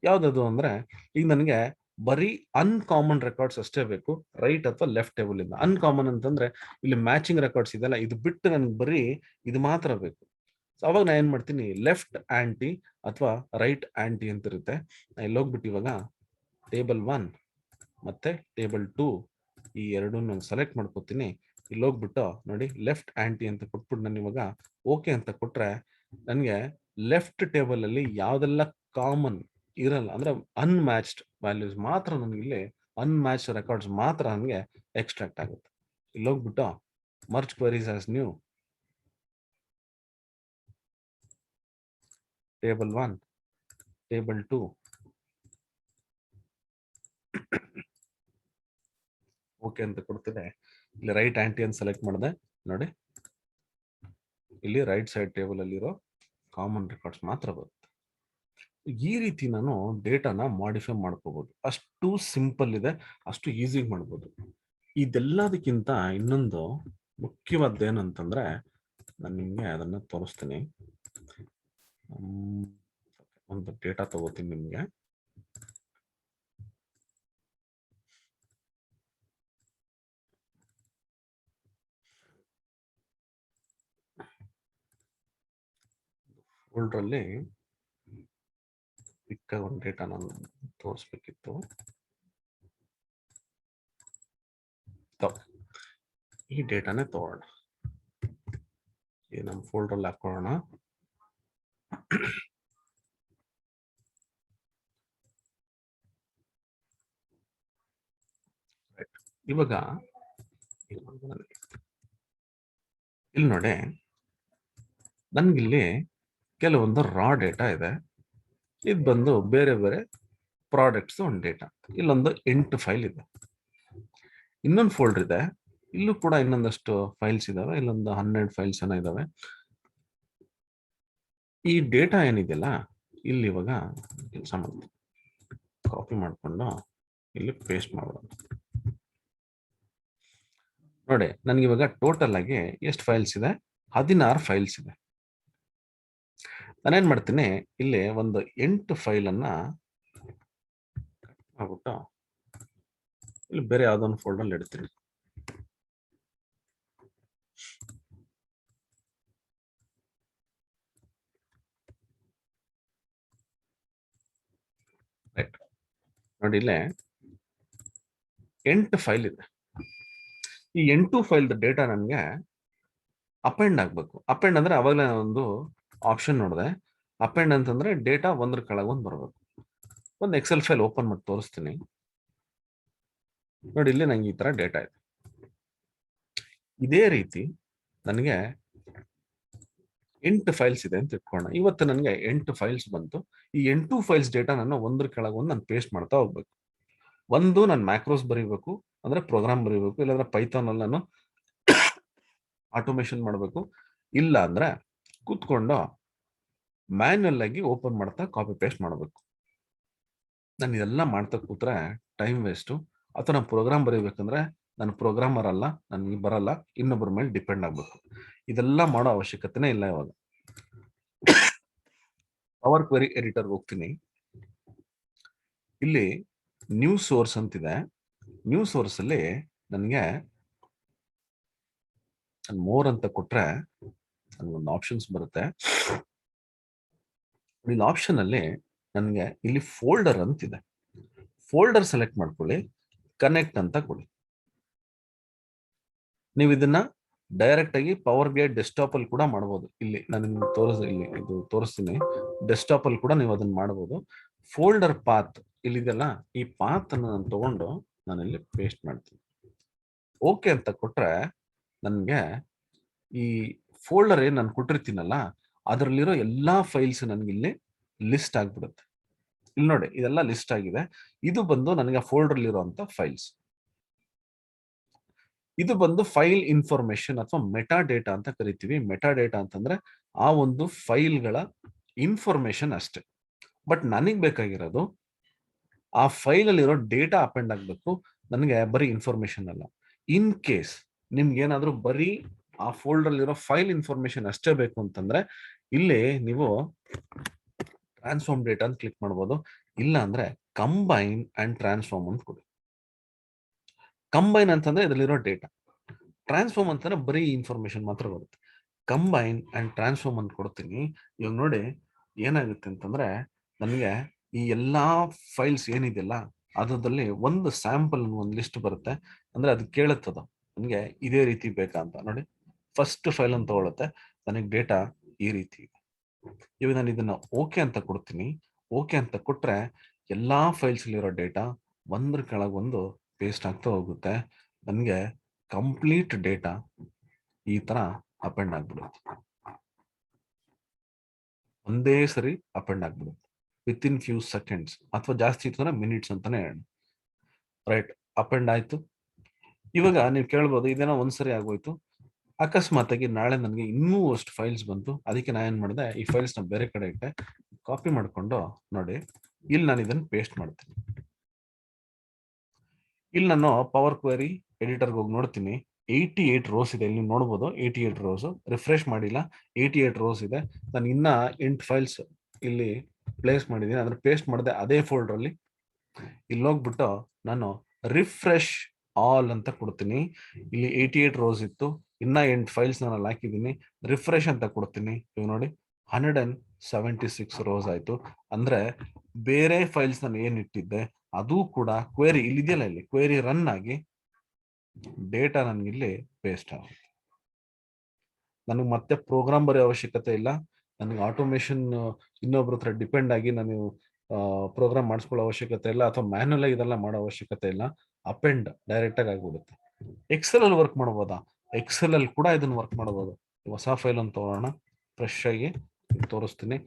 ಯಾವ್ದದು ಅಂದ್ರೆ, ಈಗ ನನಗೆ ಬರೀ ಅನ್ಕಾಮನ್ ರೆಕಾರ್ಡ್ಸ್ ಅಷ್ಟೇ ಬೇಕು, ರೈಟ್ ಅಥವಾ ಲೆಫ್ಟ್ ಟೇಬಲ್ ಇಂದ. ಅನ್ಕಾಮನ್ ಅಂತಂದ್ರೆ ಇಲ್ಲಿ ಮ್ಯಾಚಿಂಗ್ ರೆಕಾರ್ಡ್ಸ್ ಇದೆಲ್ಲ, ಇದು ಬಿಟ್ಟು ನನ್ಗೆ ಬರೀ ಇದು ಮಾತ್ರ ಬೇಕು. ಸೊ ಅವಾಗ ನಾನು ಏನ್ ಮಾಡ್ತೀನಿ, ಲೆಫ್ಟ್ ಆಂಟಿ ಅಥವಾ ರೈಟ್ ಆಂಟಿ ಅಂತ ಇರುತ್ತೆ. ಇಲ್ಲಿ ಹೋಗ್ಬಿಟ್ಟು ಇವಾಗ ಟೇಬಲ್ 1 ಮತ್ತೆ ಟೇಬಲ್ 2 ಈ ಎರಡು ನಾನು ಸೆಲೆಕ್ಟ್ ಮಾಡ್ಕೋತೀನಿ. ಇಲ್ಲಿ ಹೋಗ್ಬಿಟ್ಟು ನೋಡಿ ಲೆಫ್ಟ್ ಆಂಟಿ ಅಂತ ಕೊಟ್ಬಿಟ್ಟು ನಾನು ಇವಾಗ ಓಕೆ ಅಂತ ಕೊಟ್ರೆ ನನಗೆ ಲೆಫ್ಟ್ ಟೇಬಲ್ ಅಲ್ಲಿ ಯಾವ್ದೆಲ್ಲ ಕಾಮನ್ ಇರಲ್ಲ ಅಂದ್ರೆ ಅನ್ಮ್ಯಾಚ್ಡ್ ವ್ಯಾಲ್ಯೂಸ್ ಮಾತ್ರ ನನಗೆ ಇಲ್ಲಿ ಅನ್ಮ್ಯಾಚ್ಡ್ ರೆಕಾರ್ಡ್ಸ್ ಮಾತ್ರ ನನಗೆ ಎಕ್ಸ್ಟ್ರಾಕ್ಟ್ ಆಗುತ್ತೆ. ಇಲ್ಲಿ ಹೋಗ್ಬಿಟ್ಟು merge queries as new table 1 table 2 okay ಅಂತ ಕೊಡ್ತಿದೆ. ಇಲ್ಲಿ ರೈಟ್ ಆಂಟಿ ಅಂತ ಸೆಲೆಕ್ಟ್ ಮಾಡಿದೆ ನೋಡಿ, ಇಲ್ಲಿ ರೈಟ್ ಸೈಡ್ ಟೇಬಲ್ ಅಲ್ಲಿರೋ ಕಾಮನ್ ರೆಕಾರ್ಡ್ಸ್ ಮಾತ್ರ ಬರುತ್ತೆ. ಈ ರೀತಿ ನಾನು ಡೇಟಾನ ಮಾಡಿಫೈ ಮಾಡ್ಕೋಬಹುದು. ಅಷ್ಟು ಸಿಂಪಲ್ ಇದೆ, ಅಷ್ಟು ಈಸಿ ಮಾಡ್ಬೋದು. ಇದೆಲ್ಲದಕ್ಕಿಂತ ಇನ್ನೊಂದು ಮುಖ್ಯವಾದ ಏನಂತಂದ್ರೆ ನಾನು ನಿಮ್ಗೆ ಅದನ್ನ ತೋರಿಸ್ತೀನಿ. ಒಂದು ಡೇಟಾ ತಗೋತೀನಿ ನಿಮ್ಗೆ. ಫೋಲ್ಡರ್ ಅಲ್ಲಿ ಚಿಕ್ಕ ಒಂದು ಡೇಟಾ ನಾನು ತೋರಿಸ್ಬೇಕಿತ್ತು. ಈ ಡೇಟಾನೇ ತಗೋಣ, ಈ ನಮ್ಮ ಫೋಲ್ಡರ್ ಅಲ್ಲಿ ಹಾಕೊಳ್ಳೋಣ. ಇವಾಗ ಇಲ್ಲಿ ನೋಡಿ, ನನ್ಗಿಲ್ಲಿ ಕೆಲವೊಂದು ರಾ ಡೇಟಾ ಇದೆ. ಇದು ಬಂದು ಬೇರೆ ಬೇರೆ ಪ್ರಾಡಕ್ಟ್ಸ್ ಒಂದು ಡೇಟಾ. ಇಲ್ಲೊಂದು 8 ಫೈಲ್ ಇದೆ. ಇನ್ನೊಂದು ಫೋಲ್ಡರ್ ಇದೆ, ಇಲ್ಲೂ ಕೂಡ ಇನ್ನೊಂದಷ್ಟು ಫೈಲ್ಸ್ ಇದಾವೆ. ಇಲ್ಲೊಂದು 12 ಫೈಲ್ಸ್ ಏನೋ ಇದಾವೆ. ಈ ಡೇಟಾ ಏನಿದೆಯಲ್ಲ, ಇಲ್ಲಿ ಇವಾಗ ಕೆಲಸ ಮಾಡ್ತೀನಿ, ಕಾಪಿ ಮಾಡ್ಕೊಂಡು ಇಲ್ಲಿ ಪೇಸ್ಟ್ ಮಾಡೋಣ. ನೋಡಿ ನನಗೆ ಇವಾಗ ಟೋಟಲ್ ಆಗಿ ಎಷ್ಟು ಫೈಲ್ಸ್ ಇದೆ? 16 ಫೈಲ್ಸ್ ಇದೆ. ನಾನೇನ್ ಮಾಡ್ತೀನಿ, ಇಲ್ಲಿ ಒಂದು 8 ಫೈಲ್ ಅನ್ನ ಮಾಡ್ಬಿಟ್ಟು ಇಲ್ಲಿ ಬೇರೆ ಯಾವ್ದೊಂದು ಫೋಲ್ಡರ್ ಇಡ್ತೀನಿ. ರೈಟ್ ನೋಡಿ, ಇಲ್ಲೇ 8 ಫೈಲ್ ಇದೆ. ಈ 8 ಫೈಲ್ ಡೇಟಾ ನನಗೆ ಅಪೆಂಡ್ ಆಗ್ಬೇಕು. ಅಪೆಂಡ್ ಅಂದ್ರೆ ಅವಾಗಲೇ ಒಂದು ಆಪ್ಷನ್ ನೋಡಿದೆ, ಅಪೆಂಡ್ ಅಂತಂದ್ರೆ ಡೇಟಾ ಒಂದ್ರ ಕೆಳಗೆ ಒಂದು ಬರಬೇಕು. ಒಂದು ಎಕ್ಸೆಲ್ ಫೈಲ್ ಓಪನ್ ಮಾಡಿ ತೋರಿಸ್ತೀನಿ ನೋಡಿ. ಇಲ್ಲಿ ನಂಗೆ ಈ ತರ ಡೇಟಾ ಇದೆ. ಇದೇ ರೀತಿ ನನಗೆ 8 ಫೈಲ್ಸ್ ಇದೆ ಅಂತ ಇಟ್ಕೊಳ್ಳೋಣ. ಇವತ್ತು ನನಗೆ 8 ಫೈಲ್ಸ್ ಬಂತು. ಈ 8 ಫೈಲ್ಸ್ ಡೇಟಾ ನಾನು ಒಂದ್ರ ಕೆಳಗೆ ಒಂದು ನಾನು ಪೇಸ್ಟ್ ಮಾಡ್ತಾ ಹೋಗ್ಬೇಕು. ಒಂದು ನಾನು ಮ್ಯಾಕ್ರೋಸ್ ಬರೀಬೇಕು, ಅಂದ್ರೆ ಪ್ರೋಗ್ರಾಮ್ ಬರೀಬೇಕು, ಇಲ್ಲಾಂದ್ರೆ ಪೈಥಾನ್ ಅಲ್ಲಿ ನಾನು ಆಟೋಮೇಶನ್ ಮಾಡಬೇಕು. ಇಲ್ಲ ಅಂದ್ರೆ ಕೂತ್ಕೊಂಡು ಮ್ಯಾನ್ಯಲ್ ಆಗಿ ಓಪನ್ ಮಾಡ್ತಾ ಕಾಪಿ ಪೇಸ್ಟ್ ಮಾಡಬೇಕು. ನಾನು ಇದೆಲ್ಲ ಮಾಡ್ತಾ ಕೂತ್ರೆ ಟೈಮ್ ವೇಸ್ಟು. ಅಥವಾ ನಾನು ಪ್ರೋಗ್ರಾಮ್ ಬರೀಬೇಕಂದ್ರೆ ನಾನು ಪ್ರೋಗ್ರಾಮರ್ ಅಲ್ಲ, ನನಗೆ ಬರಲ್ಲ, ಇನ್ನೊಬ್ಬರ ಮೇಲೆ ಡಿಪೆಂಡ್ ಆಗ್ಬೇಕು. ಇದೆಲ್ಲ ಮಾಡೋ ಅವಶ್ಯಕತೆನೇ ಇಲ್ಲ. ಇವಾಗ ಪವರ್ ಕ್ವೆರಿ ಎಡಿಟರ್ ಹೋಗ್ತೀನಿ. ಇಲ್ಲಿ ನ್ಯೂ ಸೋರ್ಸ್ ಅಂತಿದೆ. ನ್ಯೂ ಸೋರ್ಸ್ ಅಲ್ಲಿ ನನಗೆ ಮೋರ್ ಅಂತ ಕೊಟ್ರೆ ನನಗೊಂದು ಆಪ್ಷನ್ಸ್ ಬರುತ್ತೆ. ಇಲ್ಲಿ ಆಪ್ಷನ್ ಅಲ್ಲಿ ನನಗೆ ಇಲ್ಲಿ ಫೋಲ್ಡರ್ ಅಂತಿದೆ. ಫೋಲ್ಡರ್ ಸೆಲೆಕ್ಟ್ ಮಾಡ್ಕೊಳ್ಳಿ, ಕನೆಕ್ಟ್ ಅಂತ ಕೊಡಿ. ನೀವು ಇದನ್ನ ಡೈರೆಕ್ಟ್ ಆಗಿ ಪವರ್ ಬಿ ಐ ಡೆಸ್ಕ್ಟಾಪ್ ಅಲ್ಲಿ ಕೂಡ ಮಾಡಬಹುದು. ಇಲ್ಲಿ ನಾನು ಇಲ್ಲಿ ಇದು ತೋರಿಸ್ತೀನಿ. ಡೆಸ್ಕ್ಟಾಪ್ ಅಲ್ಲಿ ಕೂಡ ನೀವು ಅದನ್ನ ಮಾಡಬಹುದು. ಫೋಲ್ಡರ್ ಪಾತ್ ಇಲ್ಲಿದೆಲ್ಲ, ಈ ಪಾತ್ ಅನ್ನು ನಾನು ತಗೊಂಡು ನಾನು ಇಲ್ಲಿ ಪೇಸ್ಟ್ ಮಾಡ್ತೀನಿ. ಓಕೆ ಅಂತ ಕೊಟ್ರೆ ನನಗೆ ಈ ಫೋಲ್ಡರ್ ಏನ್ ನಾನು ಕೊಟ್ಟಿರ್ತೀನಲ್ಲ, ಅದರಲ್ಲಿರೋ ಎಲ್ಲಾ ಫೈಲ್ಸ್ ನನಗೆ ಇಲ್ಲಿ ಲಿಸ್ಟ್ ಆಗ್ಬಿಡುತ್ತೆ. ಇಲ್ಲಿ ನೋಡಿ, ಇದೆಲ್ಲ ಲಿಸ್ಟ್ ಆಗಿದೆ. ಇದು ಬಂದು ನನಗೆ ಫೋಲ್ಡರ್ ಇರುವಂತ ಫೈಲ್ಸ್. ಇದು ಬಂದು ಫೈಲ್ ಇನ್ಫಾರ್ಮೇಶನ್ ಅಥವಾ ಮೆಟಾ ಡೇಟಾ ಅಂತ ಕರಿತೀವಿ. ಮೆಟಾ ಡೇಟಾ ಅಂತಂದ್ರೆ ಆ ಒಂದು ಫೈಲ್ಗಳ ಇನ್ಫಾರ್ಮೇಶನ್ ಅಷ್ಟೇ. ಬಟ್ ನನಗೆ ಬೇಕಾಗಿರೋದು ಆ ಫೈಲ್ ಅಲ್ಲಿರೋ ಡೇಟಾ ಅಪೆಂಡ್ ಆಗ್ಬೇಕು, ನನಗೆ ಬರೀ ಇನ್ಫಾರ್ಮೇಶನ್ ಅಲ್ಲ. ಇನ್ ಕೇಸ್ ನಿಮ್ಗೆ ಏನಾದ್ರೂ ಬರೀ ಆ ಫೋಲ್ಡರ್ ಅಲ್ಲಿರೋ ಫೈಲ್ ಇನ್ಫಾರ್ಮೇಶನ್ ಅಷ್ಟೇ ಬೇಕು ಅಂತಂದ್ರೆ ಇಲ್ಲಿ ನೀವು ಟ್ರಾನ್ಸ್ಫಾರ್ಮ್ ಡೇಟಾ ಅಂತ ಕ್ಲಿಕ್ ಮಾಡ್ಬೋದು. ಇಲ್ಲ ಅಂದ್ರೆ ಕಂಬೈನ್ ಅಂಡ್ ಟ್ರಾನ್ಸ್ಫಾರ್ಮ್ ಅಂತ ಕೊಡಿ. ಕಂಬೈನ್ ಅಂತಂದ್ರೆ ಇದರಲ್ಲಿರೋ ಡೇಟಾ, ಟ್ರಾನ್ಸ್ಫಾರ್ಮ್ ಅಂತಂದ್ರೆ ಬರೀ ಇನ್ಫಾರ್ಮೇಶನ್ ಮಾತ್ರ ಬರುತ್ತೆ. ಕಂಬೈನ್ ಅಂಡ್ ಟ್ರಾನ್ಸ್ಫಾರ್ಮ್ ಅಂತ ಕೊಡ್ತೀನಿ. ಇವಾಗ ನೋಡಿ ಏನಾಗುತ್ತೆ ಅಂತಂದ್ರೆ ನನಗೆ ಈ ಎಲ್ಲಾ ಫೈಲ್ಸ್ ಏನಿದೆಯಲ್ಲ ಅದರಲ್ಲಿ ಒಂದು ಸ್ಯಾಂಪಲ್ ಒಂದು ಲಿಸ್ಟ್ ಬರುತ್ತೆ. ಅಂದ್ರೆ ಅದು ಕೇಳುತ್ತದ ನನಗೆ ಇದೇ ರೀತಿ ಬೇಕಾ ಅಂತ. ನೋಡಿ ಫಸ್ಟ್ ಫೈಲ್ ಅಂತ ತಗೊಳುತ್ತೆ, ನನಗೆ ಡೇಟಾ ಈ ರೀತಿ. ಇವಾಗ ನಾನು ಇದನ್ನ ಓಕೆ ಅಂತ ಕೊಡ್ತೀನಿ. ಓಕೆ ಅಂತ ಕೊಟ್ರೆ ಎಲ್ಲಾ ಫೈಲ್ಸ್ ಇರೋ ಡೇಟಾ ಒಂದ್ರ ಕೆಳಗೆ ಒಂದು ಪೇಸ್ಟ್ ಆಗ್ತಾ ಹೋಗುತ್ತೆ. ನನಗೆ ಕಂಪ್ಲೀಟ್ ಡೇಟಾ ಈ ತರ ಅಪೆಂಡ್ ಆಗ್ಬಿಡುತ್ತೆ. ಒಂದೇ ಸರಿ ಅಪೆಂಡ್ ಆಗ್ಬಿಡುತ್ತೆ ವಿತ್ ಇನ್ ಫ್ಯೂ ಸೆಕೆಂಡ್ಸ್, ಅಥವಾ ಜಾಸ್ತಿ ಇತ್ತು ಮಿನಿಟ್ಸ್ ಅಂತಾನೆ ಹೇಳಿ. ರೈಟ್, ಅಪೆಂಡ್ ಆಯ್ತು. ಇವಾಗ ನೀವು ಕೇಳ್ಬೋದು ಇದೇನೋ ಒಂದ್ಸರಿ ಆಗೋಯ್ತು, ಅಕಸ್ಮಾತ್ ಆಗಿ ನಾಳೆ ನನಗೆ ಇನ್ನೂ ಅಷ್ಟು ಫೈಲ್ಸ್ ಬಂತು, ಅದಕ್ಕೆ ನಾನು ಏನ್ ಮಾಡಿದೆ, ಈ ಫೈಲ್ಸ್ ನ ಬೇರೆ ಕಡೆ ಇಟ್ಟೆ, ಕಾಪಿ ಮಾಡ್ಕೊಂಡು ನೋಡಿ ಇಲ್ಲಿ ನಾನು ಇದನ್ನ ಪೇಸ್ಟ್ ಮಾಡ್ತೀನಿ. ಇಲ್ಲಿ ನಾನು ಪವರ್ ಕ್ವೆರಿ ಎಡಿಟರ್ಗೆ ಹೋಗಿ ನೋಡ್ತೀನಿ, 88 ರೋಸ್ ಇದೆ. ಇಲ್ಲಿ ನೀವು ನೋಡ್ಬೋದು 88 ರೋಸ್. ರಿಫ್ರೆಶ್ ಮಾಡಿಲ್ಲ, 88 ರೋಸ್ ಇದೆ. ನಾನು ಇನ್ನ 8 ಫೈಲ್ಸ್ ಇಲ್ಲಿ ಪ್ಲೇಸ್ ಮಾಡಿದ್ದೀನಿ, ಅಂದ್ರೆ ಪೇಸ್ಟ್ ಮಾಡಿದೆ ಅದೇ ಫೋಲ್ಡರ್ ಅಲ್ಲಿ. ಇಲ್ಲಿ ಹೋಗ್ಬಿಟ್ಟು ನಾನು ರಿಫ್ರೆಶ್ ಆಲ್ ಅಂತ ಕೊಡ್ತೀನಿ. ಇಲ್ಲಿ 88 ರೋಸ್ ಇತ್ತು, ಇನ್ನ 8 ಫೈಲ್ಸ್ ನಾನು ಹಾಕಿದ್ದೀನಿ. ರಿಫ್ರೆಶ್ ಅಂತ ಕೊಡ್ತೀನಿ. ಇವಾಗ ನೋಡಿ 176 ರೋಸ್ ಆಯ್ತು. ಅಂದ್ರೆ ಬೇರೆ ಫೈಲ್ಸ್ ನಾನು ಏನ್ ಇಟ್ಟಿದ್ದೆ ಅದು ಕೂಡ ಕ್ವೇರಿ ಇಲ್ಲಿದೆಯಲ್ಲ, ಇಲ್ಲಿ ಕ್ವೇರಿ ರನ್ ಆಗಿ ಡೇಟಾ ನನಗೆ ಇಲ್ಲಿ ಪೇಸ್ಟ್ ಆಗುತ್ತೆ. ನನಗೆ ಮತ್ತೆ ಪ್ರೋಗ್ರಾಮ್ ಬರೆಯೋ ಅವಶ್ಯಕತೆ ಇಲ್ಲ. ನನಗೆ ಆಟೋಮೇಶನ್ ಇನ್ನೊಬ್ರ ಹತ್ರ ಡಿಪೆಂಡ್ ಆಗಿ ನಾನು ಪ್ರೋಗ್ರಾಮ್ ಮಾಡಿಸ್ಕೊಳ್ಳೋ ಅವಶ್ಯಕತೆ ಇಲ್ಲ, ಅಥವಾ ಮ್ಯಾನ್ಯಲ್ ಆಗಿ ಇದೆಲ್ಲ ಮಾಡೋ ಅವಶ್ಯಕತೆ ಇಲ್ಲ. ಅಪೆಂಡ್ ಡೈರೆಕ್ಟ್ ಆಗಿ ಆಗ್ಬಿಡುತ್ತೆ. ಎಕ್ಸೆಲ್ ಅಲ್ಲಿ ವರ್ಕ್ ಮಾಡಬಹುದಾ? ಎಕ್ಸೆಲ್ ಅಲ್ಲಿ ಕೂಡ ಇದನ್ನ ವರ್ಕ್ ಮಾಡಬಹುದು. ಹೊಸ ಫೈಲ್ ಅಂತ ತಗೊಳ್ಳೋಣ, ಫ್ರೆಶ್ ಆಗಿ ತೋರಿಸ್ತೀನಿ.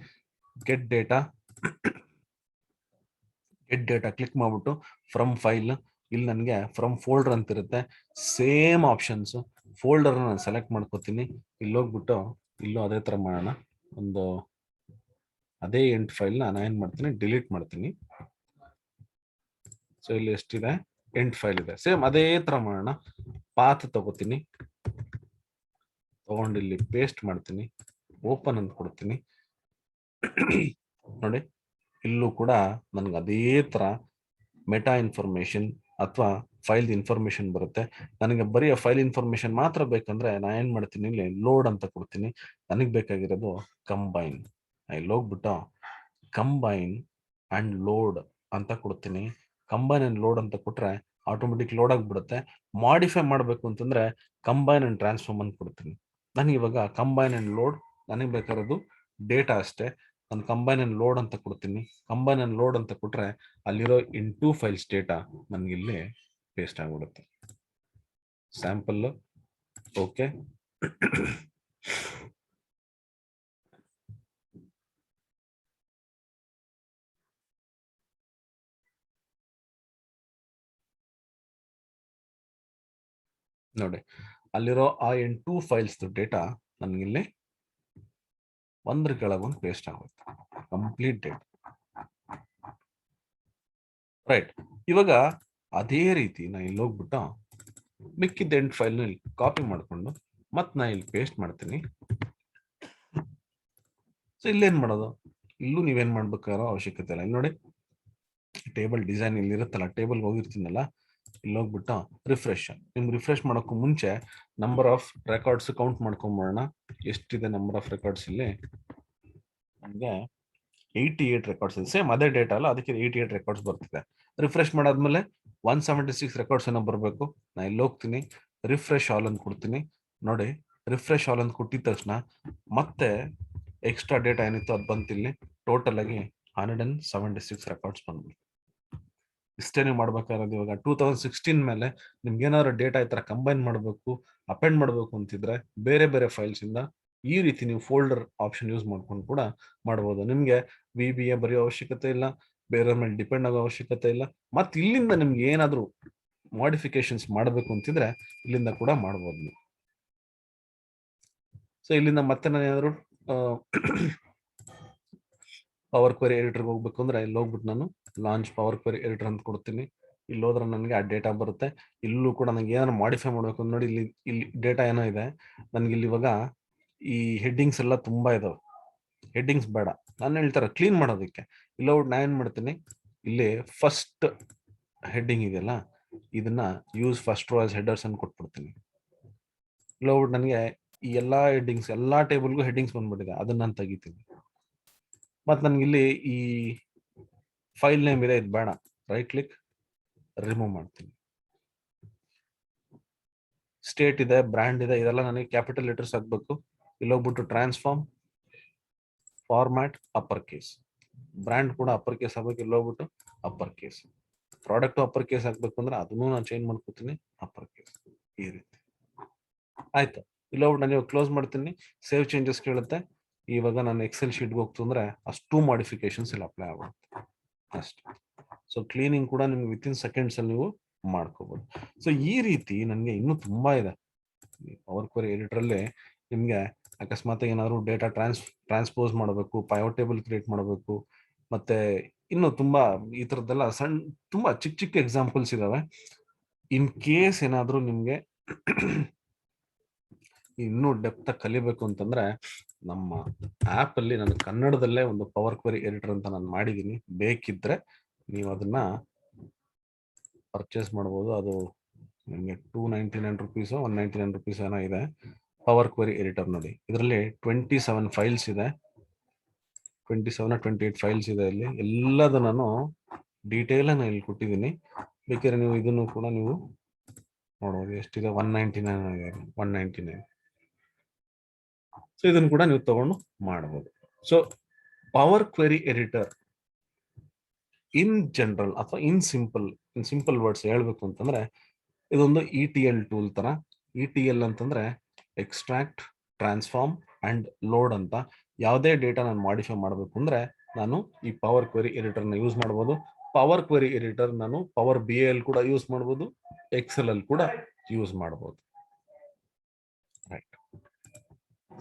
ಗೆಟ್ ಡೇಟಾ ಕ್ಲಿಕ್ ಮಾಡ್ಬಿಟ್ಟು ಫ್ರಮ್ ಫೈಲ್, ಇಲ್ಲಿ ನನಗೆ ಫ್ರಮ್ ಫೋಲ್ಡರ್ ಅಂತ ಇರುತ್ತೆ. ಸೇಮ್ ಆಪ್ಷನ್ಸ್, ಫೋಲ್ಡರ್ ನಾನು ಸೆಲೆಕ್ಟ್ ಮಾಡ್ಕೋತೀನಿ. ಇಲ್ಲಿ ಹೋಗ್ಬಿಟ್ಟು ಇಲ್ಲೂ ಅದೇ ತರ ಮಾಡೋಣ. ಒಂದು ಅದೇ 8 ಫೈಲ್ ನಾನು ಏನ್ ಮಾಡ್ತೀನಿ, ಡಿಲೀಟ್ ಮಾಡ್ತೀನಿ. ಸೊ ಇಲ್ಲಿ ಎಷ್ಟಿದೆ, 8 ಫೈಲ್ ಇದೆ. ಸೇಮ್ ಅದೇ ತರ ಮಾಡೋಣ. ಪಾತ್ ತಗೋತೀನಿ, ತಗೊಂಡು ಇಲ್ಲಿ ಪೇಸ್ಟ್ ಮಾಡ್ತೀನಿ, ಓಪನ್ ಅಂತ ಕೊಡ್ತೀನಿ. ನೋಡಿ ಇಲ್ಲೂ ಕೂಡ ನನ್ಗೆ ಅದೇ ತರ ಮೆಟಾ ಇನ್ಫಾರ್ಮೇಶನ್ ಅಥವಾ ಫೈಲ್ ಇನ್ಫಾರ್ಮೇಶನ್ ಬರುತ್ತೆ. ನನಗೆ ಬರೀ ಫೈಲ್ ಇನ್ಫಾರ್ಮೇಶನ್ ಮಾತ್ರ ಬೇಕಂದ್ರೆ ನಾನು ಏನ್ ಮಾಡ್ತೀನಿ, ಇಲ್ಲಿ ಲೋಡ್ ಅಂತ ಕೊಡ್ತೀನಿ. ನನಗೆ ಬೇಕಾಗಿರೋದು ಕಂಬೈನ್. ಇಲ್ಲಿ ಹೋಗ್ಬಿಟ್ಟು ಕಂಬೈನ್ ಅಂಡ್ ಲೋಡ್ ಅಂತ ಕೊಡ್ತೀನಿ. ಕಂಬೈನ್ ಅಂಡ್ ಲೋಡ್ ಅಂತ ಕೊಟ್ರೆ ಆಟೋಮೆಟಿಕ್ ಲೋಡ್ ಆಗಿಬಿಡುತ್ತೆ. ಮಾಡಿಫೈ ಮಾಡಬೇಕು ಅಂತಂದ್ರೆ ಕಂಬೈನ್ ಅಂಡ್ ಟ್ರಾನ್ಸ್ಫಾರ್ಮ್ ಅಂತ ಕೊಡ್ತೀನಿ. ನನಗೆ ಇವಾಗ ಕಂಬೈನ್ ಅಂಡ್ ಲೋಡ್ ನನಗೆ ಬೇಕಾಗಿರೋದು ಡೇಟಾ ಅಷ್ಟೇ. ನಾನು ಕಂಬೈನ್ ಅಂಡ್ ಲೋಡ್ ಅಂತ ಕೊಡ್ತೀನಿ. ಕಂಬೈನ್ ಅಂಡ್ ಲೋಡ್ ಅಂತ ಕೊಟ್ರೆ ಅಲ್ಲಿರೋ ಇನ್ 2 ಫೈಲ್ಸ್ ಡೇಟಾ ನನಗೆ ಇಲ್ಲಿ ಪೇಸ್ಟ್ ಆಗಿಬಿಡುತ್ತೆ. Sample okay. ನೋಡಿ ಅಲ್ಲಿರೋ ಆ 2 ಫೈಲ್ಸ್ ಡೇಟಾ ನನಗಿಲ್ಲಿ ಒಂದ್ರ ಕೆಳಗೊಂದು ಪೇಸ್ಟ್ ಆಗುತ್ತೆ, ಕಂಪ್ಲೀಟ್ ಡೇಟಾ. ರೈಟ್, ಇವಾಗ ಅದೇ ರೀತಿ ನಾ ಇಲ್ಲಿ ಹೋಗ್ಬಿಟ್ಟು ಮಿಕ್ಕಿದ್ದ 8 ಫೈಲ್ ಕಾಪಿ ಮಾಡ್ಕೊಂಡು ಮತ್ತೆ ನಾ ಇಲ್ಲಿ ಪೇಸ್ಟ್ ಮಾಡ್ತೀನಿ. ಸೊ ಇಲ್ಲೇನ್ ಮಾಡೋದು, ಇಲ್ಲೂ ನೀವೇನ್ ಮಾಡ್ಬೇಕಾರೋ ಅವಶ್ಯಕತೆ ಇಲ್ಲ. ಇಲ್ಲಿ ನೋಡಿ ಟೇಬಲ್ ಡಿಸೈನ್ ಇಲ್ಲಿ ಇರುತ್ತಲ್ಲ, ಟೇಬಲ್ ಹೋಗಿರ್ತೀನಲ್ಲ, ಇಲ್ಲಿ ಹೋಗ್ಬಿಟ್ಟು ರಿಫ್ರೆಶ್. ನಿಮ್ಗೆ ರಿಫ್ರೆಶ್ ಮಾಡೋಕ್ಕೂ ಮುಂಚೆ ನಂಬರ್ ಆಫ್ ರೆಕಾರ್ಡ್ಸ್ ಕೌಂಟ್ ಮಾಡ್ಕೊಂಬೋಣ. ಎಷ್ಟಿದೆ ನಂಬರ್ ಆಫ್ ರೆಕಾರ್ಡ್ಸ್ ಇಲ್ಲಿ, ನಮಗೆ 88 ರೆಕಾರ್ಡ್ಸ್ ಇದೆ. ಸೇಮ್ ಅದೇ ಡೇಟಾ ಅಲ್ಲ, ಅದಕ್ಕೆ 88 ರೆಕಾರ್ಡ್ಸ್ ಬರ್ತಿದೆ. ರಿಫ್ರೆಶ್ ಮಾಡಾದ್ಮೇಲೆ 176 ರೆಕಾರ್ಡ್ಸ್ ಏನೋ ಬರಬೇಕು. ನಾ ಇಲ್ಲಿ ಹೋಗ್ತೀನಿ, ರಿಫ್ರೆಶ್ ಆಲ್ ಅಂತ ಕೊಡ್ತೀನಿ. ನೋಡಿ ರಿಫ್ರೆಶ್ ಆಲ್ ಅಂತ ಕೊಟ್ಟಿದ ತಕ್ಷಣ ಮತ್ತೆ ಎಕ್ಸ್ಟ್ರಾ ಡೇಟಾ ಏನಿತ್ತು ಅದು ಬಂತಿಲ್ಲಿ. ಟೋಟಲ್ ಆಗಿ 176 ರೆಕಾರ್ಡ್ಸ್ ಬಂದ್ಬಿಟ್ಟು. ಇಷ್ಟೇ ನೀವು ಮಾಡ್ಬೇಕಾಗಿರೋದು. ಇವಾಗ 2016 ಮೇಲೆ ನಿಮ್ಗೆ ಏನಾದ್ರು ಡೇಟಾ ಈ ತರ ಕಂಬೈನ್ ಮಾಡಬೇಕು, ಅಪೆಂಡ್ ಮಾಡಬೇಕು ಅಂತಿದ್ರೆ ಬೇರೆ ಬೇರೆ ಫೈಲ್ಸ್ ಇಂದ ಈ ರೀತಿ ನೀವು ಫೋಲ್ಡರ್ ಆಪ್ಷನ್ ಯೂಸ್ ಮಾಡ್ಕೊಂಡು ಕೂಡ ಮಾಡಬಹುದು. ನಿಮ್ಗೆ VBA ಬರೆಯೋ ಅವಶ್ಯಕತೆ ಇಲ್ಲ, ಬೇರೆ ಮೇಲೆ ಡಿಪೆಂಡ್ ಆಗೋ ಅವಶ್ಯಕತೆ ಇಲ್ಲ. ಮತ್ತೆ ಇಲ್ಲಿಂದ ನಿಮ್ಗೆ ಏನಾದ್ರು ಮಾಡಿಫಿಕೇಶನ್ಸ್ ಮಾಡಬೇಕು ಅಂತಿದ್ರೆ ಇಲ್ಲಿಂದ ಕೂಡ ಮಾಡಬಹುದು ನೀವು. ಸೊ ಇಲ್ಲಿಂದ ಮತ್ತೆ ನಾನು ಏನಾದ್ರು ಪವರ್ ಕ್ವೆರಿ ಎಡಿಟರ್ಗೆ ಹೋಗ್ಬೇಕು ಅಂದ್ರೆ ಇಲ್ಲಿ ಹೋಗ್ಬಿಟ್ಟು ನಾನು ಲಾಂಚ್ ಪವರ್ ಕ್ವೆರಿ ಎಡಿಟರ್ ಅಂತ ಕೊಡ್ತೀನಿ. ಇಲ್ಲಿ ಹೋದ್ರೆ ನನಗೆ ಆ ಡೇಟಾ ಬರುತ್ತೆ. ಇಲ್ಲೂ ಕೂಡ ನನಗೆ ಏನಾದ್ರು ಮಾಡಿಫೈ ಮಾಡಬೇಕು ನೋಡಿ, ಇಲ್ಲಿ ಡೇಟಾ ಏನೋ ಇದೆ. ನನಗೆ ಇಲ್ಲಿ ಇವಾಗ ಈ ಹೆಡ್ಡಿಂಗ್ಸ್ ಎಲ್ಲ ತುಂಬಾ ಇದಾವೆ. ಹೆಡ್ಡಿಂಗ್ಸ್ ಬೇಡ, ನಾನು ಹೇಳ್ತಾರೆ ಕ್ಲೀನ್ ಮಾಡೋದಕ್ಕೆ. ಇಲ್ಲ ನಾನು ಏನ್ ಮಾಡ್ತೀನಿ, ಇಲ್ಲಿ ಫಸ್ಟ್ ಹೆಡ್ಡಿಂಗ್ ಇದೆಯಲ್ಲ, ಇದನ್ನ use first row as headers ಅಂತ ಕೊಟ್ಬಿಡ್ತೀನಿ. ಇಲ್ಲ ಹೋಗ್ಬಿಟ್ಟು ನನಗೆ ಈ ಎಲ್ಲಾ ಹೆಡ್ಡಿಂಗ್ಸ್, ಎಲ್ಲಾ ಟೇಬಲ್ಗೂ ಹೆಡ್ಡಿಂಗ್ಸ್ ಬಂದ್ಬಿಟ್ಟಿದೆ, ಅದನ್ನ ನಾನು ತೆಗಿತೀನಿ. ಮತ್ತೆ ನನ್ಗೆ ಇಲ್ಲಿ ಈ ಫೈಲ್ ನೇಮ್ ಇದೆ, ಇದು ಬೇಡ, ರೈಟ್ ಕ್ಲಿಕ್, ರಿಮೂವ್ ಮಾಡ್ತೀನಿ. ಸ್ಟೇಟ್ ಇದೆ, ಬ್ರ್ಯಾಂಡ್ ಇದೆ, ಇದೆಲ್ಲ ನನಗೆ ಕ್ಯಾಪಿಟಲ್ ಲೆಟರ್ಸ್ ಹಾಕ್ಬೇಕು. ಇಲ್ಲಿ ಹೋಗ್ಬಿಟ್ಟು transform, format, upper case. Brand ಕೂಡ ಅಪ್ಪರ್ ಕೇಸ್ ಆಗ್ಬೇಕು, ಇಲ್ಲಿ ಹೋಗ್ಬಿಟ್ಟು upper case. Product upper case ಹಾಕ್ಬೇಕು ಅಂದ್ರೆ ಅದನ್ನು ನಾನು ಚೇಂಜ್ ಮಾಡ್ಕೊತೀನಿ, ಅಪ್ಪರ್ ಕೇಸ್. ಈ ರೀತಿ ಆಯ್ತು. ಇಲ್ಲಿ ಹೋಗ್ಬಿಟ್ಟು ನಾನು ಕ್ಲೋಸ್ ಮಾಡ್ತೀನಿ, ಸೇವ್ ಚೇಂಜಸ್ ಕೇಳುತ್ತೆ. ಇವಾಗ ನಾನು ಎಕ್ಸೆಲ್ ಶೀಟ್ಗೆ ಹೋಗ್ತು ಅಂದ್ರೆ ಅಷ್ಟು ಮಾಡಿಫಿಕೇಶನ್ಸ್ ಇಲ್ಲಿ ಅಪ್ಲೈ ಆಗುತ್ತೆ ಅಷ್ಟೇ. ಸೊ ಕ್ಲೀನಿಂಗ್ ಕೂಡ ನಿಮ್ಗೆ ವಿತಿನ್ ಸೆಕೆಂಡ್ಸ್ ಅಲ್ಲಿ ನೀವು ಮಾಡ್ಕೋಬಹುದು. ಸೊ ಈ ರೀತಿ ನನಗೆ ಇನ್ನೂ ತುಂಬಾ ಇದೆ ಪವರ್ ಕ್ವೆರಿ ಎಡಿಟರ್ ಅಲ್ಲಿ. ನಿಮ್ಗೆ ಅಕಸ್ಮಾತ್ ಏನಾದ್ರು ಡೇಟಾ ಟ್ರಾನ್ಸ್ಪೋಸ್ ಮಾಡಬೇಕು, ಪೈವಟ್ ಟೇಬಲ್ ಕ್ರಿಯೇಟ್ ಮಾಡಬೇಕು, ಮತ್ತೆ ಇನ್ನು ತುಂಬಾ ಈ ತರದ್ದೆಲ್ಲ ಸಣ್ಣ ತುಂಬಾ ಚಿಕ್ಕ ಚಿಕ್ಕ ಎಕ್ಸಾಂಪಲ್ಸ್ ಇದಾವೆ. ಇನ್ ಕೇಸ್ ಏನಾದ್ರು ನಿಮ್ಗೆ ಇನ್ನೂ ಡೆಪ್ತ್ ಕಲಿಬೇಕು ಅಂತಂದ್ರೆ ನಮ್ಮ ಆಪ್ ಅಲ್ಲಿ ನಾನು ಕನ್ನಡದಲ್ಲೇ ಒಂದು ಪವರ್ ಕ್ವೆರಿ ಎಡಿಟರ್ ಅಂತ ನಾನು ಮಾಡಿದ್ದೀನಿ. ಬೇಕಿದ್ರೆ ನೀವು ಅದನ್ನ ಪರ್ಚೇಸ್ ಮಾಡಬಹುದು. ಅದು ನಿಮಗೆ 299 ರುಪೀಸ್, 199 ರುಪೀಸ್ ಏನೋ ಇದೆ. ಪವರ್ ಕ್ವೆರಿ ಎಡಿಟರ್ ನೋಡಿ, ಇದರಲ್ಲಿ 27 ಫೈಲ್ಸ್ ಇದೆ, 28 ಫೈಲ್ಸ್ ಇದೆ. ಇಲ್ಲಿ ಎಲ್ಲದ ನಾನು ಡೀಟೇಲ್ ಅನ್ನ ಇಲ್ಲಿ ಕೊಟ್ಟಿದ್ದೀನಿ. ಬೇಕಾದ್ರೆ ನೀವು ಇದನ್ನು ಕೂಡ ನೀವು ನೋಡಬಹುದು. ಎಷ್ಟಿದೆ? 199. ಸೊ ಇದನ್ನು ಕೂಡ ನೀವು ತಗೊಂಡು ಮಾಡಬಹುದು. So power query editor in general ಅಥವಾ ಇನ್ ಸಿಂಪಲ್ ವರ್ಡ್ಸ್ ಹೇಳ್ಬೇಕು ಅಂತಂದ್ರೆ ಇದೊಂದು ETL ಟೂಲ್ ತರ. ETL ಅಂತಂದ್ರೆ ಎಕ್ಸ್ಟ್ರಾಕ್ಟ್, ಟ್ರಾನ್ಸ್ಫಾರ್ಮ್ ಅಂಡ್ ಲೋಡ್ ಅಂತ. ಯಾವುದೇ ಡೇಟಾ ನಾನು ಮಾಡಿಫೈ ಮಾಡಬೇಕು ಅಂದ್ರೆ ನಾನು ಈ ಪವರ್ ಕ್ವೆರಿ ಎಡಿಟರ್ ನ ಯೂಸ್ ಮಾಡಬಹುದು. ಪವರ್ ಕ್ವೆರಿ ಎಡಿಟರ್ ನಾನು ಪವರ್ BI ಅಲ್ಲಿ ಕೂಡ ಯೂಸ್ ಮಾಡಬಹುದು, ಎಕ್ಸೆಲ್ ಅಲ್ಲಿ ಕೂಡ ಯೂಸ್ ಮಾಡಬಹುದು. ರೈಟ್.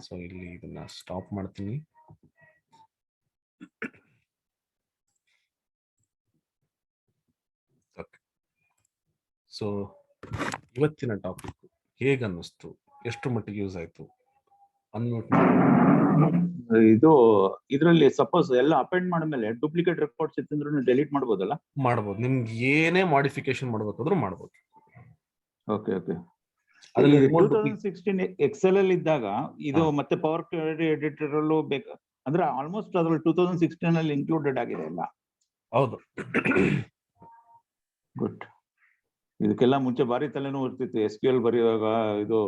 ಸೊ ಇಲ್ಲಿ ಇದನ್ನ ಸ್ಟಾಪ್ ಮಾಡ್ತೀನಿ. ಸೊ ಇವತ್ತಿನ ಟಾಪಿಕ್ ಹೇಗೆ ಅನ್ನಿಸ್ತು, ಎಷ್ಟು ಮಟ್ಟಿಗೆ ಯೂಸ್ ಆಯ್ತು? ಇದು ಇದರಲ್ಲಿ ಸಪೋಸ್ ಎಲ್ಲ ಅಪೆಂಡ್ ಮಾಡಿದ್ಮೇಲೆ ಡೂಪ್ಲಿಕೇಟ್ ರೆಕಾರ್ಡ್ಸ್ ಇತ್ತಂದ್ರೂ ಡೆಲೀಟ್ ಮಾಡ್ಬೋದಲ್ಲ? ಮಾಡ್ಬೋದು. ನಿಮ್ಗೆ ಏನೇ ಮಾಡಿಫಿಕೇಶನ್ ಮಾಡ್ಬೇಕಾದ್ರೂ ಮಾಡ್ಬೋದು. Okay okay. 2016 ಎಕ್ಸೆಲ್ ಅಲ್ಲಿ ಇದ್ದಾಗ ಇದು ಮತ್ತೆ ಪವರ್ ಕ್ವೆರಿ ಎಡಿಟರ್ ಅಲ್ಲೂ ಬೇಕು ಅಂದ್ರೆ ಆಲ್ಮೋಸ್ಟ್ ಅದ್ರಲ್ಲಿ 2016 ಅಲ್ಲಿ ಇನ್ಕ್ಲೂಡೆಡ್ ಆಗಿದೆ ಎಲ್ಲ. ಹೌದು. ಗುಡ್. ಇದಕ್ಕೆಲ್ಲ ಮುಂಚೆ ಬಾರಿ ತಲೆನೂ ಇರ್ತಿತ್ತು. SQL ಬರೆಯುವಾಗ ಇದು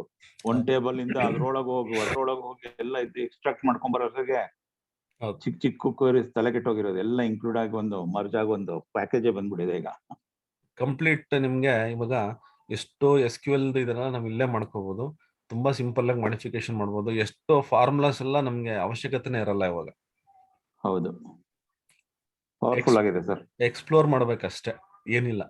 ಒನ್ ಟೇಬಲ್ ಇಂದ ಅದ್ರೊಳಗೆ ಹೋಗಿ ಎಲ್ಲ ಇದು ಎಕ್ಸ್ಟ್ರಾಕ್ಟ್ ಮಾಡ್ಕೊಂಡ್ ಬರೋರಿಗೆ ಚಿಕ್ಕ ಚಿಕ್ಕ ಕ್ವೆರೀಸ್ ತಲೆ ಕೆಟ್ಟೋಗಿರೋದು ಎಲ್ಲ ಇನ್ಕ್ಲೂಡ್ ಆಗಿ ಒಂದು ಮರ್ಜ್ ಆಗಿ ಒಂದು ಪ್ಯಾಕೇಜ್ ಬಂದ್ಬಿಟ್ಟಿದೆ ಈಗ. ಕಂಪ್ಲೀಟ್ ನಿಮ್ಗೆ ಇವಾಗ ಎಷ್ಟೋ SQL ಇದೆಲ್ಲ ನಾವು ಇಲ್ಲೇ ಮಾಡ್ಕೋಬಹುದು. ತುಂಬಾ ಸಿಂಪಲ್ ಆಗಿ ಮಾಡಿಫಿಕೇಶನ್ ಮಾಡಬಹುದು. ಎಷ್ಟೋ ಫಾರ್ಮುಲಾಸ್ ಎಲ್ಲ ನಮ್ಗೆ ಅವಶ್ಯಕತೆನೇ ಇರಲ್ಲ ಇವಾಗ. ಹೌದು, ಪವರ್ಫುಲ್ ಆಗಿದೆ ಸರ್. ಎಕ್ಸ್ಪ್ಲೋರ್ ಮಾಡ್ಬೇಕಷ್ಟೇ, ಏನಿಲ್ಲ.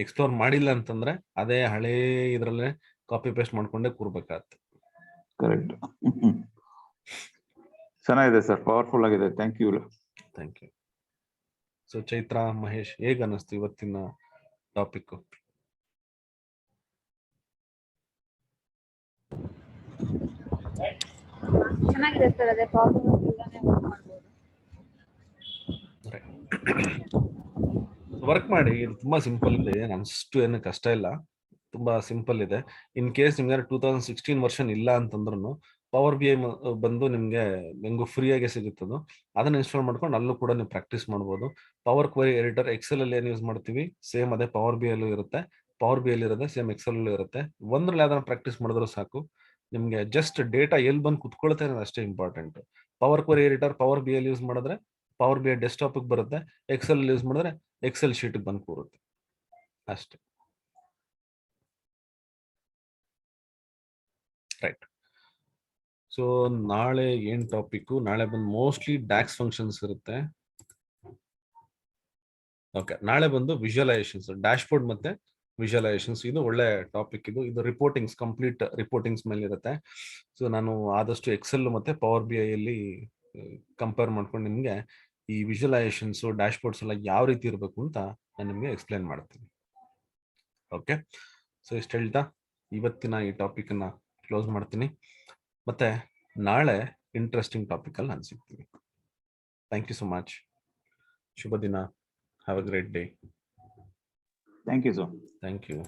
ಎಕ್ಸ್ಪ್ಲೋರ್ ಮಾಡಿಲ್ಲ ಅಂತಂದ್ರೆ ಅದೇ ಹಳೇ ಇದ್ರಲ್ಲೇ ಕಾಪಿ ಪೇಸ್ಟ್ ಮಾಡ್ಕೊಂಡೇ ಕೂರ್ಬೇಕಾಗತ್ತೆ. ಕರೆಕ್ಟ್. ಚೆನ್ನಾಗಿದೆ ಸರ್, ಪವರ್ಫುಲ್ ಆಗಿದೆ. Thank you. So Chaitra, Mahesh, ಹೇಗೆ ಅನ್ನಿಸ್ತು ಇವತ್ತಿನ ಟಾಪಿಕ್? ಚೆನ್ನಾಗಿದೆ ಸರ್. ಅದೇ ವರ್ಕ್ ಮಾಡಿ. ಇದು ತುಂಬಾ ಸಿಂಪಲ್ ಇದೆ, ಅಷ್ಟು ಏನು ಕಷ್ಟ ಇಲ್ಲ, ತುಂಬಾ ಸಿಂಪಲ್ ಇದೆ. ಇನ್ ಕೇಸ್ ನಿಮ್ಗೆ 2016 ವರ್ಷನ್ ಇಲ್ಲ ಅಂತಂದ್ರೂ ಪವರ್ BI ಬಂದು ನಿಮ್ಗೆ ಹೆಂಗು ಫ್ರೀಯಾಗಿ ಸಿಗುತ್ತದು. ಅದನ್ನ ಇನ್ಸ್ಟಾಲ್ ಮಾಡ್ಕೊಂಡು ಅಲ್ಲೂ ಕೂಡ ನೀವು ಪ್ರಾಕ್ಟೀಸ್ ಮಾಡ್ಬೋದು. ಪವರ್ ಕ್ವೆರಿ ಎಡಿಟರ್ ಎಕ್ಸೆಲ್ ಅಲ್ಲಿ ಏನು ಯೂಸ್ ಮಾಡ್ತೀವಿ ಸೇಮ್ ಅದೇ ಪವರ್ BI ಅಲ್ಲೂ ಇರುತ್ತೆ. ಪವರ್ BI ಅಲ್ಲಿ ಇರುತ್ತೆ ಸೇಮ್ ಎಕ್ಸೆಲ್ ಅಲ್ಲೂ ಇರುತ್ತೆ. ಒಂದ್ರಲ್ಲಿ ಯಾವ್ದಾರ ಪ್ರಾಕ್ಟೀಸ್ ಮಾಡಿದ್ರು ಸಾಕು. ನಿಮ್ಗೆ ಜಸ್ಟ್ ಡೇಟಾ ಎಲ್ಲಿ ಬಂದು ಕುತ್ಕೊಳ್ತಾ ಇರೋದು ಅಷ್ಟೇ important. Power query editor power BI ಅಲ್ಲಿ ಯೂಸ್ ಮಾಡಿದ್ರೆ ಪವರ್ BI ಡೆಸ್ಕ್ಟಾಪ್ ಬರುತ್ತೆ, ಎಕ್ಸೆಲ್ ಯೂಸ್ ಮಾಡಿದ್ರೆ ಎಕ್ಸೆಲ್ ಶೀಟ್ ಬಂದು ಕೂರುತ್ತೆ ಅಷ್ಟೇ. ರೈಟ್. ಸೊ ನಾಳೆ ಏನ್ ಟಾಪಿಕ್? ನಾಳೆ ಬಂದು ಮೋಸ್ಟ್ಲಿ ಡ್ಯಾಕ್ಸ್ ಫಂಕ್ಷನ್ಸ್ ಇರುತ್ತೆ. ಓಕೆ, ನಾಳೆ ಬಂದು ವಿಜುವಲೈಸೇಷನ್ಸ್, ಡ್ಯಾಶ್ ಬೋರ್ಡ್ ಮತ್ತೆ ವಿಜುವಲೈಸೇಷನ್ಸ್. ಇದು ಒಳ್ಳೆ ಟಾಪಿಕ್. ಇದು ರಿಪೋರ್ಟಿಂಗ್ಸ್, ಕಂಪ್ಲೀಟ್ ರಿಪೋರ್ಟಿಂಗ್ಸ್ ಮೇಲೆ ಇರುತ್ತೆ. ಸೊ ನಾನು ಆದಷ್ಟು ಎಕ್ಸೆಲ್ ಮತ್ತೆ ಪವರ್ BI ಅಲ್ಲಿ ಕಂಪೇರ್ ಮಾಡ್ಕೊಂಡು ನಿಮ್ಗೆ ಈ ವಿಜುವಲೈಸೇಷನ್ಸ್, ಡ್ಯಾಶ್ ಬೋರ್ಡ್ಸ್ ಎಲ್ಲ ಯಾವ ರೀತಿ ಇರಬೇಕು ಅಂತ ನಾನು ನಿಮ್ಗೆ ಎಕ್ಸ್ಪ್ಲೇನ್ ಮಾಡ್ತೀನಿ. ಓಕೆ, ಸೊ ಇಷ್ಟು ಹೇಳ್ತಾ ಇವತ್ತಿನ ಈ ಟಾಪಿಕ್ ಅನ್ನ ಕ್ಲೋಸ್ ಮಾಡ್ತೀನಿ. ಮತ್ತೆ ನಾಳೆ ಇಂಟ್ರೆಸ್ಟಿಂಗ್ ಟಾಪಿಕ್ ಅಲ್ಲಿ ನಾನು ಸಿಗ್ತೀನಿ. Thank you so much. ಶುಭ ದಿನ. Have a great day. Thank you sir. Thank you.